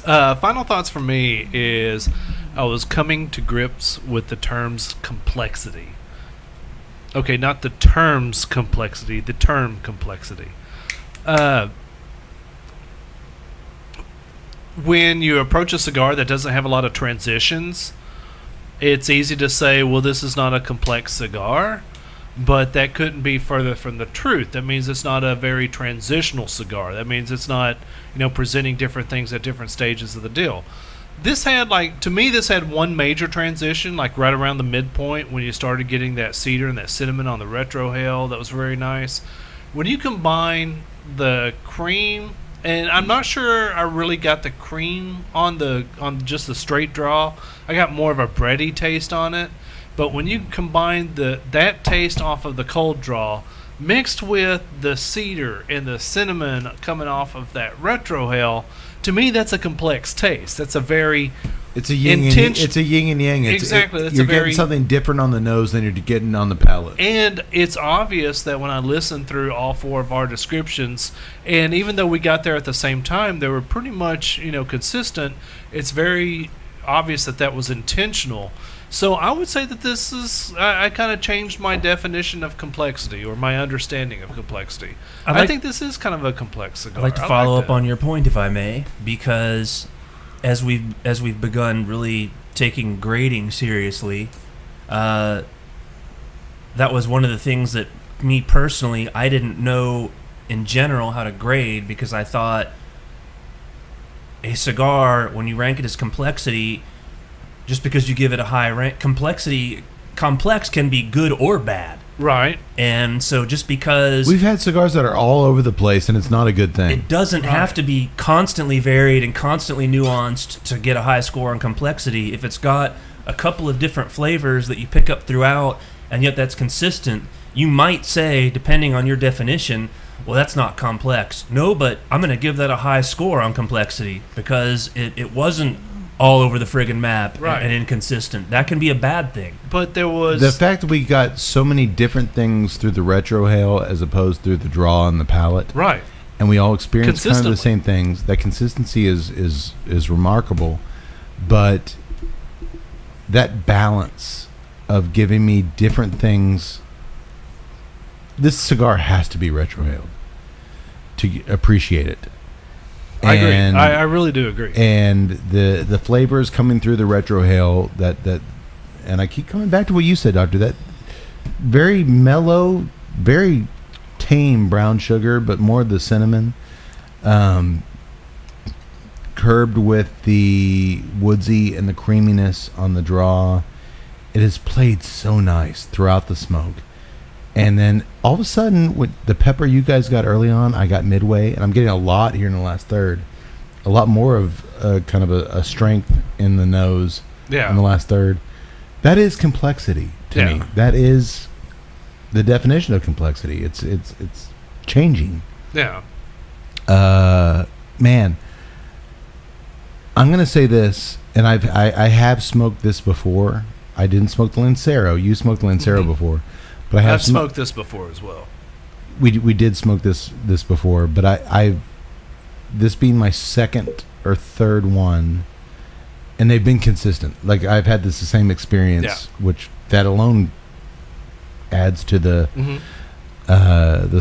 Final thoughts from me is I was coming to grips with the term's complexity. Okay, not the term's complexity, the term complexity. when you approach a cigar that doesn't have a lot of transitions, it's easy to say, well, this is not a complex cigar, but that couldn't be further from the truth. That means it's not a very transitional cigar. That means it's not, presenting different things at different stages of the deal. This had, to me, this had one major transition, right around the midpoint when you started getting that cedar and that cinnamon on the retrohale. That was very nice. When you combine the cream, and I'm not sure I really got the cream on just the straight draw. I got more of a bready taste on it. But when you combine that taste off of the cold draw mixed with the cedar and the cinnamon coming off of that retrohale, to me that's a complex taste. That's a very it's a yin and yang. Exactly. You're getting something different on the nose than you're getting on the palate. And it's obvious that when I listened through all four of our descriptions, and even though we got there at the same time, they were pretty much consistent. It's very obvious that was intentional. So I would say that this is, I kind of changed my definition of complexity, or my understanding of complexity. I think this is kind of a complex cigar. I'd like to follow up on your point, if I may, because as we've begun really taking grading seriously, that was one of the things that me personally, I didn't know in general how to grade, because I thought a cigar, when you rank it as complexity, just because you give it a high rank, complex can be good or bad. Right. And so just because we've had cigars that are all over the place, and it's not a good thing. It doesn't have to be constantly varied and constantly nuanced to get a high score on complexity. If it's got a couple of different flavors that you pick up throughout, and yet that's consistent, you might say, depending on your definition, well, that's not complex. No, but I'm going to give that a high score on complexity because it wasn't all over the friggin' map and inconsistent. That can be a bad thing. But there was the fact that we got so many different things through the retrohale as opposed through the draw and the palate. Right. And we all experience kind of the same things. That consistency is remarkable. But that balance of giving me different things, this cigar has to be retrohaled to appreciate it. I agree. I really do agree. And the flavors coming through the retrohale, that, and I keep coming back to what you said, Doctor. That very mellow, very tame brown sugar, but more of the cinnamon, curbed with the woodsy and the creaminess on the draw. It has played so nice throughout the smoke. And then all of a sudden, with the pepper you guys got early on, I got midway, and I'm getting a lot here in the last third. A lot more of kind of a strength in the nose in the last third. That is complexity to me. That is the definition of complexity. It's changing. Yeah. Man, I'm gonna say this, and I have smoked this before. I didn't smoke the Lancero. You smoked the Lancero before. But I've smoked this before as well. We did smoke this before, but I've this being my second or third one, and they've been consistent. I've had the same experience, which that alone adds to the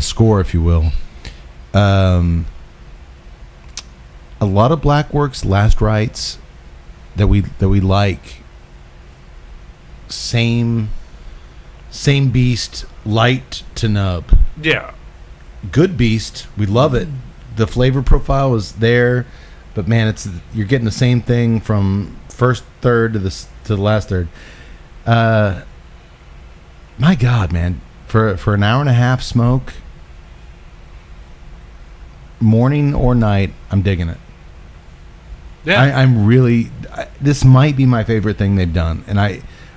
score, if you will. A lot of Blackworks last rights that we like. Same beast, light to nub. Yeah. Good beast. We love it. The flavor profile is there, but man, you're getting the same thing from first third to the last third. My God, man, for an hour and a half smoke, morning or night, I'm digging it. Yeah. I'm really. This might be my favorite thing they've done, and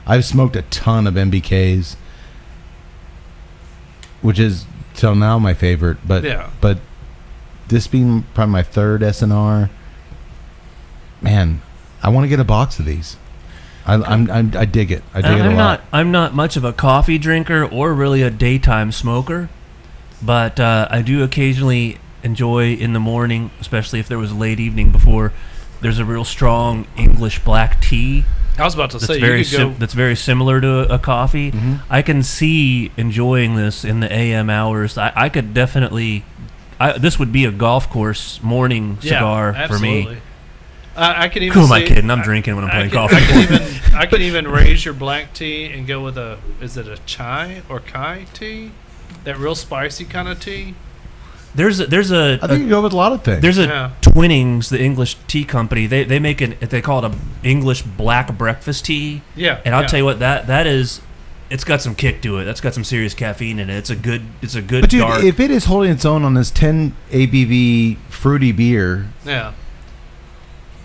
I've smoked a ton of MBKs, which is till now my favorite. But this being probably my third S&R, man, I want to get a box of these. I dig it. I dig it a lot. I'm not much of a coffee drinker or really a daytime smoker, but I do occasionally enjoy in the morning, especially if there was a late evening before. There's a real strong English black tea. I was about to say, that's very similar to a coffee. Mm-hmm. I can see enjoying this in the AM hours. I could definitely. This would be a golf course morning cigar for me. I can even. Who am I kidding? I'm drinking when I'm playing coffee. I can even raise your black tea and go with is it a chai or kai tea? That real spicy kind of tea. There's I think you go with a lot of things. There's a Twinnings, the English tea company. They make they call it a English black breakfast tea. Yeah. And I'll tell you what, that is, it's got some kick to it. That's got some serious caffeine in it. It's a good But dude, dark. if it is holding its own on this 10 ABV fruity beer, Yeah.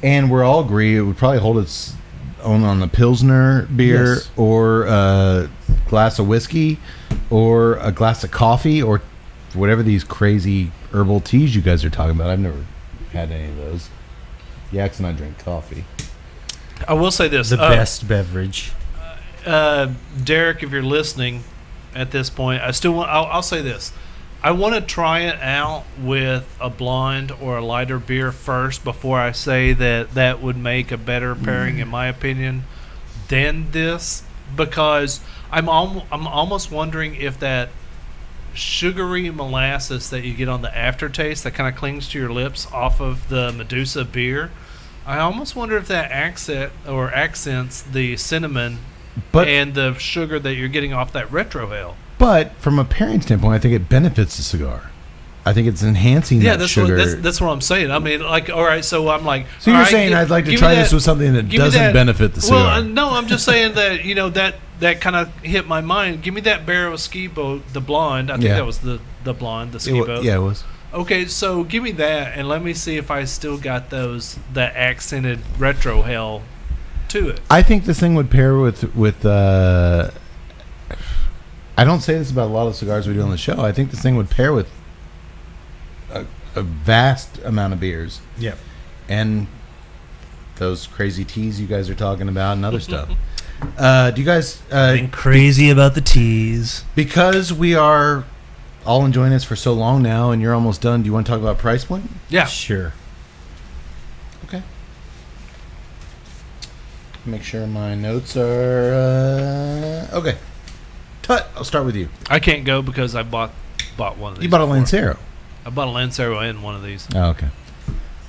and we're all agree it would probably hold its own on the Pilsner beer, Yes. or a glass of whiskey, or a glass of coffee, or whatever these crazy herbal teas you guys are talking about. I've never had any of those. Yaks and I drink coffee. I will say this: The best beverage. Derek, if you're listening at this point, I still want. I'll say this: I want to try it out with a blonde or a lighter beer first before I say that would make a better pairing, in my opinion, than this, because I'm almost wondering if that sugary molasses that you get on the aftertaste that kind of clings to your lips off of the Medusa beer, I almost wonder if that accents the cinnamon and the sugar that you're getting off that retrohale. But from a pairing standpoint, I think it benefits the cigar. I think it's enhancing that sugar. That's what I'm saying. I mean, like, all right, so I'm like... So you're saying I'd like to try this with something that doesn't benefit the cigar. Well, no, I'm just saying that, that kind of hit my mind. Give me that barrel of ski boat, the blonde. I think that was the blonde, the ski boat. Yeah, it was. Okay, so give me that, and let me see if I still got that accented retrohale to it. I think this thing would pair with I don't say this about a lot of cigars we do on the show. I think this thing would pair with a vast amount of beers. Yep. And those crazy teas you guys are talking about and other stuff. Do you guys... Been crazy about the teas. Because we are all enjoying this for so long now and you're almost done, do you want to talk about price point? Yeah. Sure. Okay. Make sure my notes are... okay. Tut, I'll start with you. I can't go because I bought one of these. You bought a before. Lancero. I bought a Lancero and one of these. Oh, okay.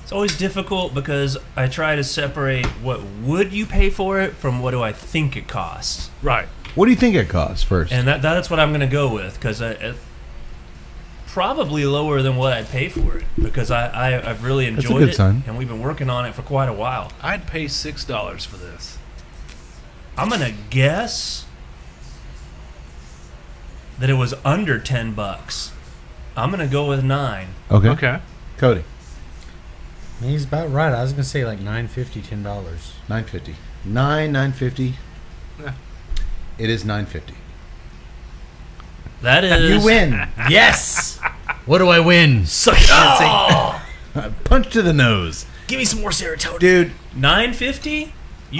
It's always difficult because I try to separate what would you pay for it from what do I think it costs. Right. What do you think it costs first? And that's what I'm going to go with, because probably lower than what I'd pay for it, because I've really That's a enjoyed good it, sign. and we've been working on it for quite a while. I'd pay $6 for this. I'm going to guess that it was under $10. I'm going to go with 9. Okay. Okay. Cody. He's about right. I was gonna say like $9.50, $10. $9.50. $9.50. Yeah. It is $9.50. That is... You win. Yes. What do I win? Suck it, Oh! Punch to the nose. Give me some more serotonin. Dude. $9.50?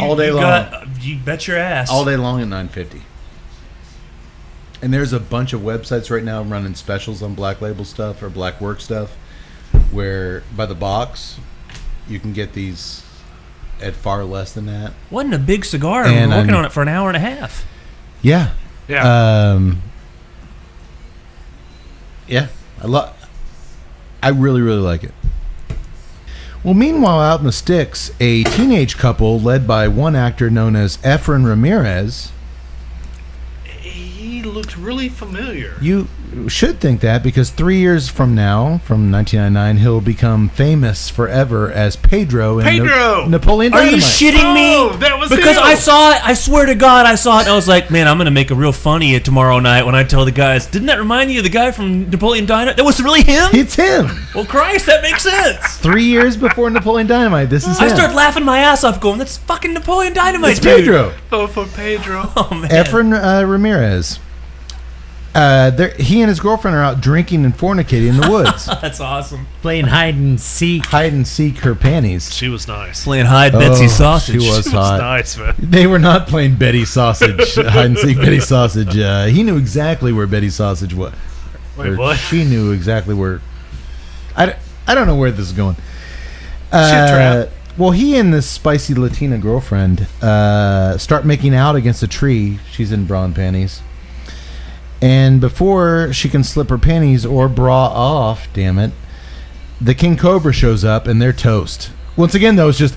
All day long. You bet your ass. All day long at $9.50. And there's a bunch of websites right now running specials on Black Label stuff or Black Work stuff where by the box you can get these at far less than that. Wasn't a big cigar. And We're working on it for an hour and a half. Yeah. Yeah. Yeah. I really, really like it. Well, meanwhile, out in the sticks, a teenage couple led by one actor known as Efren Ramirez. He looked really familiar. You should think that because 3 years from now, from 1999, he'll become famous forever as Pedro in Napoleon Are Dynamite. you shitting me? Oh, that was because him. I saw it. I swear to God, I saw it. And I was like, man, I'm gonna make a real funny tomorrow night when I tell the guys. Didn't that remind you of the guy from Napoleon Dynamite? That was really him. It's him. Well, Christ, that makes sense. 3 years before Napoleon Dynamite, this is him. I started laughing my ass off, going, "That's fucking Napoleon Dynamite, It's dude." Pedro. Vote for Pedro. Oh man. Efren Ramirez. He and his girlfriend are out drinking and fornicating in the woods. That's awesome. Playing hide and seek. Hide and seek her panties. She was nice. Playing hide Betsy sausage. She was She hot. was nice, man. They were not playing Betty Sausage. Hide and seek Betty Sausage. He knew exactly where Betty Sausage was. Wait, Or what? She knew exactly where. I don't know where this is going. trap. Well, he and this spicy Latina girlfriend start making out against a tree. She's in bra and panties. And before she can slip her panties or bra off, damn it, the King Cobra shows up and they're toast. Once again, though, it's just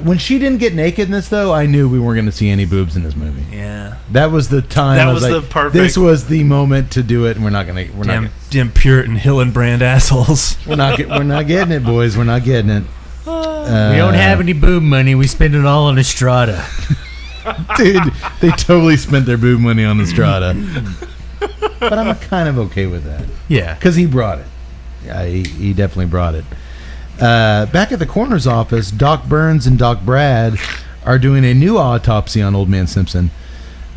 when she didn't get naked in this, though, I knew we weren't going to see any boobs in this movie. Yeah, that was the time. That I was like, the perfect. This was the moment to do it, and we're not going to. Damn Puritan Hillenbrand assholes. We're not getting it, boys. We're not getting it. We don't have any boob money. We spend it all on Estrada. Dude, they totally spent their boob money on Estrada. But I'm kind of okay with that. Yeah. Because he brought it. Yeah, he definitely brought it. Back at the coroner's office, Doc Burns and Doc Brad are doing a new autopsy on Old Man Simpson.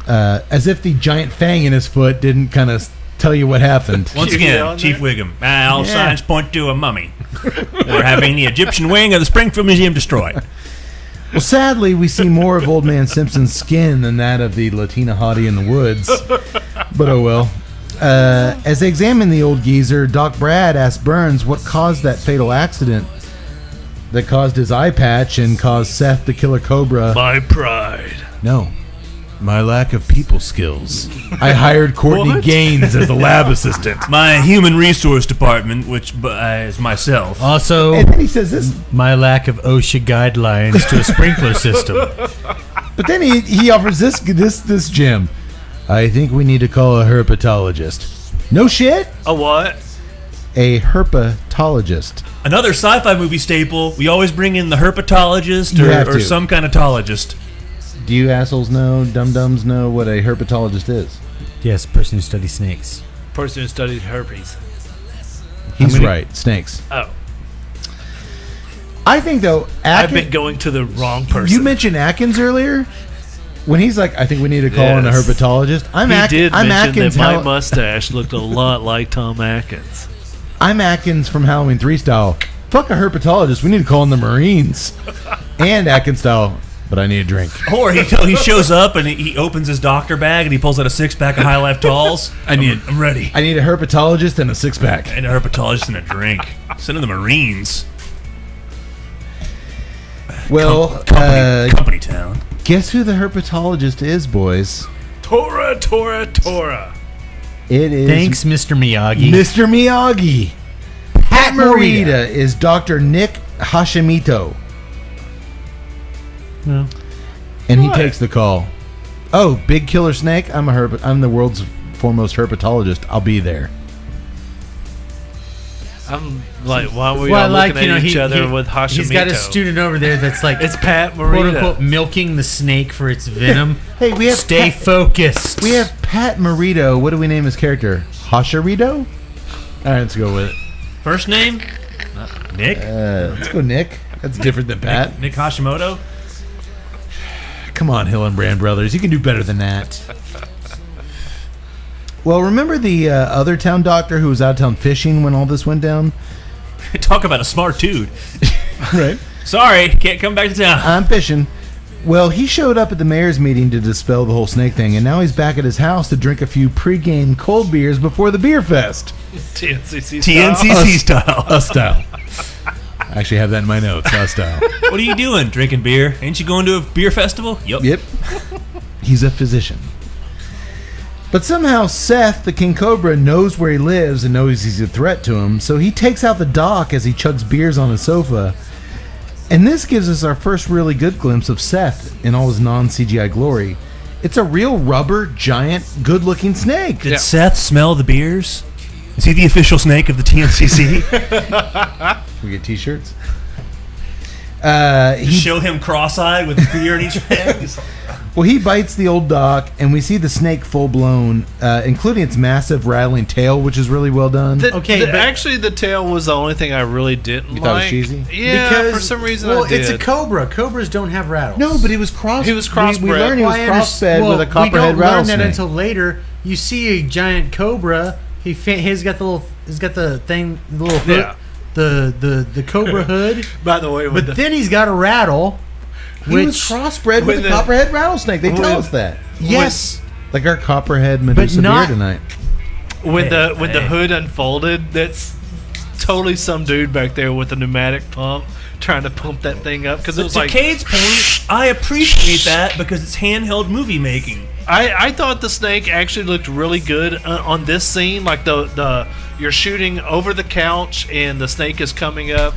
As if the giant fang in his foot didn't kind of tell you what happened. Once again, Chief Wiggum. All signs point to a mummy. We're having the Egyptian wing of the Springfield Museum destroyed. Well, sadly, we see more of Old Man Simpson's skin than that of the Latina hottie in the woods. But oh well. As they examine the old geezer, Doc Brad asks Burns what caused that fatal accident that caused his eye patch and caused Seth the killer cobra. My pride. No. My lack of people skills. I hired Courtney Gaines as a lab assistant. My human resource department, which is myself. Also, And then he says this. my lack of OSHA guidelines to a sprinkler system. But then he offers this gem. I think we need to call a herpetologist. No shit. A what? A herpetologist. Another sci-fi movie staple. We always bring in the herpetologist You have or to. some kind of tologist. Do you assholes know, dum-dums know what a herpetologist is? Yes, person who studies snakes. Person who studied herpes. He's right. Snakes. Oh. I think, though, I've been going to the wrong person. You mentioned Atkins earlier. When he's like, I think we need to call in a Yes. herpetologist. I'm mention Atkins. that my mustache looked a lot like Tom Atkins. I'm Atkins from Halloween 3 style. Fuck a herpetologist. We need to call in the Marines. And Atkins style. But I need a drink. Or he shows up and he opens his doctor bag and he pulls out a 6-pack of High Life Talls. I'm ready. I need a herpetologist and a 6-pack. And a herpetologist and a drink. Send in the Marines. Well, Company town. guess who the herpetologist is, boys? Tora. It is Thanks, Mr. Miyagi. Mr. Miyagi. Pat Morita is Dr. Nick Hashimoto. No. And he takes the call. Oh, big killer snake? I'm the world's foremost herpetologist. I'll be there. I'm like, why are we all looking at each other with Hashimoto? He's got a student over there that's like, It's Pat quote Morita. unquote, milking the snake for its venom. Hey, we have Stay focused. We have Pat Morita. What do we name his character? Hashirito? All right, let's go with it. First name? Nick? Let's go Nick. That's different than Pat. Nick Hashimoto? Come on, Hillenbrand Brothers. You can do better than that. Well, remember the other town doctor who was out of town fishing when all this went down? Talk about a smart dude. Right. Sorry, can't come back to town. I'm fishing. Well, he showed up at the mayor's meeting to dispel the whole snake thing, and now he's back at his house to drink a few pre-game cold beers before the beer fest. TNCC TNCC style. Us style. I actually have that in my notes. Us style. What are you doing? Drinking beer? Ain't you going to a beer festival? Yep. He's a physician. But somehow Seth, the King Cobra, knows where he lives and knows he's a threat to him, so he takes out the dock as he chugs beers on his sofa. And this gives us our first really good glimpse of Seth in all his non-CGI glory. It's a real rubber, giant, good-looking snake. Did Seth smell the beers? Is he the official snake of the TNCC? We get t-shirts? Show him cross-eyed with beer in each hand. Well, he bites the old dock, and we see the snake full-blown, including its massive rattling tail, which is really well done. Actually, the tail was the only thing I really didn't like. You thought it was cheesy? Yeah, for some reason I did. it's a cobra. Cobras don't have rattles. No, but he was crossbred. He was crossbred. We learned he was crossbred with a copperhead We don't learn rattlesnake. that until later. You see a giant cobra. He's got the thing, the little hood, Yeah. the cobra hood. By the way, But then he's got a rattle. He was crossbred with a copperhead rattlesnake. They tell us that. Yes, Like our Copperhead Medusa beer tonight. when the hood unfolded, that's totally some dude back there with a pneumatic pump trying to pump that thing up because it was To like. Cade's point, I appreciate that because it's handheld movie making. I thought the snake actually looked really good on this scene. Like the you're shooting over the couch and the snake is coming up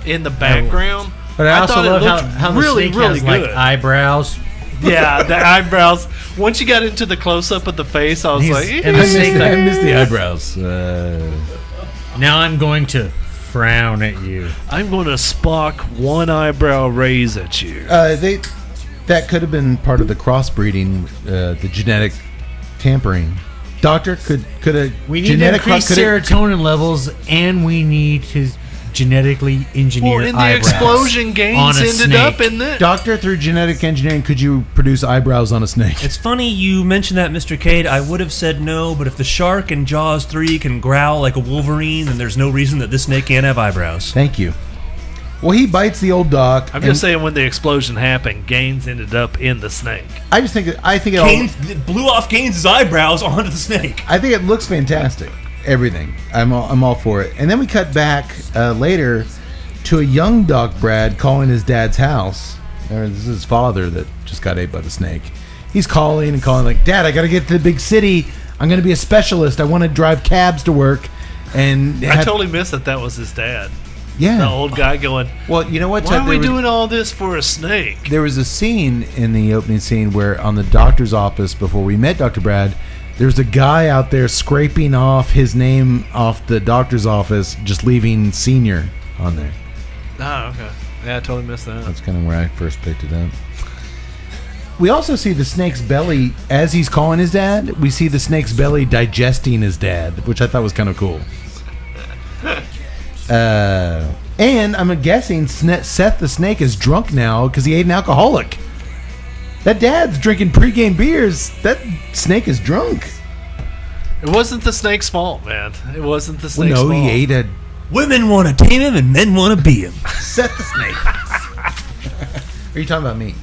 in the background. But I also thought it love looked how the really, snake really has like good. eyebrows. Yeah, the eyebrows. Once you got into the close up of the face, I was like, and the snake I missed the eyebrows. Now I'm going to frown at you. I'm going to Spock one eyebrow raise at you. That could have been part of the crossbreeding, the genetic tampering. Doctor, could a We need to increase serotonin levels, and we need to genetically engineer Well, in the eyebrows explosion, on Gaines a ended snake. up in the. Doctor, through genetic engineering, could you produce eyebrows on a snake? It's funny you mentioned that, Mr. Cade. I would have said no, but if the shark in Jaws 3 can growl like a wolverine, then there's no reason that this snake can't have eyebrows. Thank you. Well, he bites the old doc. I'm just saying, when the explosion happened, Gaines ended up in the snake. I think it It blew off Gaines' eyebrows onto the snake. I think it looks fantastic. Everything. I'm all for it. And then we cut back later to a young Doc Brad calling his dad's house. This is his father that just got ate by the snake. He's calling like, Dad, I got to get to the big city. I'm going to be a specialist. I want to drive cabs to work. And I totally missed that was his dad. Yeah. The old guy going, Well, you know what? why are we doing all this for a snake? There was a scene in the opening scene where on the doctor's office, before we met Dr. Brad, there's a guy out there scraping off his name off the doctor's office, just leaving senior on there. Oh, okay. Yeah, I totally missed that. That's kind of where I first picked it up. We also see the snake's belly, as he's calling his dad, we see the snake's belly digesting his dad, which I thought was kind of cool. And I'm guessing Seth the snake is drunk now because he ate an alcoholic. That dad's drinking pregame beers. That snake is drunk. It wasn't the snake's fault, man. It wasn't the snake's Well, no, fault. he ate a Women want to tame him and men want to be him. Seth the snake. Are you talking about me?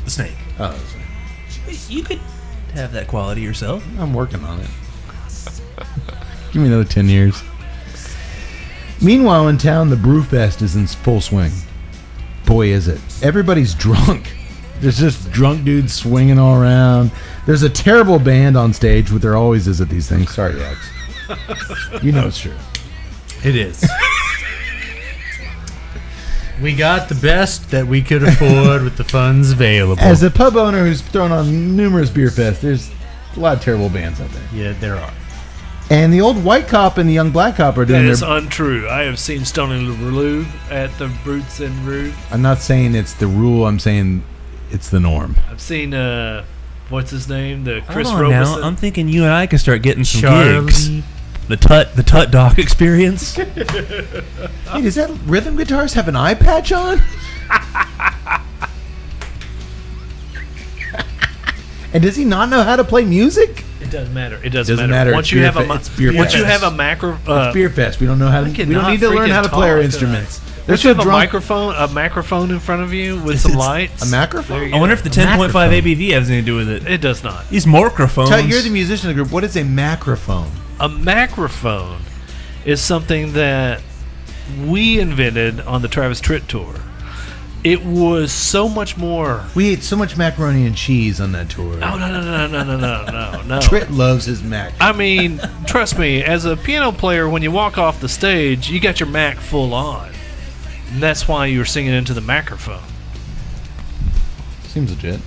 The snake. Oh, the snake. You could have that quality yourself. I'm working on it. Give me another 10 years. Meanwhile, in town, the Brewfest is in full swing. Boy, is it. Everybody's drunk. There's just drunk dudes swinging all around. There's a terrible band on stage, but there always is at these things. Sorry, Rex. You know it's true. It is. We got the best that we could afford with the funds available. As a pub owner who's thrown on numerous beer fests, there's a lot of terrible bands out there. Yeah, there are. And the old white cop and the young black cop are That doing is their... untrue. I have seen Stony Lou at the Brutes and Rude. I'm not saying it's the rule. I'm saying it's the norm. I've seen, what's his name? The Chris Hold on Robeson. now. I'm thinking you and I can start getting some Charlie. gigs. The Tut Doc experience. Hey, does that rhythm guitarist have an eye patch on? And does he not know how to play music? It doesn't matter. It Doesn't doesn't matter. matter. Once It's you beer have a fe- it's beer once you fest. have a macro, It's beer fest. We don't know how to. I We don't cannot need to learn how to freaking play our talk instruments. There's There's you have no a microphone in front of you with some lights. A microphone? There you I go. wonder if the 10.5 ABV has anything to do with it. It does not. These microphones. Tell, you're the musician of the group. What is a macrophone? A macrophone is something that we invented on the Travis Tritt tour. It was so much more. We ate so much macaroni and cheese on that tour. Oh no! Tritt loves his mac. I mean, trust me, as a piano player, when you walk off the stage, you got your Mac full on. And that's why you were singing into the microphone. Seems legit.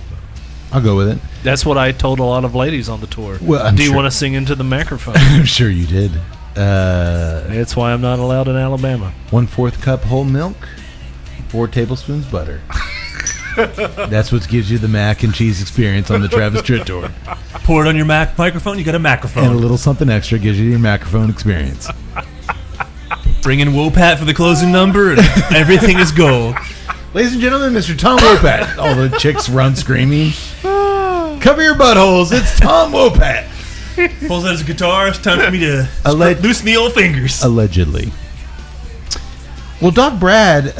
I'll go with it. That's what I told a lot of ladies on the tour. Well, I'm Do you sure- want to sing into the microphone? I'm sure you did. That's why I'm not allowed in Alabama. 1/4 cup whole milk, 4 tablespoons butter. That's what gives you the mac and cheese experience on the Travis Tritt tour. Pour it on your microphone, you got a And a microphone. little something extra gives you your microphone experience. Bring in Wopat for the closing number, and everything is gold. Ladies and gentlemen, Mr. Tom Wopat. All the chicks run screaming. Cover your buttholes. It's Tom Wopat. Pulls out his guitar. It's time for me to Alleg- loosen the old fingers. Allegedly. Well, Doc Brad,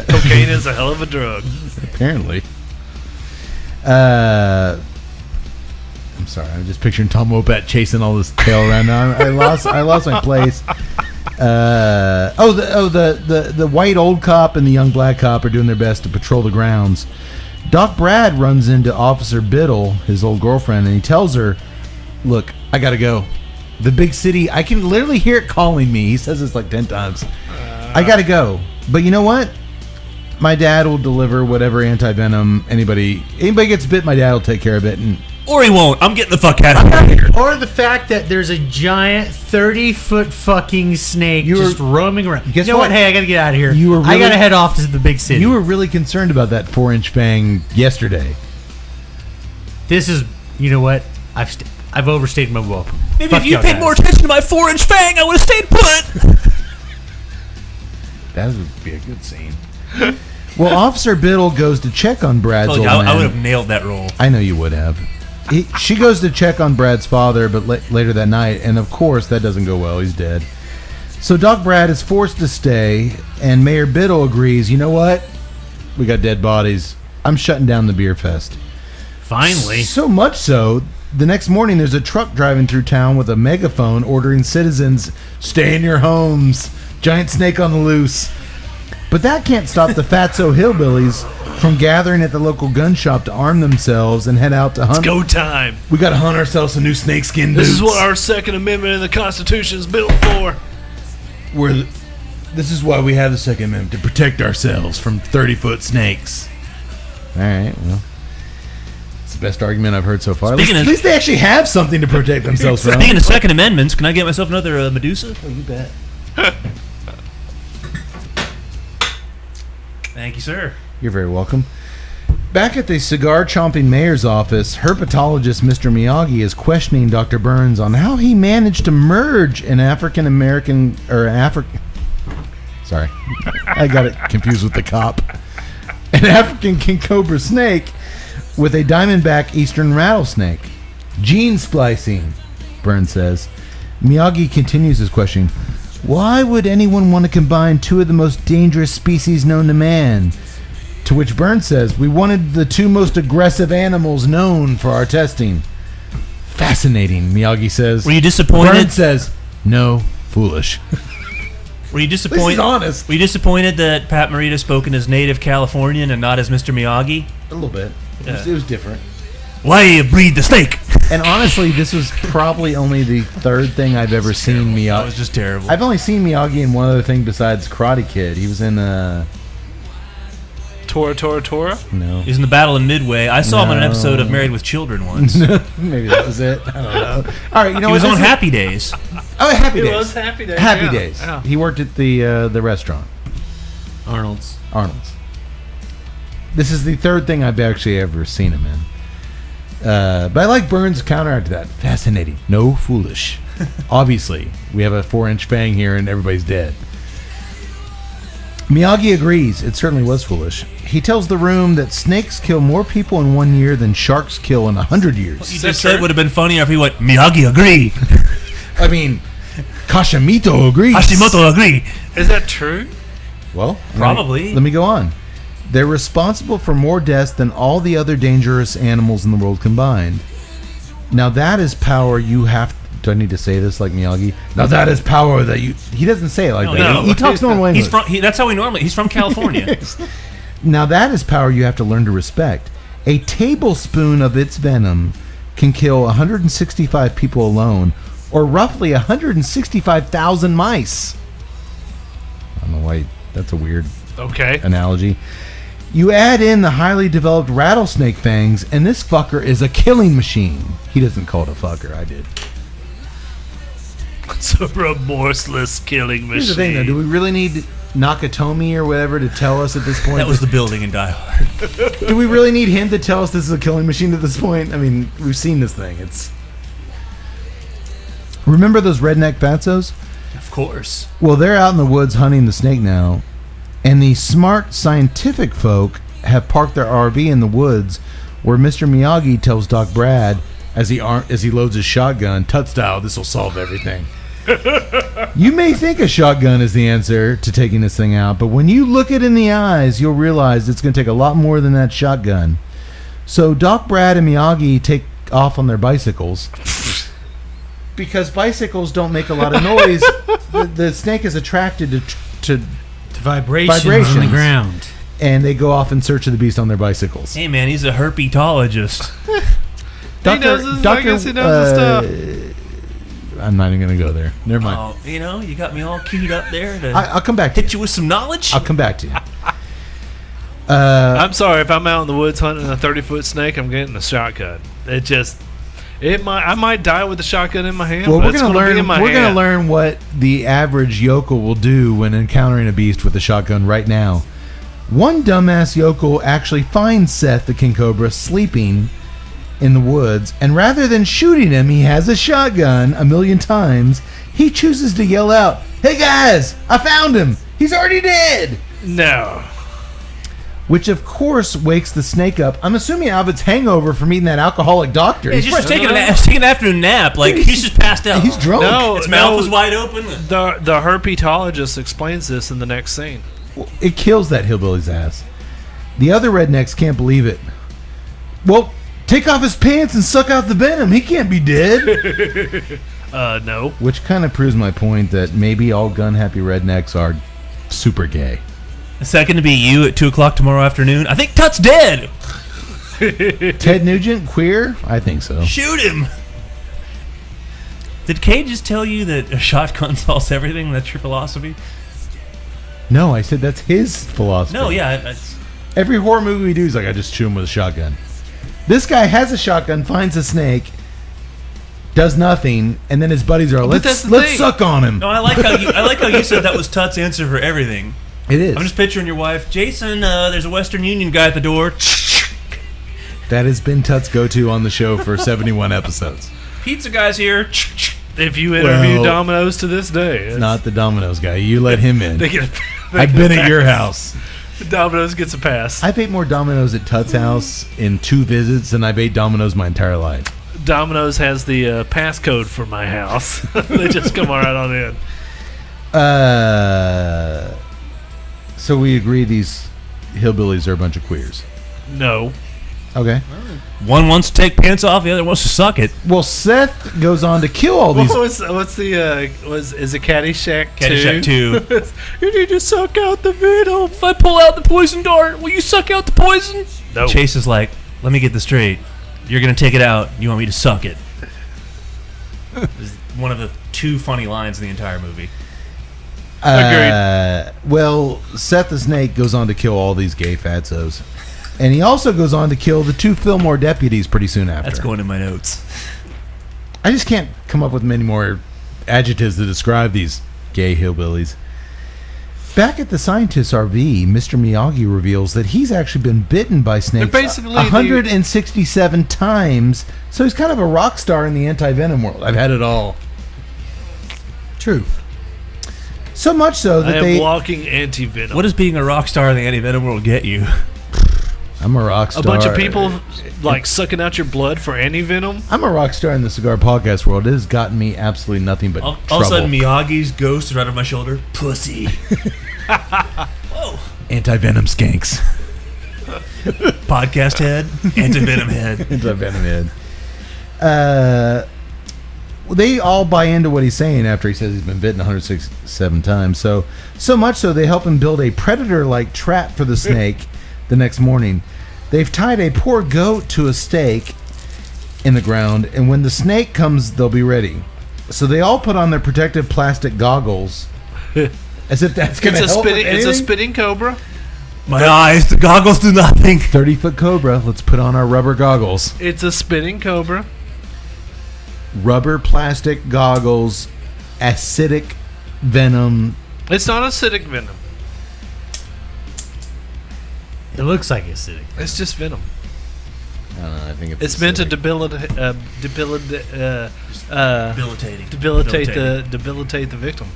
Cocaine is a hell of a drug. apparently. I'm sorry. I'm just picturing Tom Wopat chasing all this tail around. Now I lost my place. The white old cop and the young black cop are doing their best to patrol the grounds. Doc Brad runs into Officer Biddle, his old girlfriend, and he tells her, "Look, I gotta go. The big city. I can literally hear it calling me. He says this like 10 times. I got to go. But you know what? My dad will deliver whatever anti-venom anybody gets bit, my dad will take care of it. Or he won't. I'm getting the fuck out of here. Or the fact that there's a giant 30-foot fucking snake just roaming around. Guess you know what? what? Hey, I gotta get out of here. I gotta head off to the big city. You were really concerned about that 4-inch fang yesterday. This is, you know what? I've overstayed my welcome. Maybe if you paid more attention to my 4-inch fang, I would have stayed put. That would be a good scene. Well, Officer Biddle goes to check on Brad's old man. I would have nailed that role. I know you would have. She goes to check on Brad's father, but later that night, and of course that doesn't go well. He's dead. So Doc Brad is forced to stay, and Mayor Biddle agrees. You know what? We got dead bodies. I'm shutting down the beer fest. Finally. So much so, the next morning there's a truck driving through town with a megaphone ordering citizens, stay in your homes. Giant snake on the loose. But that can't stop the Fatso hillbillies from gathering at the local gun shop to arm themselves and head out to hunt. It's go time. We got to hunt ourselves some new snakeskin boots. This is what our Second Amendment in the Constitution is built for. This is why we have the Second Amendment, to protect ourselves from 30-foot snakes. All right, well. It's the best argument I've heard so far. At least they actually have something to protect themselves from. Speaking of Second Amendments, can I get myself another Medusa? Oh, you bet. Thank you, sir. You're very welcome. Back at the cigar-chomping mayor's office, herpetologist Mr. Miyagi is questioning Dr. Burns on how he managed to merge an African-American... Sorry. I got it confused with the cop. An African king cobra snake with a diamondback eastern rattlesnake. Gene splicing, Burns says. Miyagi continues his question. Why would anyone want to combine two of the most dangerous species known to man? To which Burns says, we wanted the two most aggressive animals known for our testing. Fascinating, Miyagi says. Were you disappointed? Burns says, no, foolish. Were you disappointed? This is honest. Were you disappointed that Pat Morita spoke in as native Californian and not as Mr. Miyagi? A little bit. It was different. Why you breed the snake? And honestly, this was probably only the third thing I've ever seen Miyagi. That was just terrible. I've only seen Miyagi in one other thing besides Karate Kid. He was in Tora? No. He was in the Battle of Midway. I saw him on an episode of Married with Children once. Maybe that was it. I don't know. All right, you know he what? was on Happy Days. Oh, Happy Days. It was Happy Days. Happy yeah. Days. Yeah. He worked at the restaurant. Arnold's. This is the third thing I've actually ever seen him in. But I like Burns' counteract to that. Fascinating. No, foolish. Obviously, we have a 4-inch fang here and everybody's dead. Miyagi agrees. It certainly was foolish. He tells the room that snakes kill more people in 1 year than sharks kill in 100 years. What you just said would have been funnier if he went, Miyagi agree. I mean, Kashimoto agrees. Hashimoto agree. Is that true? Well, Probably. Let me go on. They're responsible for more deaths than all the other dangerous animals in the world combined. Now that is power you have... Do I need to say this like Miyagi? Now that is power that you... He doesn't say it like that. No. He talks normal English. That's how he normally... He's from California. Now that is power you have to learn to respect. A tablespoon of its venom can kill 165 people alone, or roughly 165,000 mice. I don't know why... That's a weird analogy. You add in the highly developed rattlesnake fangs, and this fucker is a killing machine. He doesn't call it a fucker. I did. It's a remorseless killing machine. Here's the thing, though. Do we really need Nakatomi or whatever to tell us at this point? That was the building in Die Hard. Do we really need him to tell us this is a killing machine at this point? I mean, we've seen this thing. It's... Remember those redneck fatsos? Of course. Well, they're out in the woods hunting the snake now, and the smart scientific folk have parked their RV in the woods where Mr. Miyagi tells Doc Brad as he loads his shotgun, "Tut style, this will solve everything." You may think a shotgun is the answer to taking this thing out, but when you look it in the eyes, you'll realize it's going to take a lot more than that shotgun. So Doc Brad and Miyagi take off on their bicycles. Because bicycles don't make a lot of noise, the snake is attracted to vibrations on the ground. And they go off in search of the beast on their bicycles. Hey, man, he's a herpetologist. I guess he knows his stuff. I'm not even going to go there. Never mind. Oh, you got me all keyed up there to I'll come back to hit you with some knowledge. I'll come back to you. I'm sorry, if I'm out in the woods hunting a 30-foot snake, I'm getting a shotgun. I might die with a shotgun in my hand. Well, but we're it's going to gonna be learn. in my We're going to hand. learn what the average yokel will do when encountering a beast with a shotgun right now. One dumbass yokel actually finds Seth the king cobra sleeping in the woods, and rather than shooting him, he has a shotgun 1,000,000 times. He chooses to yell out, "Hey guys, I found him! He's already dead!" No. Which of course wakes the snake up. I'm assuming out of its hangover from eating that alcoholic doctor. He's just taking an afternoon nap. Like, he's just passed out. He's drunk. No, His mouth was wide open. The herpetologist explains this in the next scene. It kills that hillbilly's ass. The other rednecks can't believe it. Well, take off his pants and suck out the venom. He can't be dead. No. Which kind of proves my point that maybe all gun-happy rednecks are super gay. Second to be you at 2 o'clock tomorrow afternoon. I think Tut's dead. Ted Nugent, queer? I think so. Shoot him. Did Kay just tell you that a shotgun solves everything? That's your philosophy? No, I said that's his philosophy. No, yeah. Every horror movie we do is like, I just shoot him with a shotgun. This guy has a shotgun, finds a snake, does nothing, and then his buddies are like, let's suck on him. No, I like how you said that was Tut's answer for everything. It is. I'm just picturing your wife, Jason. There's a Western Union guy at the door. That has been Tut's go-to on the show for 71 episodes. Pizza guy's here. If you interview Domino's to this day, it's Not the Domino's guy. You let him in. they get. I've been at your house. Domino's gets a pass. I've ate more Domino's at Tut's house in 2 visits than I've ate Domino's my entire life. Domino's has the passcode for my house. They just come right on in. So we agree these hillbillies are a bunch of queers. No. Okay. One wants to take pants off, the other wants to suck it. Well, Seth goes on to kill all these. What's the is it Caddyshack 2? Caddyshack 2. You need to suck out the venom. If I pull out the poison dart, will you suck out the poison? No. Chase is like, let me get this straight. You're going to take it out. You want me to suck it. This is one of the 2 funny lines in the entire movie. Well, Seth the Snake goes on to kill all these gay fatzos. And he also goes on to kill the 2 Fillmore deputies pretty soon after. That's going in my notes. I just can't come up with many more adjectives to describe these gay hillbillies. Back at the scientist's RV, Mr. Miyagi reveals that he's actually been bitten by snakes They're basically 167 times, so he's kind of a rock star in the anti-venom world. I've had it all. True. So much so that I am they... walking anti-venom. What does being a rock star in the anti-venom world get you? I'm a rock star. A bunch of people like sucking out your blood for anti-venom? I'm a rock star in the cigar podcast world. It has gotten me absolutely nothing but All of trouble. a sudden, Miyagi's ghost is right on my shoulder. Pussy. Whoa. Anti-venom skanks. Podcast head, anti-venom head. Anti-venom head. They all buy into what he's saying after he says he's been bitten 167 times. So much so they help him build a predator-like trap for the snake the next morning. They've tied a poor goat to a stake in the ground, and when the snake comes, they'll be ready. So they all put on their protective plastic goggles, as if that's going to help with anything. It's a spitting cobra. My eyes, the goggles do nothing. 30-foot cobra. Let's put on our rubber goggles. It's a spitting cobra. Rubber plastic goggles, acidic venom. It's not acidic venom. It looks like acidic. It's just venom. I don't know. I think It's meant to acidic. debilitate the victim.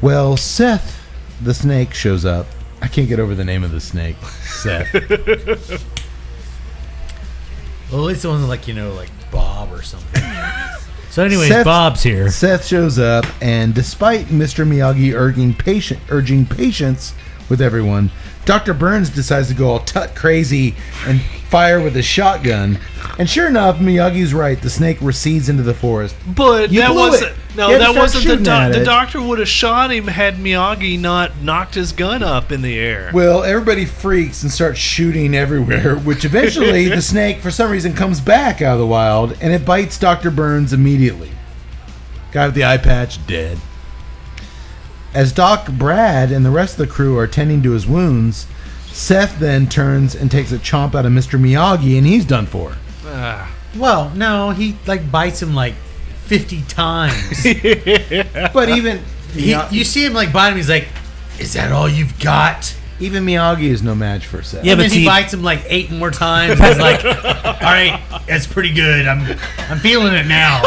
Well, Seth, the snake, shows up. I can't get over the name of the snake. Seth. Well, at least it wasn't like, like Bob or something. So anyways, Seth- Bob's here. Seth shows up, and despite Mr. Miyagi urging patience with everyone, Dr. Burns decides to go all tut crazy and fire with a shotgun. And sure enough, Miyagi's right. The snake recedes into the forest. But You that blew wasn't. it. No, You had to that start wasn't the shooting at doctor. it. The doctor would have shot him had Miyagi not knocked his gun up in the air. Well, everybody freaks and starts shooting everywhere, which eventually the snake, for some reason, comes back out of the wild, and it bites Dr. Burns immediately. Guy with the eye patch, dead. As Doc Brad and the rest of the crew are tending to his wounds, Seth then turns and takes a chomp out of Mr. Miyagi, and he's done for. Well, no, he like bites him like 50 times. But even You see him like bite him. He's like, "Is that all you've got?" even Miyagi is no match for Seth. Yeah, And but then see, he bites him like 8 more times. He's like, "All right, that's pretty good. I'm feeling it now."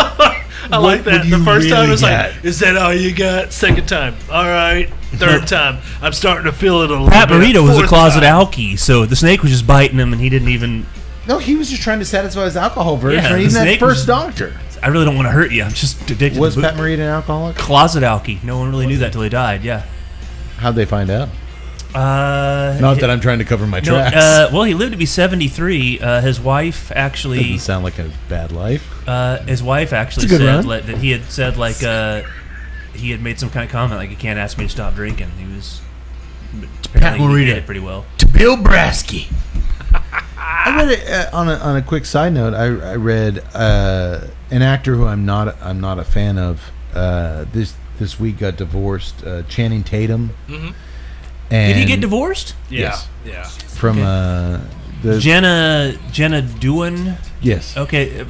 I like that. would The you first time really it's got? like, is that all you got? Second time, all right. Third time, I'm starting to feel it a little Pat bit. Morita was a Fourth closet time. alky, so the snake was just biting him, and he didn't even. No, he was just trying to satisfy his alcohol version. Yeah, He's the that snake first was- doctor. I really don't want to hurt you. I'm just addicted Was to Pat Morita an alcoholic? closet alky. No one really knew that till he died. Yeah. How'd they find out? Not Not that I'm trying to cover my No, tracks. well, he lived to be 73. His wife actually, Doesn't sound like a bad life. his wife actually It's a good said run. that he had said like he had made some kind of comment like, "You can't ask me to stop drinking." He was apparently he Morita. did it pretty well. To Bill Brasky. I read it, on a quick side note. I read an actor who I'm not a fan of. This week got divorced. Channing Tatum. Mhm. And Did he get divorced? Yeah, Yes. yeah. from the Jenna Dewan. yes. Okay,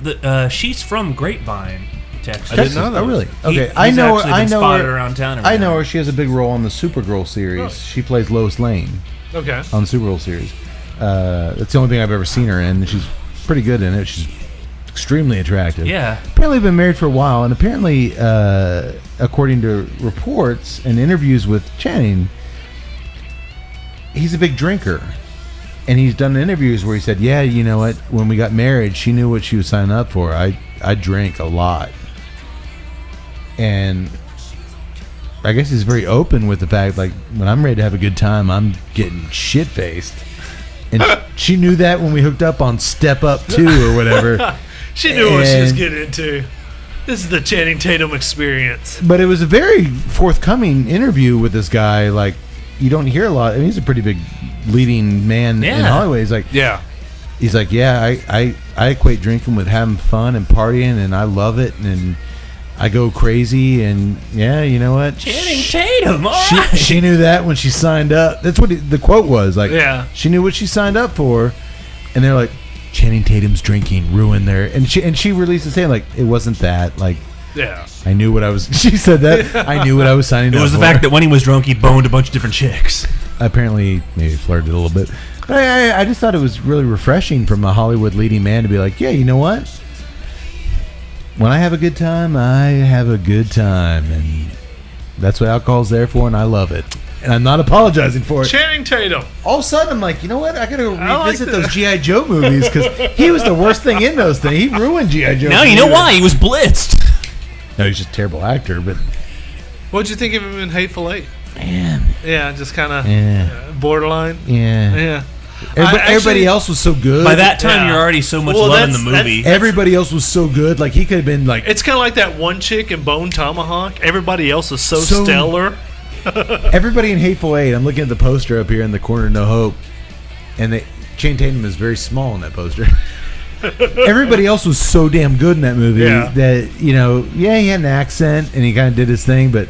she's from Grapevine, Texas. I didn't know that. Oh, really? He- Okay, I he's know. actually I been know spotted her. around town. I know her. She has a big role on the Supergirl series. Oh. She plays Lois Lane Okay. on the Supergirl series. That's the only thing I've ever seen her in. She's pretty good in it. She's extremely attractive. Yeah. Apparently been married for a while, and apparently, according to reports and interviews with Channing, he's a big drinker. And he's done interviews where he said, "Yeah, you know what? When we got married, she knew what she was signing up for. I drank a lot." And I guess he's very open with the fact, like, when I'm ready to have a good time, I'm getting shit faced. And she knew that when we hooked up on Step Up 2 or whatever. She knew what she was And- getting into. This is the Channing Tatum experience. But it was a very forthcoming interview with this guy. Like, you don't hear a lot. I mean, he's a pretty big leading man in Yeah. Hollywood. He's like, Yeah. yeah, I equate drinking with having fun and partying, and I love it, and I go crazy, and yeah, you know what? Channing Tatum. All right. She knew that when she signed up. That's what the quote was. Like, Yeah. she knew what she signed up for, and they're like, Channing Tatum's drinking ruined their. And she released a saying like, it wasn't that. Like, Yeah. I knew what I was. She said that. I knew what I was signing up It was the for. fact that when he was drunk, he boned a bunch of different chicks. Apparently maybe flirted a little bit. But I just thought it was really refreshing from a Hollywood leading man to be like, yeah, you know what? When I have a good time, I have a good time, and that's what alcohol's there for, and I love it. And I'm not apologizing for it. Channing Tatum. All of a sudden, I'm like, you know what? I gotta go I like revisit that. those G.I. Joe movies because he was the worst thing in those things. He ruined G.I. Joe. Now you know why he was blitzed. No, he's just a terrible actor, but What'd you think of him in Hateful Eight? man, Yeah, just kind of yeah, borderline. yeah. Yeah. Everybody else was so good. By that time, Yeah. you're already so much Well, loving the that's- movie. Everybody else was so good. Like, he could have been like It's kind of like that one chick in Bone Tomahawk. Everybody else is so So- stellar. everybody in Hateful Eight. I'm looking at the poster up here in the corner, No Hope, and Channing Tatum is very small in that poster. Everybody else was so damn good in that movie Yeah. that, you know, yeah, he had an accent and he kind of did his thing, but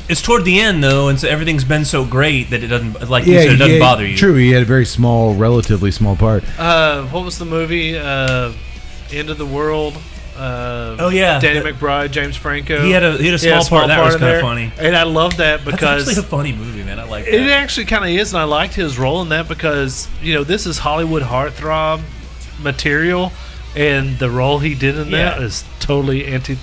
It's toward the end though, and so everything's been so great that it doesn't, like you said, it doesn't bother you. True, he had a very small, relatively small part. What was the movie? End of the World. Oh yeah, Danny McBride, James Franco. he had a small part. That was in kind there. of funny. And I love that That's because actually a funny movie, man. I like that. it actually kind of is, and I liked his role in that because this is Hollywood heartthrob material, and the role he did in that Yeah. is totally anti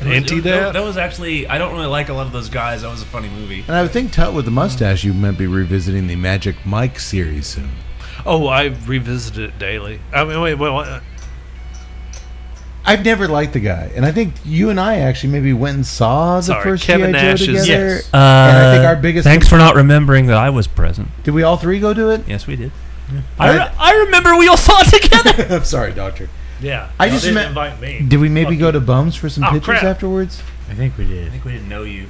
that. That was actually, I don't really like a lot of those guys. That was a funny movie. And I would think, Tut, with the mustache, you might be revisiting the Magic Mike series soon. Oh, I revisit it daily. I mean, wait. I've never liked the guy, and I think you and I actually maybe went and saw the Sorry, first Kevin G.I. Joe Nash is- together. Yes. And I think our biggest Thanks for not remembering that I was present. Did we all three go to it? Yes, we did. I- I remember we all saw it together. I'm sorry, Doctor. Yeah, I y'all just didn't meant- invite me. Did we maybe Fuck go you. to Bums for some Oh, pictures crap. afterwards? I think we I did. think we didn't know you.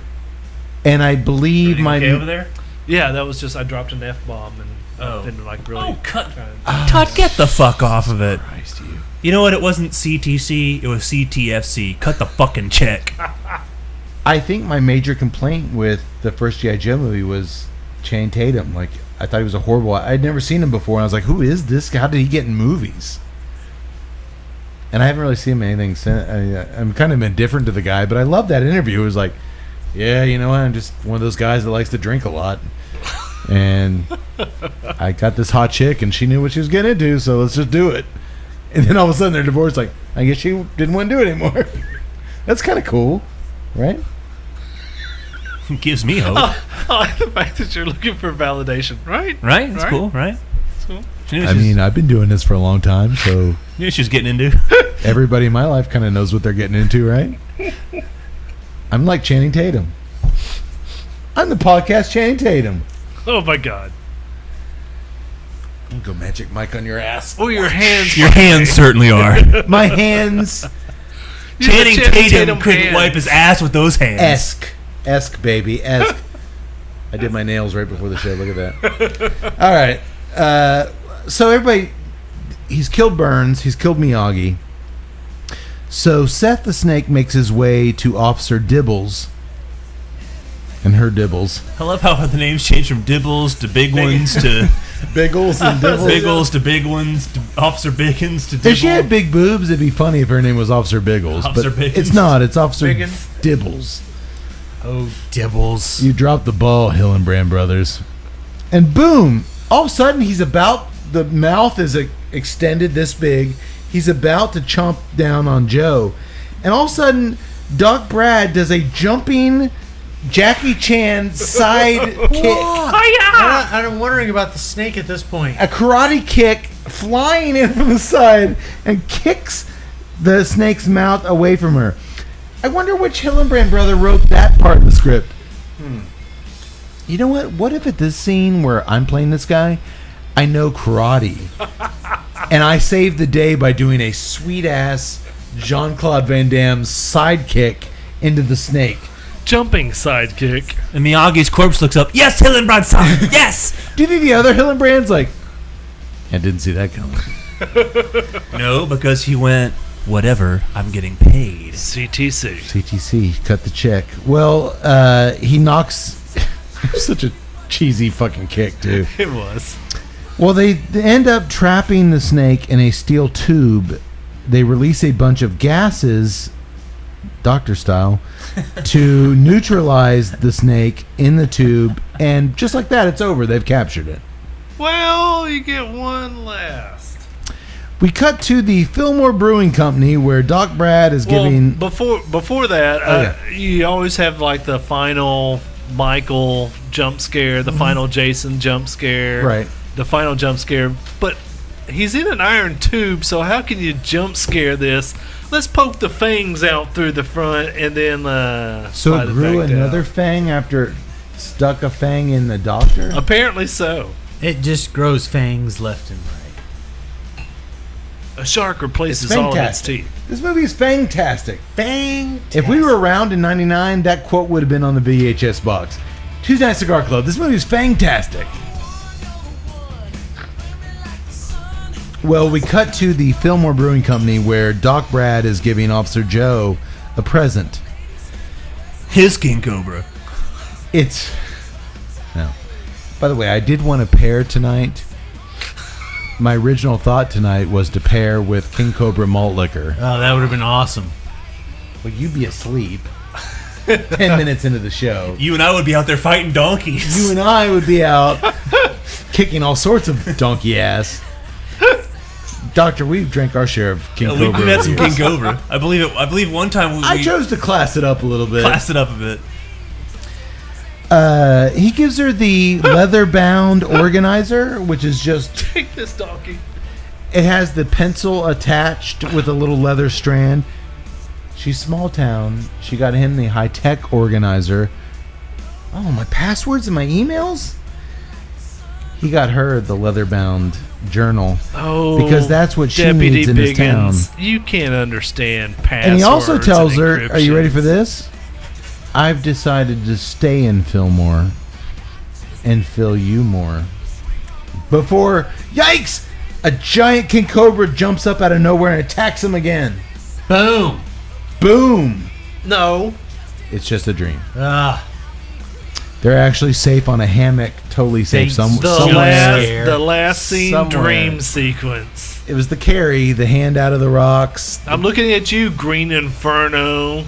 And I believe Everything my okay over there? Yeah, that was just I dropped an F bomb and Oh. didn't like really. Oh, cut. try to- Todd, get the fuck off of it. Christ, you. You know what? It wasn't CTC. It was CTFC. Cut the fucking check. I think my major complaint with the first G.I. Joe movie was Channing Tatum. Like, I thought he was a horrible... I'd never seen him before, and I was like, who is this guy? How did he get in movies? And I haven't really seen him in anything since. I'm kind of indifferent to the guy, but I love that interview. It was like, yeah, you know what? I'm just one of those guys that likes to drink a lot. And I got this hot chick, and she knew what she was getting into, so let's just do it. And then all of a sudden they're divorced. Like, I guess she didn't want to do it anymore. That's kind of cool, right? Gives me hope. I like the fact that you're looking for validation, right? Right? That's cool, right? That's cool. I mean, I've been doing this for a long time, so... You know she was getting into. Everybody in my life kind of knows what they're getting into, right? I'm like Channing Tatum. I'm the podcast Channing Tatum. Oh, my God. Go Magic Mike on your ass. Oh, your hands. Your hands certainly are. My hands. Channing Tatum couldn't wipe his ass with those hands. Esk, baby. Esk. I did my nails right before the show. Look at that. All right. So everybody, he's killed Burns. He's killed Miyagi. So Seth the Snake makes his way to Officer Dibbles and her Dibbles. I love how the names change from Dibbles to Big Ones to... Biggles and Dibbles. Biggles to Big Ones to Officer Biggins to Dibble. If she had big boobs, it'd be funny if her name was Officer Biggles. Officer but Biggins. It's not. It's Officer Biggins. Dibbles. Oh, Dibbles. You dropped the ball, Hillenbrand Brothers. And boom! All of a sudden, he's about... The mouth is extended this big. He's about to chomp down on Joe. And all of a sudden, Doc Brad does a jumping Jackie Chan side kick. I'm wondering about the snake at this point. A karate kick flying in from the side and kicks the snake's mouth away from her. I wonder which Hillenbrand brother wrote that part of the script. You know what? What if at this scene where I'm playing this guy, I know karate, and I save the day by doing a sweet-ass Jean-Claude Van Damme sidekick into the snake. Jumping sidekick. And Miyagi's corpse looks up. Yes, Hillenbrand-san! Yes! Do you think the other Hillenbrand's like, I didn't see that coming? No, because he went, whatever, I'm getting paid. CTC. Cut the check. Well, he knocks... Such a cheesy fucking kick, too. It was. Well, they end up trapping the snake in a steel tube. They release a bunch of gases, doctor style, to neutralize the snake in the tube. And just like that, it's over. They've captured it. Well, you get one last. We cut to the Fillmore Brewing Company where Doc Brad is giving... Before that, you always have like the final Michael jump scare, the final Jason jump scare. Right. The final jump scare, but he's in an iron tube, so how can you jump scare this? Let's poke the fangs out through the front and then so slide it grew back another down. fang after it stuck a fang in the doctor? Apparently so. It just grows fangs left and right. A shark replaces It's all of its fantastic. teeth. This movie is fantastic. Fantastic. If we were around in 99, that quote would have been on the VHS box. Tuesday Night Cigar Club. This movie is fantastic. Well, we cut to the Fillmore Brewing Company where Doc Brad is giving Officer Joe a present. His King Cobra. It's... No. By the way, I did want to pair tonight. My original thought tonight was to pair with King Cobra malt liquor. Oh, that would have been awesome. Well, you'd be asleep 10 minutes into the show. You and I would be out there fighting donkeys. You and I would be out kicking all sorts of donkey ass. Doctor, we've drank our share of King Cobra. We've had some over the King years. Cobra. I believe one time we I chose to class it up a little bit. classed it up a bit. He gives her the leather-bound organizer, which is just... Take this donkey. It has the pencil attached with a little leather strand. She's small town. She got him the high-tech organizer. Oh, my passwords and my emails? He got her the leather-bound journal. Oh, because that's what she Deputy needs in this town. Biggins, you can't understand passwords. And he also tells her, encryptions. are you ready for this? I've decided to stay in Fillmore and fill you more. Before, yikes! A giant King Cobra jumps up out of nowhere and attacks him again. Boom. Boom! No, It's just a dream. Ah, They're actually safe on a hammock, totally safe. The Somewhere. The last scene Somewhere. dream sequence. It was the carry, the hand out of the rocks. I'm looking at you, Green Inferno.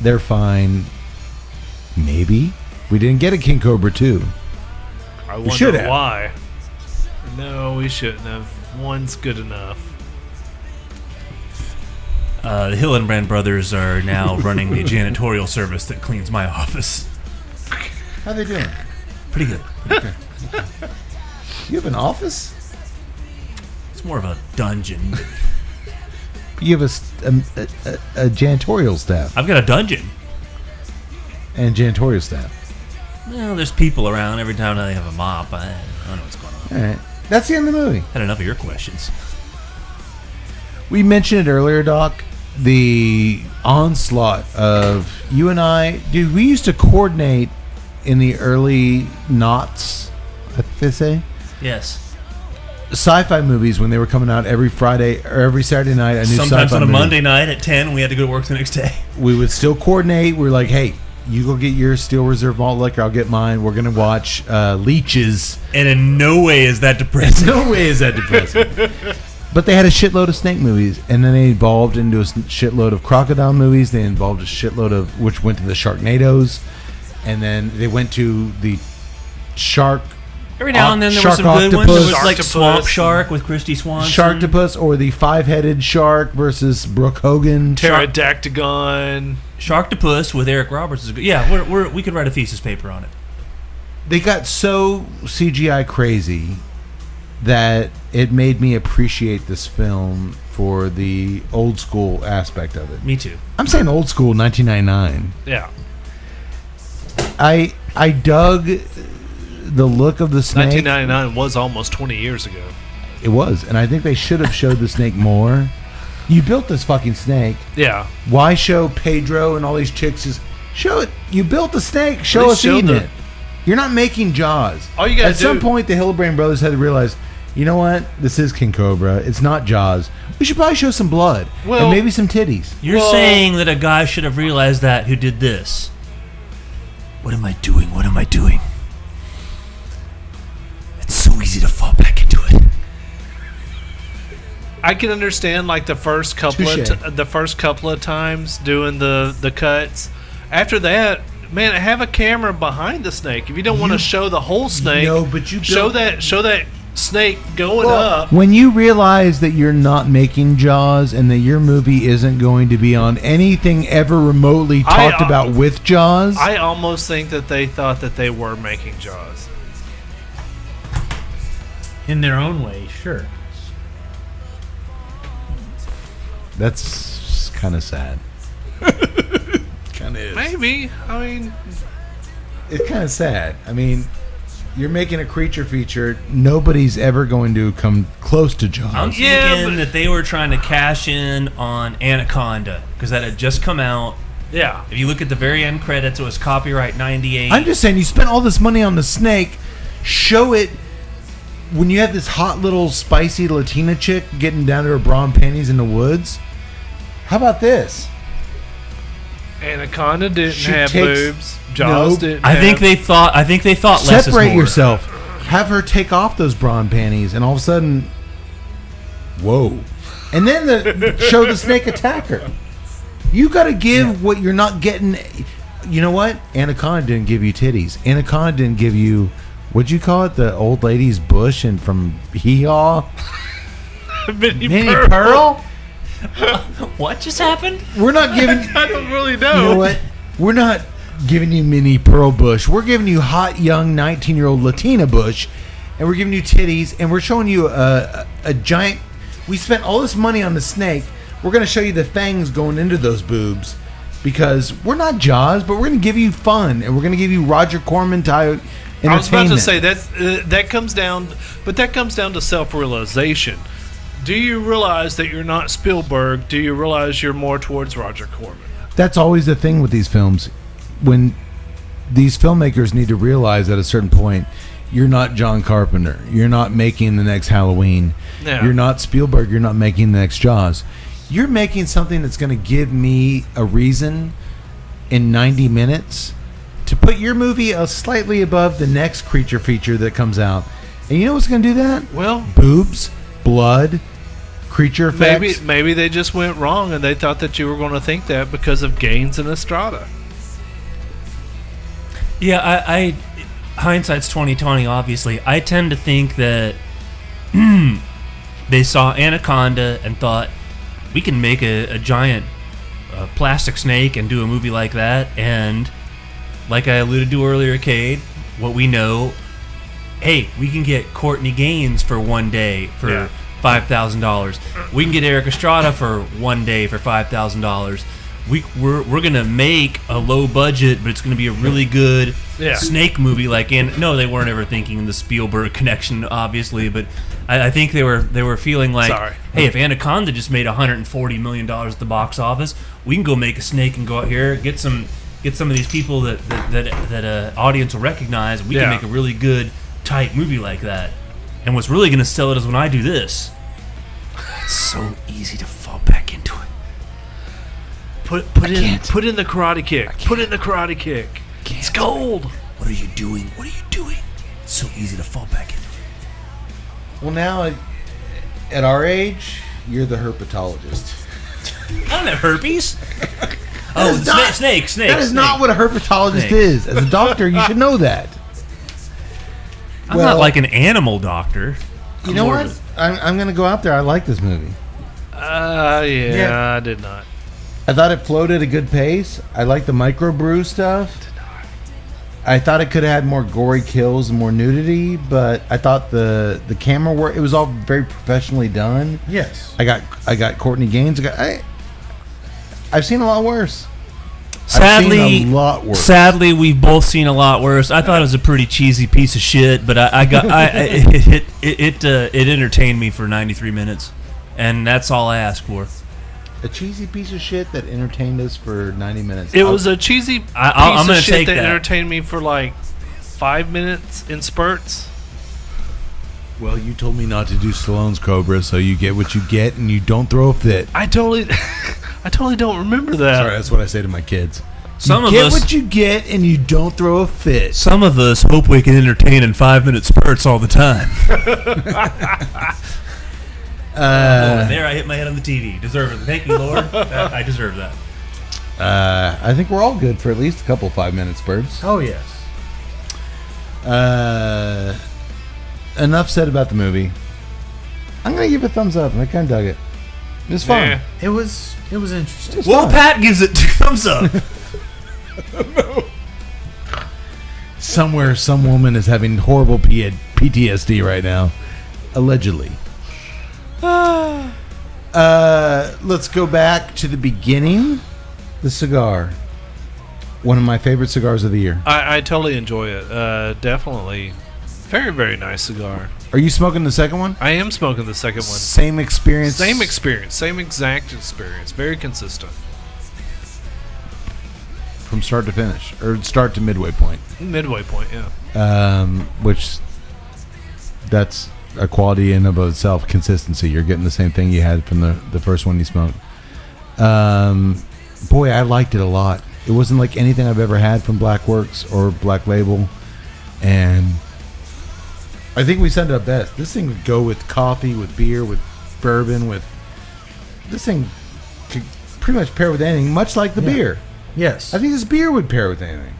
They're fine. Maybe. We didn't get a King Cobra 2. I We should wonder have. why. No, we shouldn't have. One's good enough. The Hillenbrand brothers are now running the janitorial service that cleans my office. How they doing? Pretty good. You have an office? It's more of a dungeon. You have a janitorial staff I've got a dungeon. and janitorial staff. Well, there's people around every time they have a mop. I don't know what's going on. All right. That's the end of the movie. Had enough of your questions. We mentioned it earlier, Doc. The onslaught of you and I. Dude, we used to coordinate in the early noughts, I think they say. Yes. Sci-fi movies when they were coming out every Friday or every Saturday night. A new Sometimes sci-fi on a movie. Monday night at 10, we had to go to work the next day. We would still coordinate. We're like, hey, you go get your Steel Reserve malt liquor. I'll get mine. We're gonna watch Leeches. And in no way is that depressing. No way is that depressing. But they had a shitload of snake movies, and then they evolved into a shitload of crocodile movies. They involved a shitload of, which went to the Sharknadoes, and then they went to the shark. Every now and then there were Shark some good ones. There was octopus. like Sharktopus. Swamp Shark with Christy Swanson. Sharktopus, or the five-headed shark versus Brooke Hogan. Pterodactygon. Sharktopus with Eric Roberts is good. Yeah, we could write a thesis paper on it. They got so CGI crazy that it made me appreciate this film for the old school aspect of it. Me too. I'm saying old school 1999. Yeah. I dug the look of the snake. 1999 was almost 20 years ago. It was, and I think they should have showed the snake more. You built this fucking snake. Yeah. Why show Pedro and all these chicks? Just show it. You built the snake. Show least us show eating the- it. You're not making Jaws. All you gotta At some do- point, the Hillenbrand brothers had to realize, you know what? This is King Cobra. It's not Jaws. We should probably show some blood Well- and maybe some titties. You're Well- saying that a guy should have realized that who did this. What am I doing? What am I doing? It's so easy to fall back into it. I can understand like the first couple Touche. of times doing the cuts. After that, man, have a camera behind the snake. If you don't want to show the whole snake, No, but you show built- that snake going up. When you realize that you're not making Jaws and that your movie isn't going to be on anything ever remotely talked about with Jaws, I almost think that they thought that they were making Jaws. in their own way, sure. that's kind of sad. Kind of is. Maybe. I mean, It's kind of sad. I mean, you're making a creature feature. Nobody's ever going to come close to Jaws. I'm Yeah, thinking but- that they were trying to cash in on Anaconda because that had just come out. yeah. If you look at the very end credits, it was copyright 98. I'm just saying, you spent all this money on the snake. Show it when you have this hot little spicy Latina chick getting down to her bra and panties in the woods. How about this? Anaconda didn't She have takes- boobs. Jaws Nope. didn't. I think have, they thought. Less is Separate more. yourself. Have her take off those bra and panties, and all of a sudden, whoa! And then show the snake attack her. You got to give what you're not getting. You know what? Anaconda didn't give you titties. Anaconda didn't give you, what'd you call it? The old lady's bush and from Hee Haw? Minnie Minnie Pearl. Pearl? What just happened? We're not giving. I don't really know. You know what? We're not giving you Minnie Pearl Bush. We're giving you hot, young, 19-year-old Latina Bush, and we're giving you titties, and we're showing you a giant. We spent all this money on the snake. We're going to show you the fangs going into those boobs because we're not Jaws, but we're going to give you fun, and we're going to give you Roger Corman type entertainment. I was about to say that comes down, but that comes down to self-realization. Do you realize that you're not Spielberg? Do you realize you're more towards Roger Corman? That's always the thing with these films. When these filmmakers need to realize at a certain point, you're not John Carpenter. You're not making the next Halloween. Yeah. You're not Spielberg. You're not making the next Jaws. You're making something that's going to give me a reason in 90 minutes to put your movie slightly above the next creature feature that comes out. And you know what's going to do that? Well, Boobs, blood, creature effects. maybe they just went wrong and they thought that you were going to think that because of Gaines and Estrada. Yeah, I hindsight's 20/20. Obviously, I tend to think that they saw Anaconda and thought we can make a giant plastic snake and do a movie like that. And like I alluded to earlier, Cade, what we know, hey, we can get Courtney Gaines for one day for $5,000. We can get Eric Estrada for one day for $5,000. We're gonna make a low budget, but it's gonna be a really good snake movie. No, they weren't ever thinking the Spielberg connection, obviously, but I think they were feeling like, hey, if Anaconda just made $140 million at the box office, we can go make a snake and go out here get some of these people that audience will recognize. We can make a really good tight movie like that. And what's really gonna sell it is when I do this. It's so easy to fall back into it. Put in the karate kick. Put in the karate kick. It's gold. What are you doing? What are you doing? It's so easy to fall back into it. Well, now at our age, you're the herpetologist. I don't have herpes. Snake. That is not what a herpetologist is. As a doctor, you should know that. I'm not like an animal doctor. You know what? I'm going to go out there. I like this movie. I did not. I thought it flowed at a good pace. I like the microbrew stuff. I thought it could have had more gory kills and more nudity, but I thought the camera work, it was all very professionally done. Yes. I got Courtney Gaines. I've seen a lot worse. Sadly, we've both seen a lot worse. I thought it was a pretty cheesy piece of shit, but it entertained me for 93 minutes, and that's all I ask for. A cheesy piece of shit that entertained us for 90 minutes. It was a cheesy piece of shit that entertained me for like 5 minutes in spurts. Well, you told me not to do Stallone's Cobra, so you get what you get, and you don't throw a fit. I totally don't remember that. Sorry, that's what I say to my kids. You get what you get, and you don't throw a fit. Some of us hope we can entertain in 5-minute spurts all the time. There, I hit my head on the TV. Deserve it. Thank you, Lord. I deserve that. I think we're all good for at least a couple 5-minute spurts. Oh, yes. Enough said about the movie. I'm going to give it a thumbs up. I kind of dug it. It was fun. Yeah. It was interesting. Well, Pat gives it 2 thumbs up. Somewhere, some woman is having horrible PTSD right now. Allegedly. Let's go back to the beginning. The cigar. One of my favorite cigars of the year. I totally enjoy it. Definitely. Very, very nice cigar. Are you smoking the second one? I am smoking the second one. Same experience? Same experience. Same exact experience. Very consistent. From start to finish. Or start to midway point. Midway point, yeah. Which, that's a quality in of itself. Consistency. You're getting the same thing you had from the first one you smoked. Boy, I liked it a lot. It wasn't like anything I've ever had from Black Works or Black Label. And I think we said it up best. This thing would go with coffee, with beer, with bourbon, with... This thing could pretty much pair with anything, much like the beer. Yes. I think this beer would pair with anything.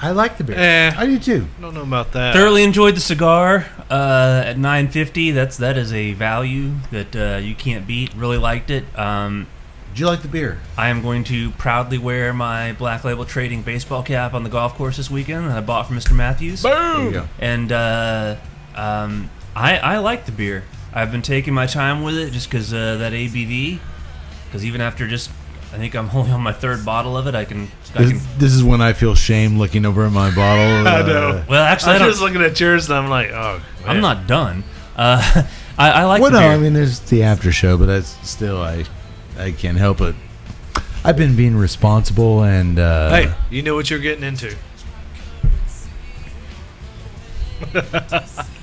I like the beer. I do too. Don't know about that. Thoroughly enjoyed the cigar at $9.50. That is a value that you can't beat. Really liked it. Did you like the beer? I am going to proudly wear my Black Label Trading baseball cap on the golf course this weekend that I bought from Mr. Matthews. Boom! There you go. And I like the beer. I've been taking my time with it just because that ABV. Because even after I think I'm only on my 3rd bottle of it. This is when I feel shame looking over at my bottle. I know. Well, actually, I'm just looking at yours and I'm like, oh, man. I'm not done. I like well, the beer. no, I mean, there's the after show, but that's still, I can't help it. I've been being responsible and... hey, you know what you're getting into.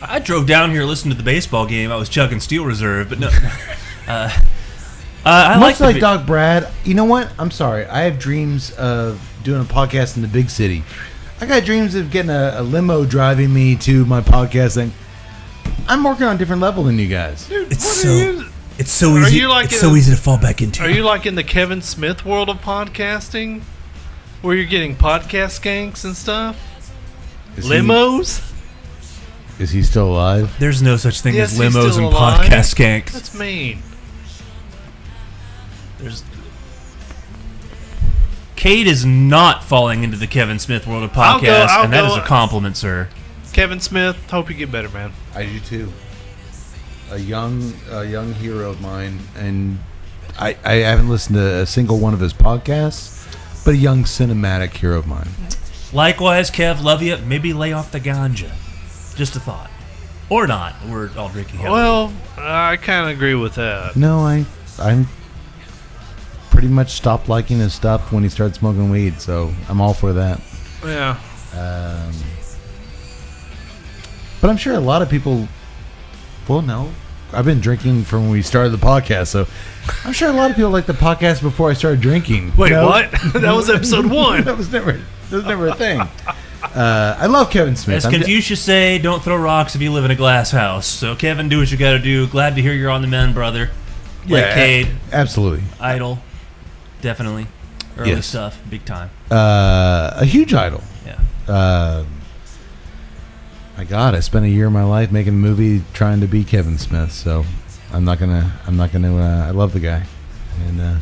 I drove down here listening to the baseball game. I was chugging Steel Reserve, but no. I Much like the- Doc Brad, you know what? I'm sorry. I have dreams of doing a podcast in the big city. I got dreams of getting a limo driving me to my podcast thing. I'm working on a different level than you guys. Dude, It's what so are you? it's so Are easy. you like it's in so a- easy to fall back into. Are you like in the Kevin Smith world of podcasting, where you're getting podcast skanks and stuff? Limos? Is he still alive? There's no such thing Yes, as he's limos still and alive. podcast skanks. That's mean. Cade is not falling into the Kevin Smith world of I'll podcasts, go- and that I'll is go- a compliment, sir. Kevin Smith, hope you get better, man. I do too. A young hero of mine, and I haven't listened to a single one of his podcasts, but a young cinematic hero of mine. Likewise, Kev, love you. Maybe lay off the ganja. Just a thought. Or not. We're all drinking heavily. Well, I kind of agree with that. No, I'm pretty much stopped liking his stuff when he started smoking weed, so I'm all for that. Yeah. But I'm sure a lot of people. Well, no, I've been drinking from when we started the podcast, so I'm sure a lot of people like the podcast before I started drinking. Wait, You know? what? That was episode 1. that was never a thing. I love Kevin Smith. As I'm Confucius say, don't throw rocks if you live in a glass house. So, Kevin, do what you got to do. Glad to hear you're on the mend, brother. Like Cade, absolutely. Idol, definitely. Early Yes. stuff, big time. A huge idol. Yeah. My God, I spent a year of my life making a movie trying to be Kevin Smith, so I'm not gonna. I love the guy. And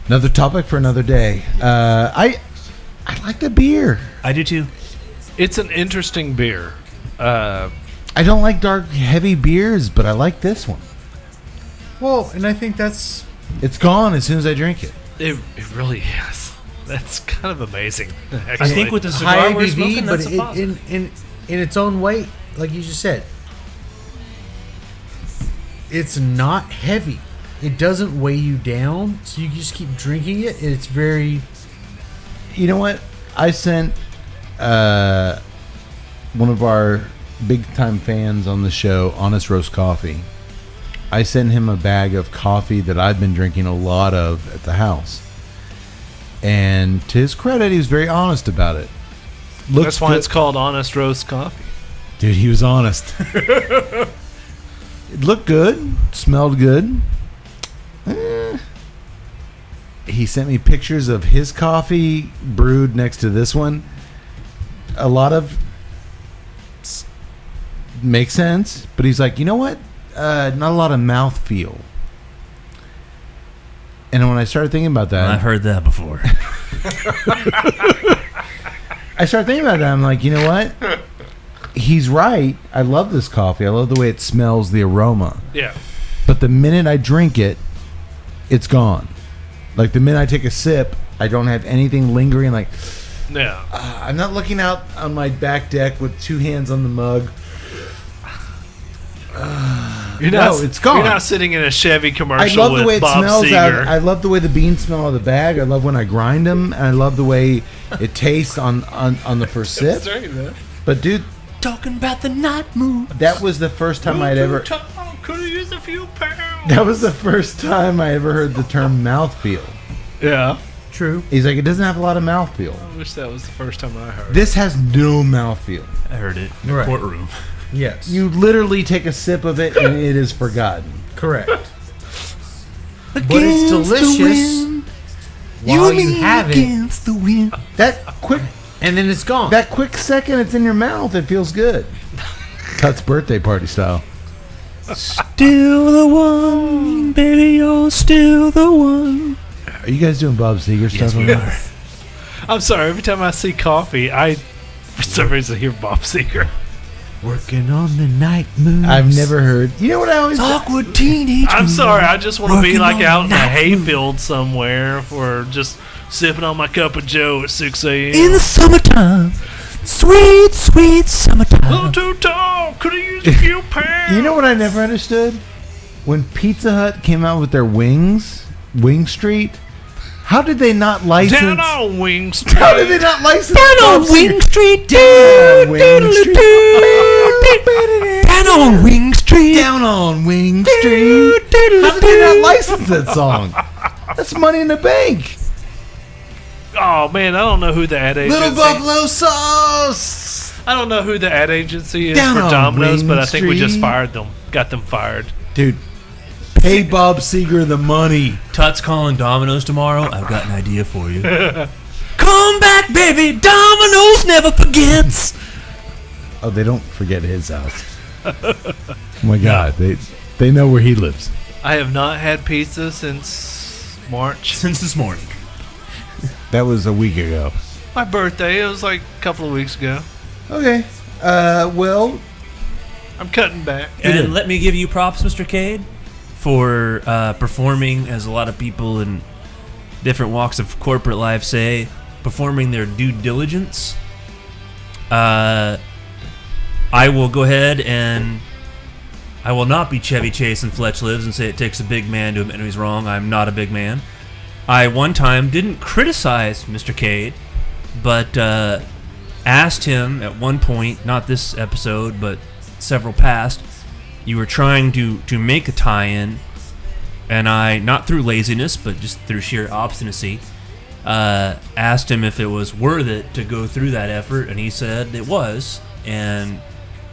another topic for another day. I like the beer. I do too. It's an interesting beer. I don't like dark, heavy beers, but I like this one. Well, and I think that's It's gone as soon as I drink it. It really is. That's kind of amazing. I Actually. think with the high cigar we're ABV, smoking, but that's a positive. in its own way, like you just said, it's not heavy. It doesn't weigh you down, so you just keep drinking it. And it's very You know what? I sent one of our big time fans on the show, Honest Roast Coffee. I sent him a bag of coffee that I've been drinking a lot of at the house. And to his credit, he was very honest about it. That's why good. it's called Honest Roast Coffee. Dude, he was honest. It looked good. Smelled good. He sent me pictures of his coffee brewed next to this one. A lot of makes sense, but he's like, you know what? Not a lot of mouthfeel. And when I started thinking about that, I've heard that before. I started thinking about that. I'm like, you know what? He's right. I love this coffee. I love the way it smells, the aroma. Yeah. But the minute I drink it, it's gone. Like the minute I take a sip, I don't have anything lingering. Like Yeah. I'm not looking out on my back deck with two hands on the mug. You're not, No, it's gone. You're not sitting in a Chevy I commercial love the way with it Bob smells. Seger. I love the way the beans smell out of the bag. I love when I grind them, and I love the way it tastes on the first sip. That's right, man. But dude, Talking about the night moon. that was the first time I'd ever. Could have used a few pounds. That was the first time I ever heard the term mouthfeel. Yeah. true. He's like, it doesn't have a lot of mouthfeel. I wish that was the first time I heard. This has no mouthfeel. I heard it in the Right. courtroom. Yes, You literally take a sip of it and it is forgotten. correct. But it's delicious while you have it, That quick, and then it's gone. that quick second it's in your mouth, it feels good. Tut's birthday party style. Still the one, baby, you're still the one. Are you guys doing Bob Seger stuff? Yes, we are. I'm sorry. Every time I see coffee, I for some reason hear Bob Seger. Working on the night moon. I've never heard. You know what I always. Awkward teenage. I'm sorry. I just want to be Working like on out in a night hayfield somewhere, or just sipping on my cup of Joe at 6 a.m. In the summertime, sweet, sweet A summertime. little too tall. Could have used a few pounds. You know what I never understood? When Pizza Hut came out with their wings, Wing Street. How did they not license? Down on Wing Street. How did they not license? Down Bob on Seger? Wing Street, Down on Wing Street. Down on Wing Street. Down on Wing Street. How did they not license sings that song. That's Money in the Bank. Oh man, I don't know who the ad agency. Little Buffalo Sauce. I don't know who the ad agency is Down for on Domino's, Main but I think we just Street. fired them. Got them fired. Dude, pay Bob Seger the money. Tut's calling Domino's tomorrow. I've got an idea for you. Come back, baby. Domino's never forgets. Oh, they don't forget his house. Oh my God, they know where he lives. I have not had pizza since March. Since this morning. That was a week ago. My birthday. It was like a couple of weeks ago. Okay. Well, I'm cutting back. And let me give you props, Mr. Cade, for performing, as a lot of people in different walks of corporate life say, performing their due diligence. I will go ahead and I will not be Chevy Chase and Fletch Lives and say it takes a big man to admit he's wrong. I'm not a big man. I one time didn't criticize Mr. Cade, but asked him at one point, not this episode, but several past, you were trying to make a tie-in, and I, not through laziness, but just through sheer obstinacy, asked him if it was worth it to go through that effort, and he said it was, and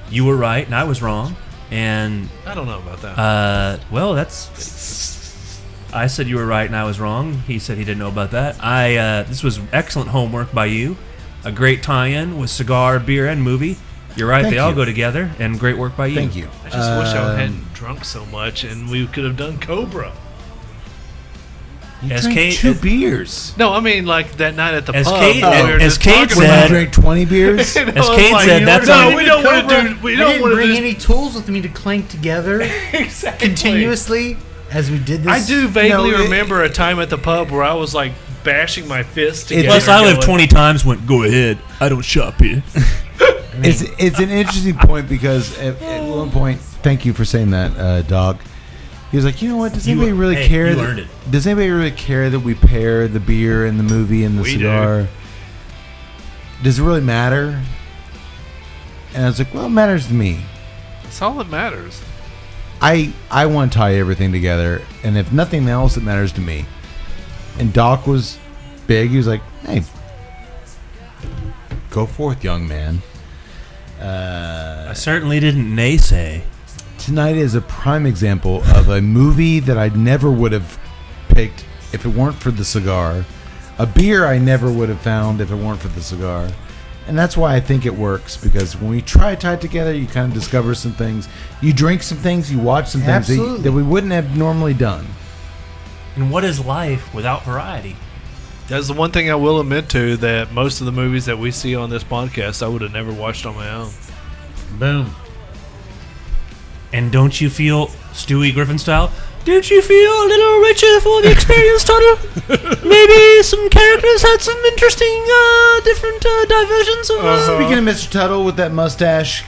you were right, and I was wrong, and... I don't know about that. Well, that's... I said you were right and I was wrong. He said he didn't know about that. This was excellent homework by you. A great tie-in with cigar, beer, and movie. You're right, Thank they all you. go together, and great work by you. thank you. I just wish I hadn't drunk so much and we could have done Cobra. As Drank Kate, 2 beers. No, I mean like that night at the As pub. Kate- when we were as just Kate talking When about I said- drank 20 beers. it. You know, as it's Kate like, said, that's no, on- we don't want to do. We I don't didn't want to bring do any tools with me to clank together exactly. continuously as we did this. I do vaguely No, it- remember a time at the pub where I was like bashing my fist It's- together. Plus, I lived going, 20 times, went, go ahead. I don't shop here. It's an interesting point because at one point, thank you for saying that, Dog. He was like, you know what? Does anybody really hey, care? you that- earned it. Does anybody really care that we pair the beer and the movie and the We do. cigar? Does it really matter? And I was like, well, it matters to me. That's all that matters. I want to tie everything together, and if nothing else, it matters to me. And Doc was big. He was like, hey, go forth, young man. I certainly didn't naysay. Tonight is a prime example of a movie that I never would have picked if it weren't for the cigar. A beer I never would have found if it weren't for the cigar. And that's why I think it works, because when we try to tie it together, you kind of discover some things. You drink some things, you watch some things Absolutely. that we wouldn't have normally done. And what is life without variety? That's the one thing I will admit to, that most of the movies that we see on this podcast I would have never watched on my own. Boom. And don't you feel, Stewie Griffin style, don't you feel a little richer for the experience, Tuttle? Maybe some characters had some interesting, different diversions of... Speaking of Mr. Tuttle with that mustache,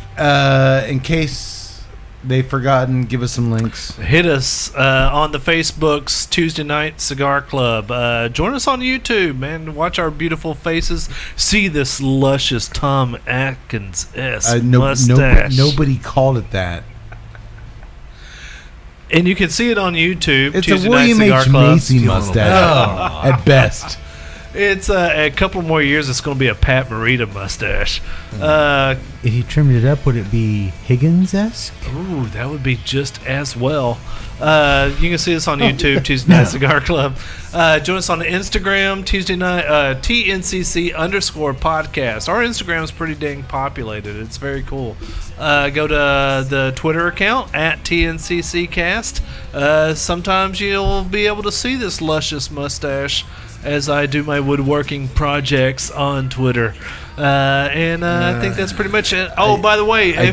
in case they've forgotten, give us some links. Hit us on the Facebook's Tuesday Night Cigar Club. Join us on YouTube, man. Watch our beautiful faces. See this luscious Tom Atkins mustache. Nobody called it that. And you can see it on YouTube. It's Tuesday a William Night Cigar H. Club. Macy mustache at best. It's a couple more years. It's going to be a Pat Morita mustache. If you trimmed it up, would it be Higgins-esque? Ooh, that would be just as well. You can see us on YouTube, Tuesday Night Cigar Club. Join us on Instagram, Tuesday Night, TNCC_podcast. Our Instagram is pretty dang populated. It's very cool. Go to the Twitter account at TNCCcast. Sometimes you'll be able to see this luscious mustache as I do my woodworking projects on Twitter. I think that's pretty much it. Oh, by the way, I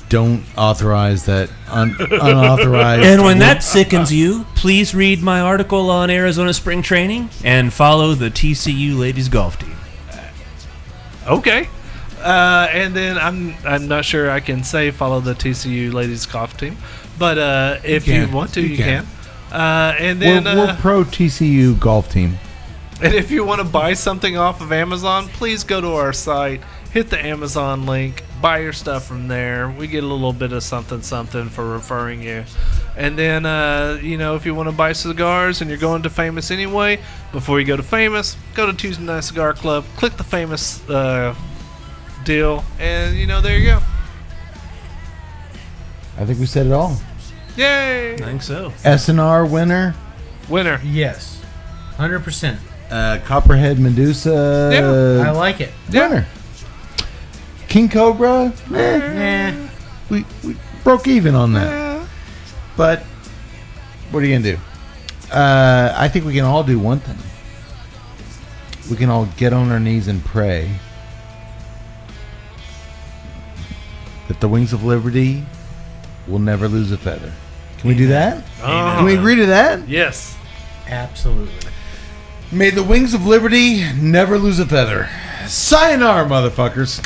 don't authorize that unauthorized. And when that sickens you, please read my article on Arizona spring training and follow the TCU ladies golf team. Okay. And then I'm not sure I can say follow the TCU ladies golf team, but if you want to, you can. And then we're pro TCU golf team. And if you want to buy something off of Amazon, please go to our site, hit the Amazon link, buy your stuff from there. We get a little bit of something for referring you. And then, if you want to buy cigars and you're going to Famous anyway, before you go to Famous, go to Tuesday Night Cigar Club, click the Famous deal, and, there you go. I think we said it all. Yay! I think so. S&R winner. Winner. Yes, 100%. Copperhead Medusa. I like it. Winner. King Cobra. We broke even on that. But what are you gonna do? I think we can all do one thing. We can all get on our knees and pray that the wings of liberty will never lose a feather. Can we do that? Can we agree to that? Yes. Absolutely. May the wings of liberty never lose a feather. Sayonara, motherfuckers.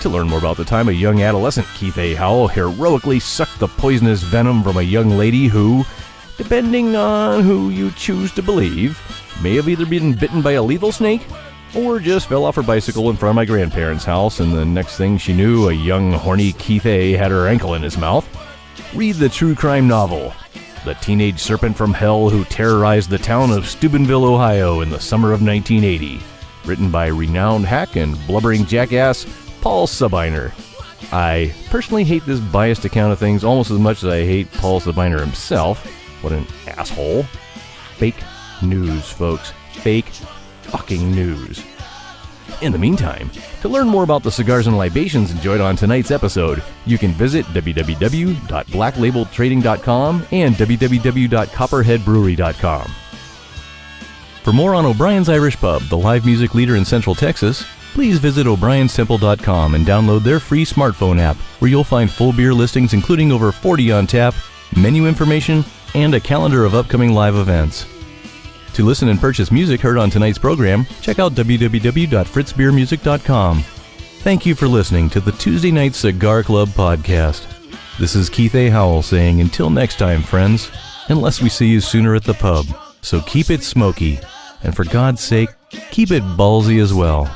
To learn more about the time a young adolescent Keith A. Howell heroically sucked the poisonous venom from a young lady who, depending on who you choose to believe, may have either been bitten by a lethal snake or just fell off her bicycle in front of my grandparents' house, and the next thing she knew, a young, horny Keith A. had her ankle in his mouth. Read the true crime novel, The Teenage Serpent from Hell Who Terrorized the Town of Steubenville, Ohio in the summer of 1980, written by renowned hack and blubbering jackass Paul Sabiner. I personally hate this biased account of things almost as much as I hate Paul Sabiner himself. What an asshole. Fake news, folks. Fake fucking news. In the meantime, to learn more about the cigars and libations enjoyed on tonight's episode, you can visit www.blacklabeltrading.com and www.copperheadbrewery.com. For more on O'Brien's Irish Pub, the live music leader in Central Texas, please visit o'brienstemple.com and download their free smartphone app, where you'll find full beer listings including over 40 on tap, menu information, and a calendar of upcoming live events. To listen and purchase music heard on tonight's program, check out www.fritzbeermusic.com. Thank you for listening to the Tuesday Night Cigar Club podcast. This is Keith A. Howell saying until next time, friends, unless we see you sooner at the pub. So keep it smoky, and for God's sake, keep it ballsy as well.